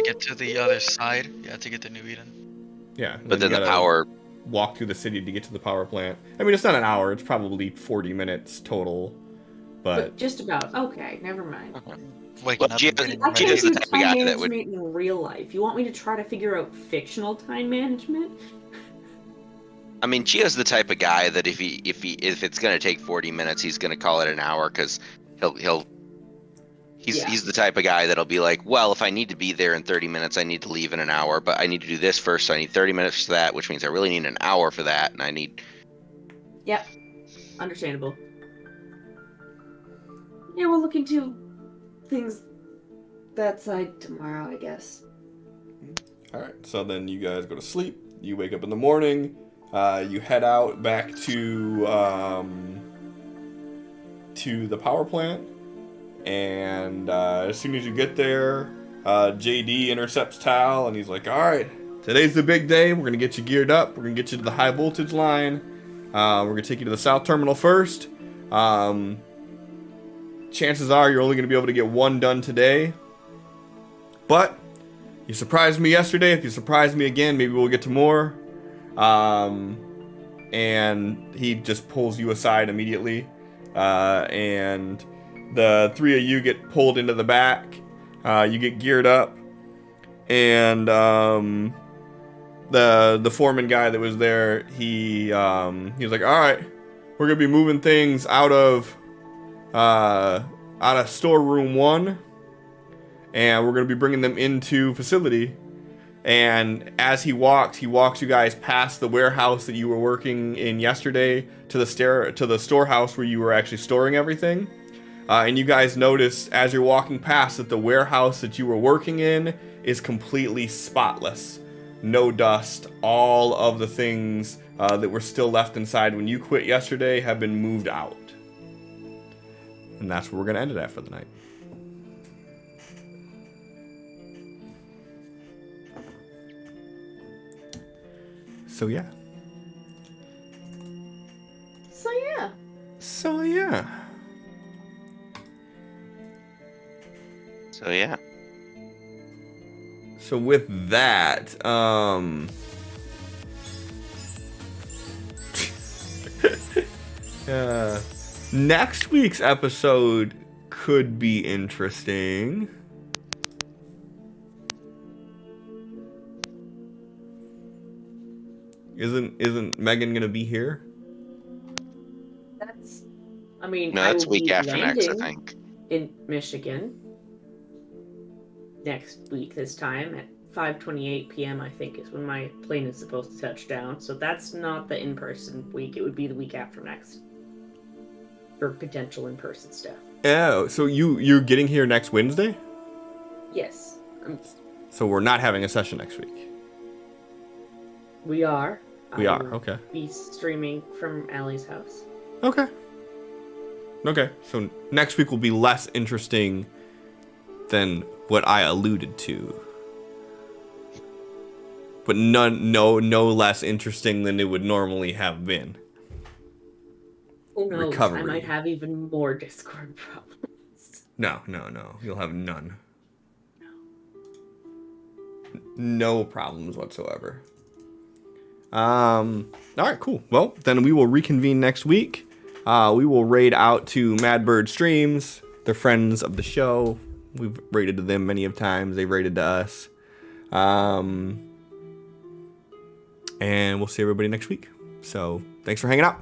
get to the other side. Yeah, to get to New Eden. Yeah, But then you the gotta power. walk through the city to get to the power plant. I mean, it's not an hour. It's probably 40 minutes total. But just about. Okay, never mind. Waking Well, up Gio- and getting I ready. can't Gio's the do type of time guy that would- management in real life. You want me to try to figure out fictional time management? I mean, Gio's the type of guy that if it's gonna take 40 minutes, he's gonna call it an hour because he's the type of guy that'll be like, well, if I need to be there in 30 minutes, I need to leave in an hour, but I need to do this first, so I need 30 minutes for that, which means I really need an hour for that, and I need. Yep. Understandable. Yeah, we'll look into things that side tomorrow, I guess. all right, so then you guys go to sleep. You wake up in the morning. You head out back to the power plant, and as soon as you get there, JD intercepts Tal, and he's like, "All right, today's the big day. We're gonna get you geared up. We're gonna get you to the high voltage line. We're gonna take you to the south terminal first. Chances are you're only gonna be able to get one done today, but you surprised me yesterday. If you surprise me again, maybe we'll get to more." And he just pulls you aside immediately, and the 3 of you get pulled into the back. You get geared up, and the foreman guy that was there, he was like, "All right, we're gonna be moving things out of storeroom 1, and we're gonna be bringing them into facility." And as he walks you guys past the warehouse that you were working in yesterday to the storehouse where you were actually storing everything. And you guys notice as you're walking past that the warehouse that you were working in is completely spotless. No dust. All of the things that were still left inside when you quit yesterday have been moved out. And that's where we're going to end it at for the night. So yeah. So yeah. So yeah. So with that, next week's episode could be interesting. Isn't Megan gonna be here? I mean, No, I that's will week be after next, I landing think. in Michigan next week this time at 5:28 p.m. I think is when my plane is supposed to touch down. So that's not the in-person week. It would be the week after next for potential in-person stuff. Oh, so you're getting here next Wednesday? Yes, So we're not having a session next week. we are. We I are, will okay. Be streaming from Allie's house. Okay. So next week will be less interesting than what I alluded to. But no less interesting than it would normally have been. Who knows? Recovery. I might have even more Discord problems. No. You'll have none. No problems whatsoever. All right, cool. Well, then we will reconvene next week. We will raid out to Madbird Streams. They're friends of the show. We've raided to them many of times. They've raided to us. And we'll see everybody next week. So thanks for hanging out.